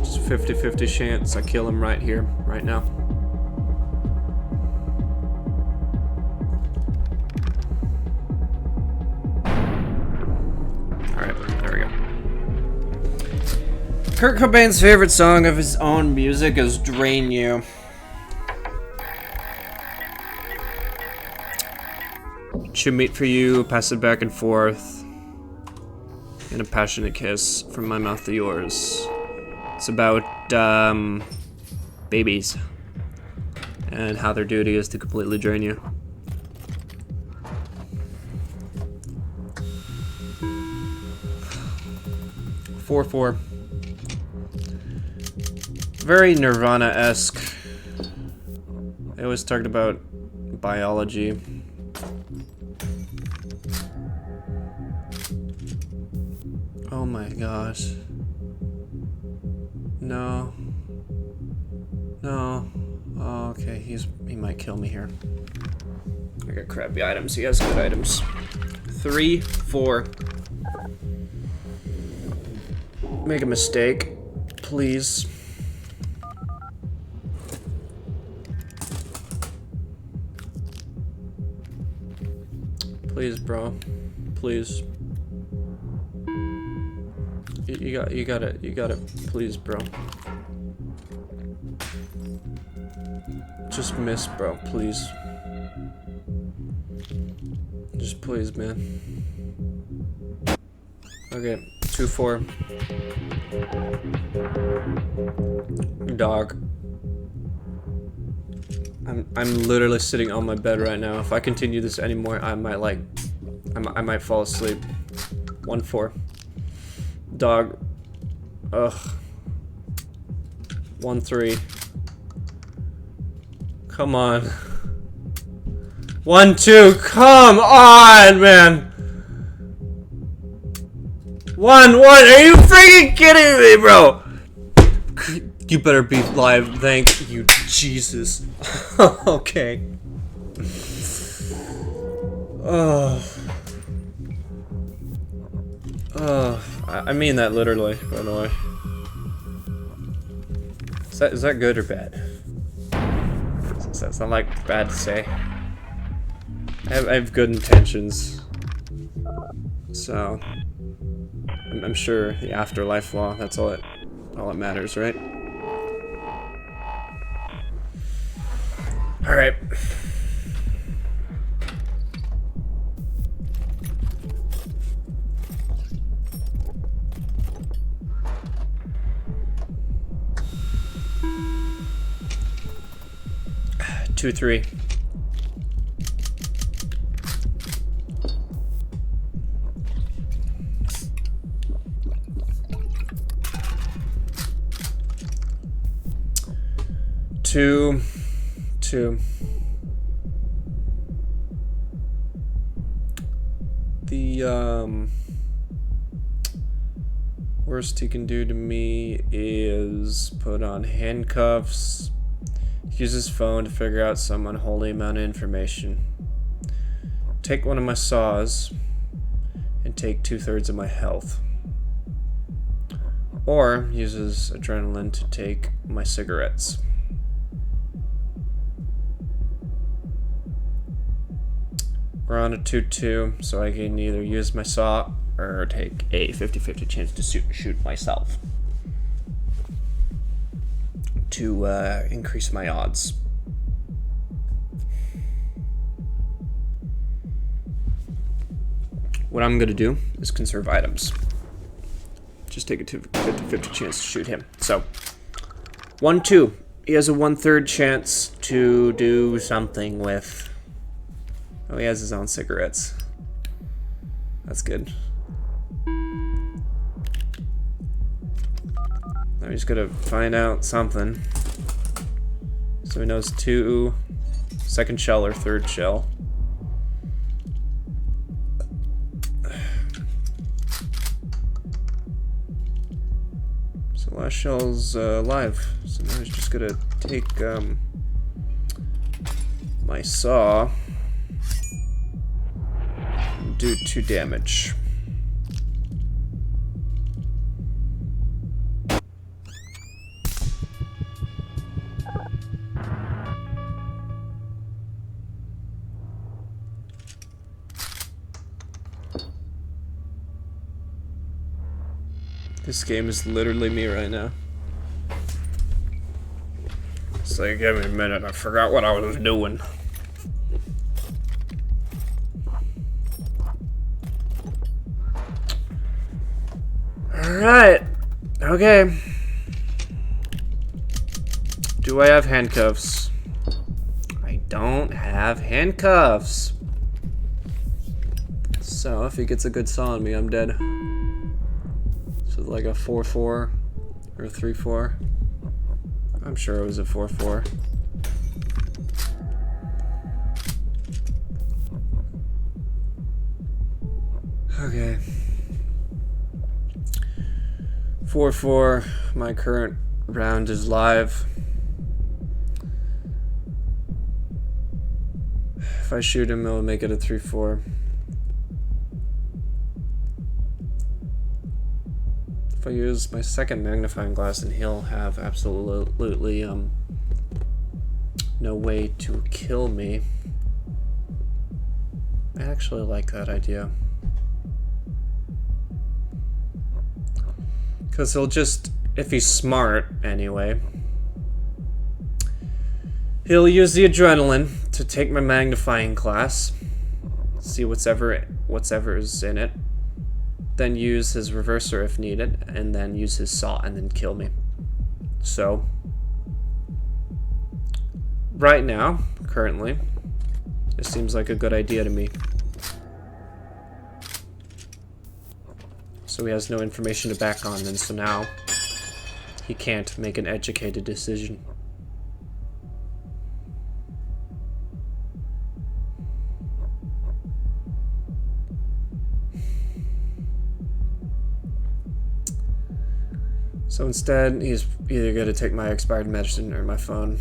Speaker 1: It's a 50-50 chance I kill him right here, right now. All right, there we go. Kurt Cobain's favorite song of his own music is Drain You. Should meet for you, pass it back and forth. and a passionate kiss from my mouth to yours. It's about babies and how their duty is to completely drain you. Four. Very Nirvana-esque. They always talked about biology. Oh my gosh. No. No. Oh, okay, he might kill me here. I got crappy items. He has good items. 3, 4. Make a mistake, please. Please, bro. Please. You got it. Please, bro. Just miss, bro. Please. Just please, man. Okay, 2, 4. Dog. I'm literally sitting on my bed right now. If I continue this anymore, I might fall asleep. 1, 4. Dog. Ugh. 1, 3. Come on. 1, 2. Come on, man. 1. Are you freaking kidding me, bro? You better be live. Thank you, Jesus. Okay. I mean that literally, by the way. Is that good or bad? Does that sound like bad to say? I have good intentions. So I'm sure the afterlife law, that's all it matters, right? Alright. Two, 3. Two. The worst he can do to me is put on handcuffs, use his phone to figure out some unholy amount of information, take one of my saws, and take 2/3 of my health. Or uses adrenaline to take my cigarettes. We're on a 2-2, so I can either use my saw or take a 50-50 chance to shoot myself to increase my odds. What I'm gonna do is conserve items. Just take a 50-50 chance to shoot him. So, 1-2. He has a 1/3 chance to do something with. Oh, he has his own cigarettes. That's good. Now he's gonna find out something. So he knows 2 second shell or 3rd shell. So last shell's live. So now he's just gonna take my saw. Do 2 damage. This game is literally me right now. It's like, give me a minute, I forgot what I was doing. Alright. Okay. Do I have handcuffs? I don't have handcuffs. So if he gets a good saw on me, I'm dead. So like a 4-4 or a 3-4. I'm sure it was a 4-4. Okay. 4-4. My current round is live. If I shoot him, it'll make it a 3-4. If I use my second magnifying glass, then he'll have absolutely no way to kill me. I actually like that idea. Because he'll just, if he's smart anyway, he'll use the adrenaline to take my magnifying glass, see whatever is in it, then use his reverser if needed, and then use his saw and then kill me. So, right now, currently, this seems like a good idea to me. So he has no information to back on, and so now he can't make an educated decision. So instead, he's either going to take my expired medicine or my phone.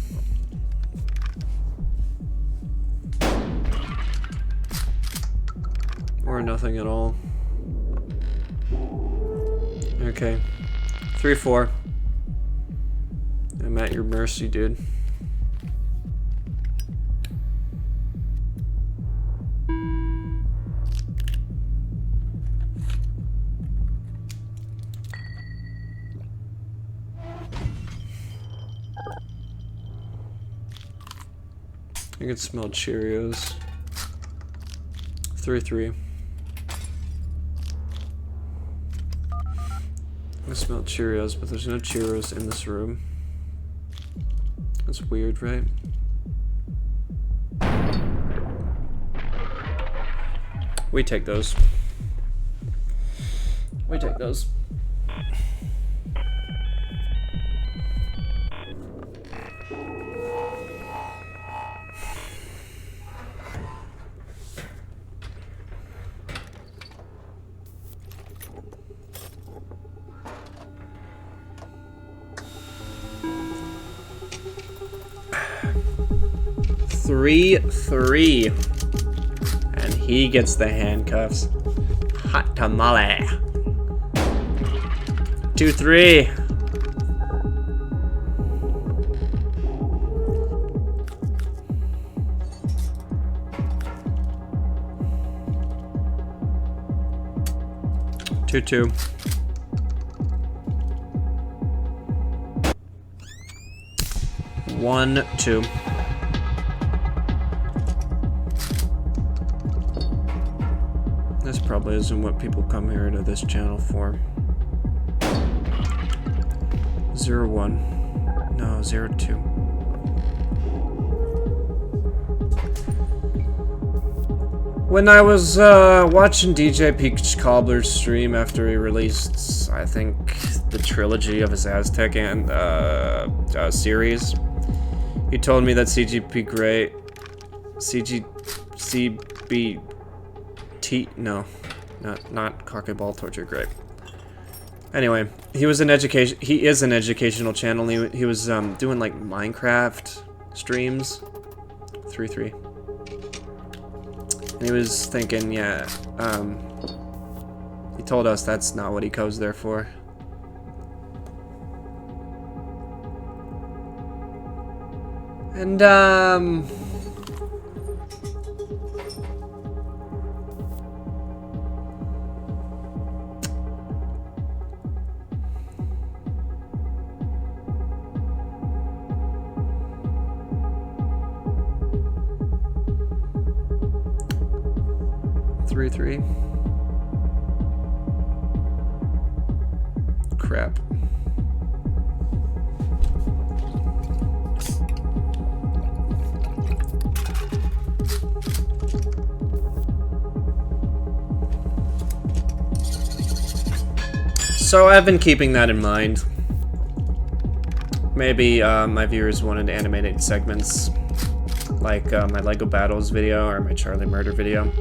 Speaker 1: Or nothing at all. Okay. 3-4. I'm at your mercy, dude. I can smell Cheerios. 3-3. I smell Cheerios, but there's no Cheerios in this room. That's weird, right? We take those. We take those. Three, and he gets the handcuffs. Hot tamale. 2-3. Two. 1-2. This probably isn't what people come here to this channel for. 0-1. No, 0-2. When I was watching DJ Peach Cobbler's stream after he released, I think, the trilogy of his Aztec and series, he told me that not cocky ball torture grape. Anyway, he is an educational channel. He was doing like Minecraft streams. 3-3. And he was thinking, yeah, he told us that's not what he goes there for. And, 3-3. crap. So I've been keeping that in mind. Maybe my viewers wanted animated segments, like my Lego Battles video or my Charlie Murder video.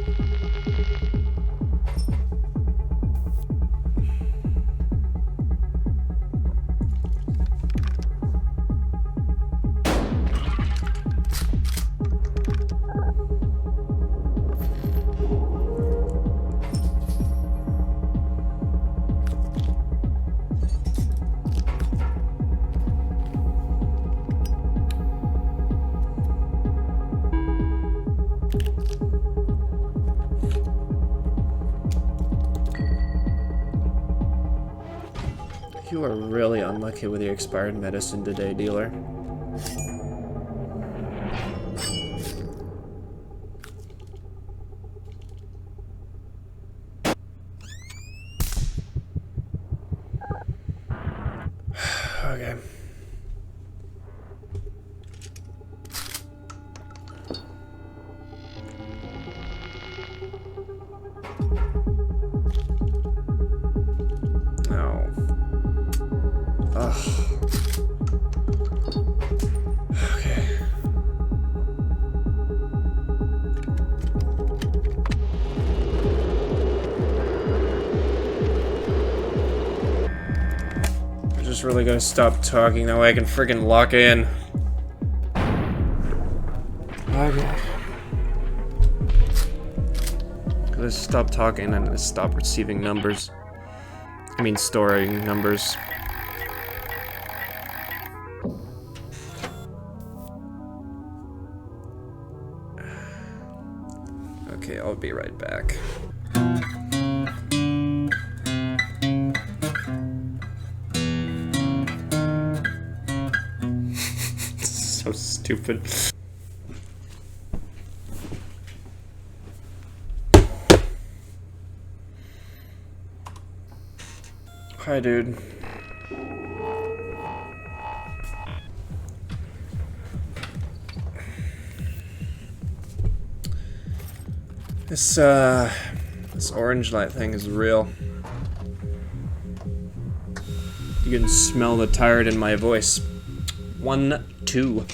Speaker 1: You are really unlucky with your expired medicine today, dealer. Okay. Okay. I'm just really gonna stop talking, that way I can friggin' lock in. Okay. Gonna stop talking and I'm gonna stop receiving numbers. I mean, storing numbers. Okay, I'll be right back. So stupid. Hi, dude. This orange light thing is real. You can smell the tired in my voice. 1, 2.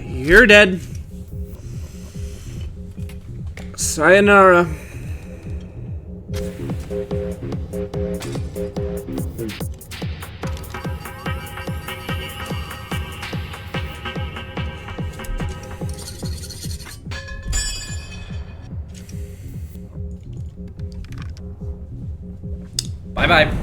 Speaker 1: You're dead. Sayonara. Bye-bye.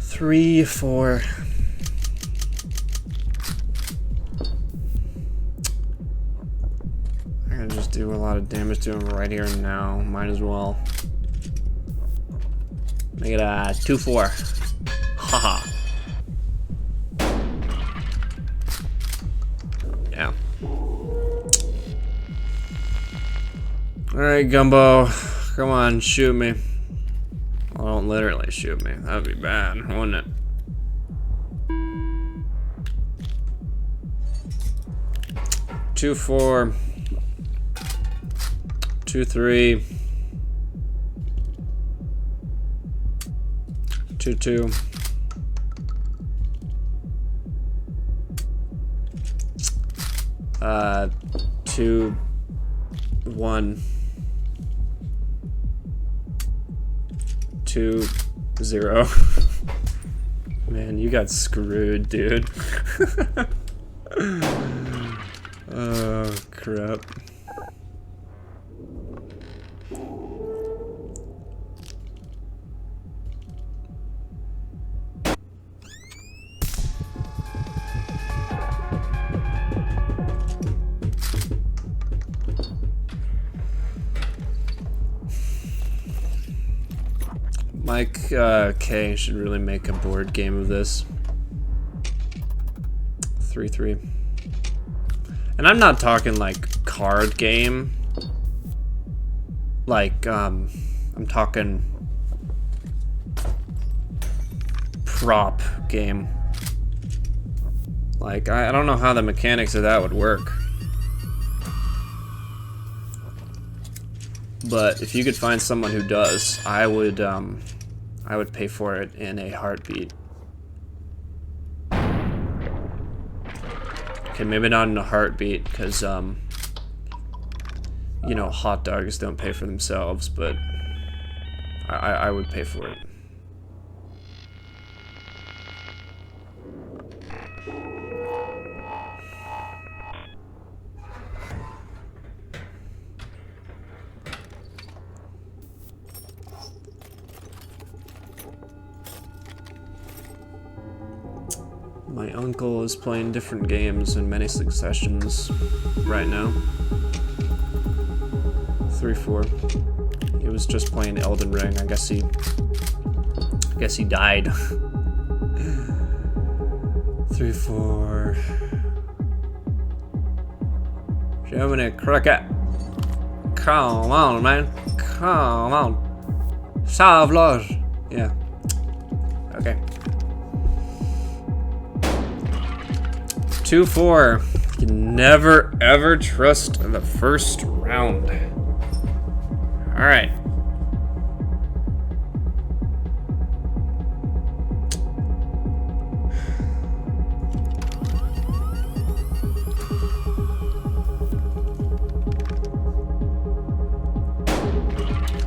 Speaker 1: Three, 4. I'm gonna just do a lot of damage to him right here and now. Might as well. Make it a 2, 4. Haha. Yeah. Alright, Gumbo. Come on, shoot me. Well, don't literally shoot me. That'd be bad, wouldn't it? Two, 4. 2, 3. 2, 2. 2, 1. 2, 0. Man, you got screwed, dude. Oh, crap. Mike K should really make a board game of this. 3-3. And I'm not talking like card game. Like, I'm talking prop game. Like, I don't know how the mechanics of that would work. But if you could find someone who does, I would pay for it in a heartbeat. Okay, maybe not in a heartbeat, because, you know, hot dogs don't pay for themselves, but I would pay for it. My uncle is playing different games in many successions right now. 3-4. He was just playing Elden Ring. I guess he died. 3-4. Jiminy Cricket. Come on, man. Come on. Savage. Yeah. Okay. 2-4. You can never ever trust the first round. Alright.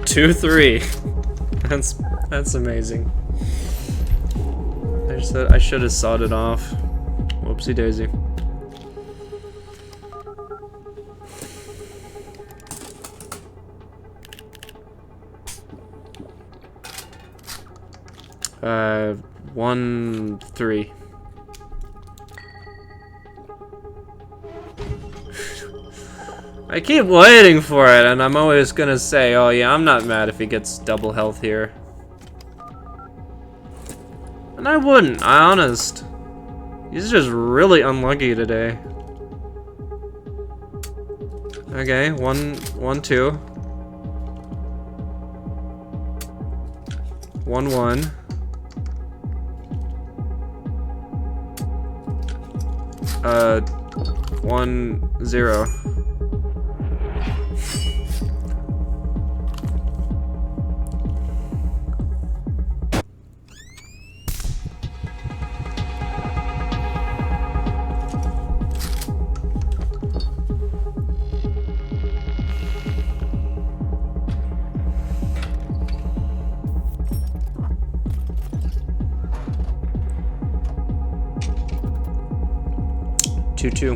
Speaker 1: Two, 3. That's amazing. I should have sawed it off. Whoopsie daisy. Uh, 1-3. I keep waiting for it, and I'm always gonna say, oh yeah, I'm not mad if he gets double health here. And I wouldn't, I'm honest. He's just really unlucky today. Okay, 1-2. 1-1. 1-0. Two.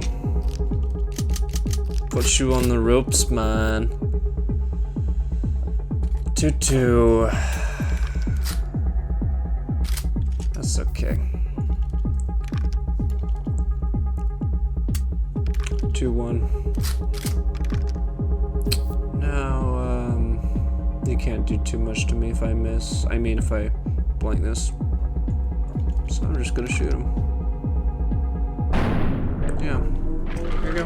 Speaker 1: Put you on the ropes, man. 2-2. That's okay. 2-1. Now, you can't do too much to me if I miss. I mean, if I blank this. So I'm just gonna shoot him. Yeah, here we go.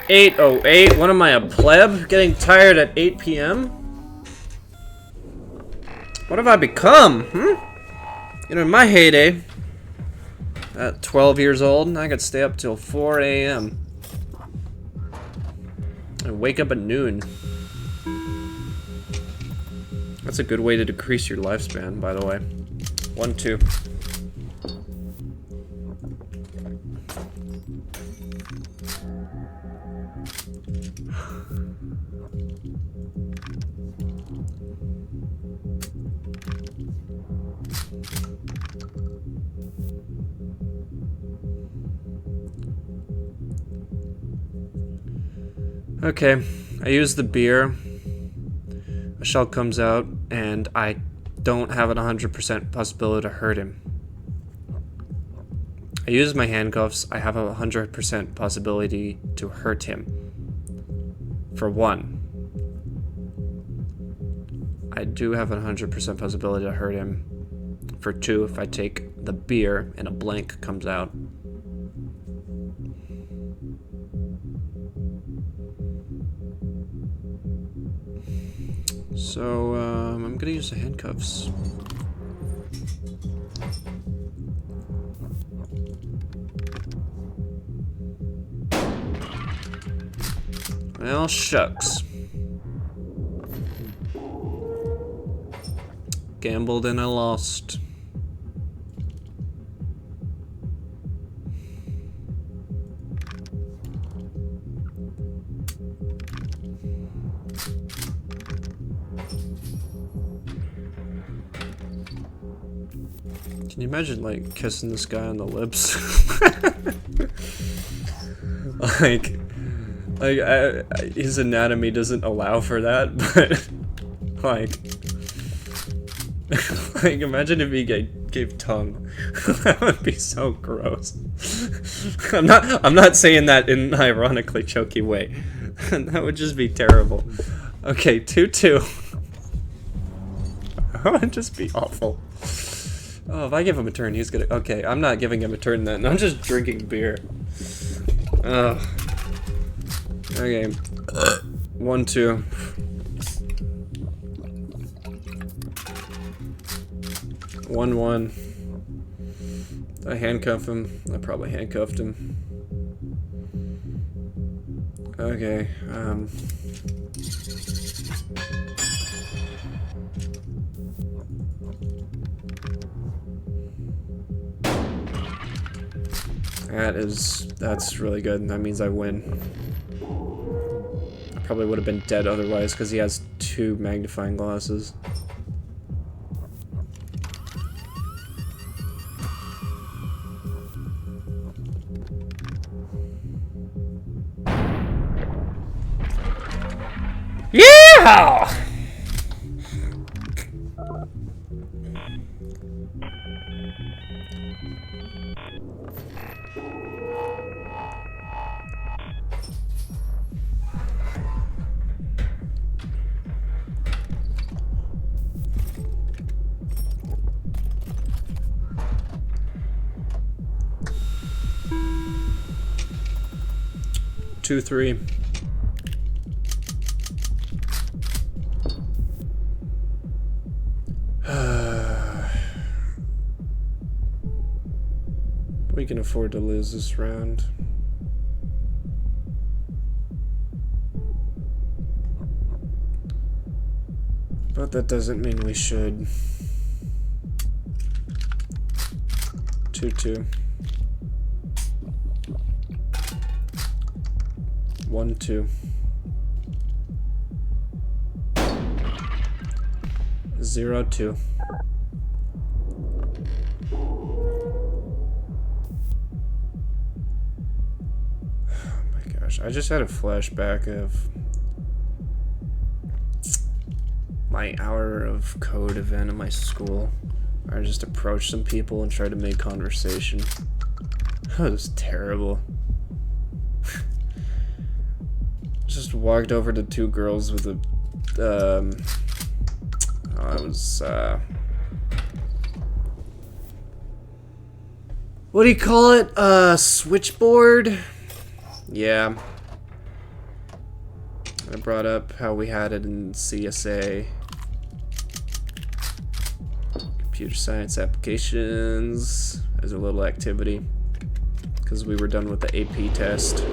Speaker 1: $8.08. What am I, a pleb? Getting tired at 8 p.m.? What have I become? You know, in my heyday, at 12 years old, I could stay up till 4 a.m. and wake up at noon. That's a good way to decrease your lifespan, by the way. 1-2. Okay, I use the beer. A shell comes out, and I don't have an 100% possibility to hurt him. I use my handcuffs. I have a 100% possibility to hurt him. For 1. I do have a 100% possibility to hurt him. For 2, if I take the beer and a blank comes out. So, I'm gonna use the handcuffs. Well, shucks. Gambled and I lost. Can you imagine, like, kissing this guy on the lips? His anatomy doesn't allow for that, but, like, like, imagine if he gave tongue. That would be so gross. I'm not saying that in an ironically choky way. That would just be terrible. Okay, 2-2. That would just be awful. Oh, if I give him a turn, he's gonna... Okay, I'm not giving him a turn then. I'm just drinking beer. Ugh. Okay. 1-2. One. I handcuff him. I probably handcuffed him. Okay, that's really good. That means I win. I probably would have been dead otherwise because he has 2 magnifying glasses. Yeah! 2-3. We can afford to lose this round. But that doesn't mean we should. 2-2. 1-2. 0-2. I just had a flashback of my hour of code event at my school. I just approached some people and tried to make conversation. That was terrible. Just walked over to 2 girls with a what do you call it? Switchboard? Yeah. I brought up how we had it in CSA. Computer science applications as a little activity. Because we were done with the AP test.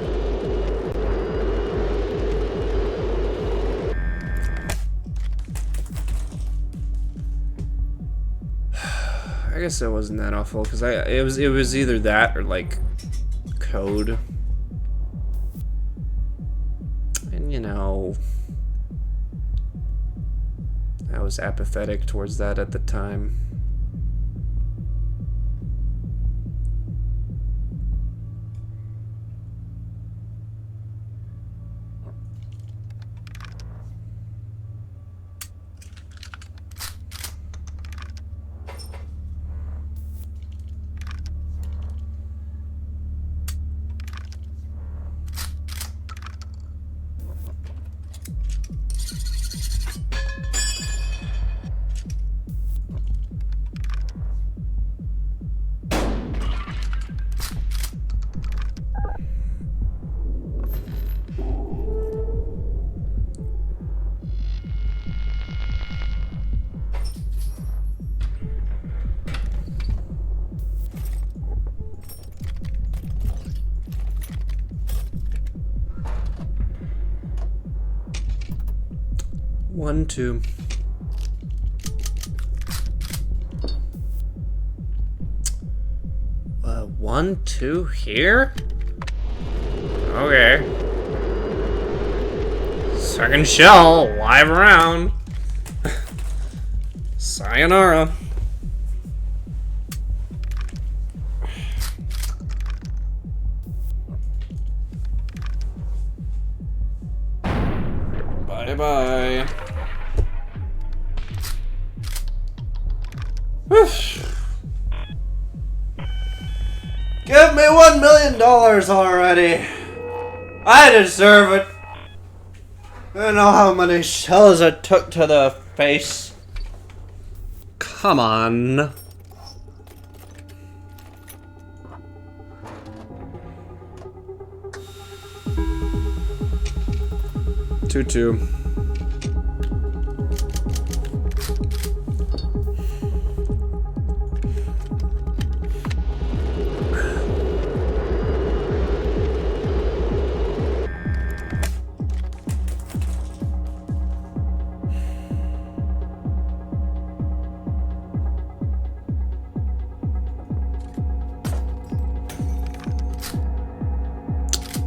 Speaker 1: I guess that wasn't that awful because it was either that or like code. And you know, I was apathetic towards that at the time. 1, 2. One, two here? Okay. Second shell, live round. Sayonara. Bye-bye.
Speaker 4: Give me $1 million already. I deserve it. I know how many shells I took to the face.
Speaker 1: Come on. Two.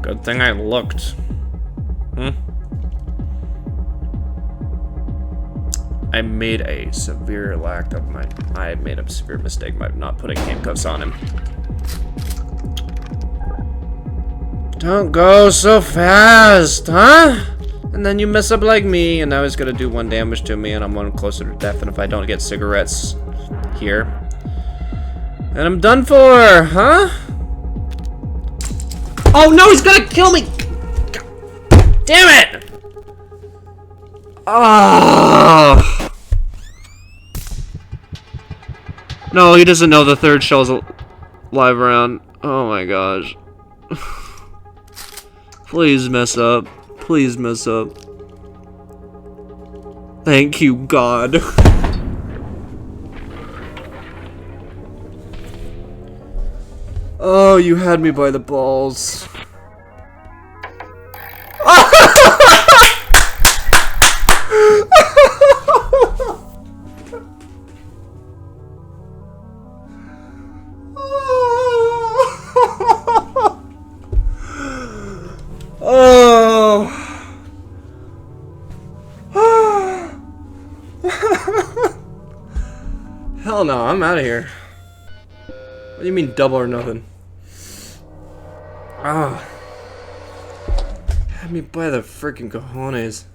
Speaker 1: Good thing I looked. I made a severe mistake by not putting handcuffs on him. Don't go so fast, huh? And then you mess up like me, and now he's gonna do 1 damage to me, and I'm 1 closer to death, and if I don't get cigarettes here, and I'm done for, huh? Oh no, he's gonna kill me! God damn it! Ah! No, he doesn't know the 3rd shell's live round. Oh my gosh. Please mess up. Please mess up. Thank you, God. Oh, you had me by the balls. Hell no, I'm out of here. What do you mean double or nothing? Ah. Had me by the freaking cojones.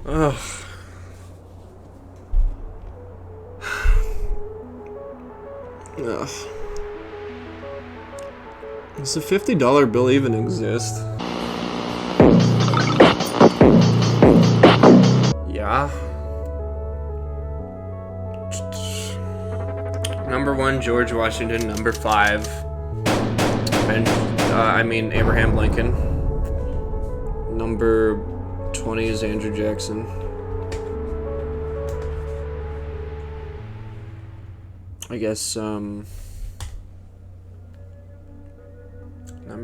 Speaker 1: Ugh. Ugh. Does a $50 bill even exist? Yeah. Number 1, George Washington. Number 5, Abraham Lincoln. Number 20 is Andrew Jackson. I guess, number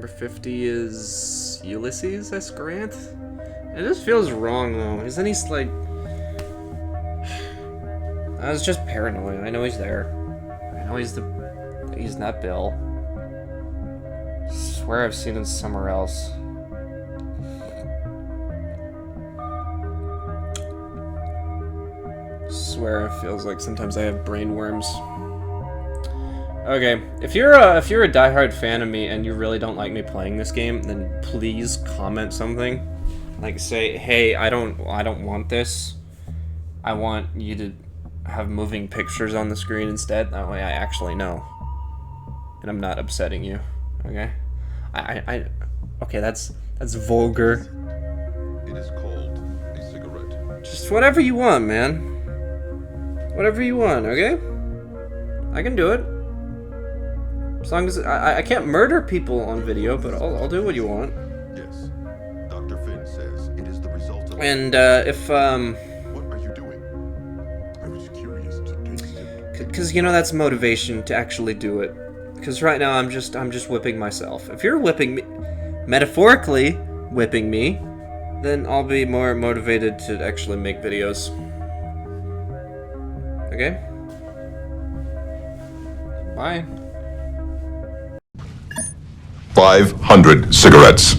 Speaker 1: 50 is Ulysses S. Grant? It just feels wrong, though. Isn't he, like... I was just paranoid. I know he's there. I know he's not Bill. I swear I've seen him somewhere else. I swear it feels like sometimes I have brain worms. Okay, if you're a diehard fan of me and you really don't like me playing this game, then please comment something. Like say, hey, I don't want this. I want you to have moving pictures on the screen instead. That way I actually know. And I'm not upsetting you. Okay? Okay, that's vulgar.
Speaker 5: It is called a cigarette.
Speaker 1: Just whatever you want, man. Whatever you want, okay? I can do it. As long as I can't murder people on video, but I'll do what you want.
Speaker 5: Yes. Dr. Finn says it is the result of...
Speaker 1: And
Speaker 5: What are you doing? I was curious to taste it.
Speaker 1: Because you know that's motivation to actually do it. Because right now I'm just whipping myself. If you're whipping me, metaphorically whipping me,
Speaker 4: then I'll be more motivated to actually make videos. Okay? Bye.
Speaker 5: 500 cigarettes.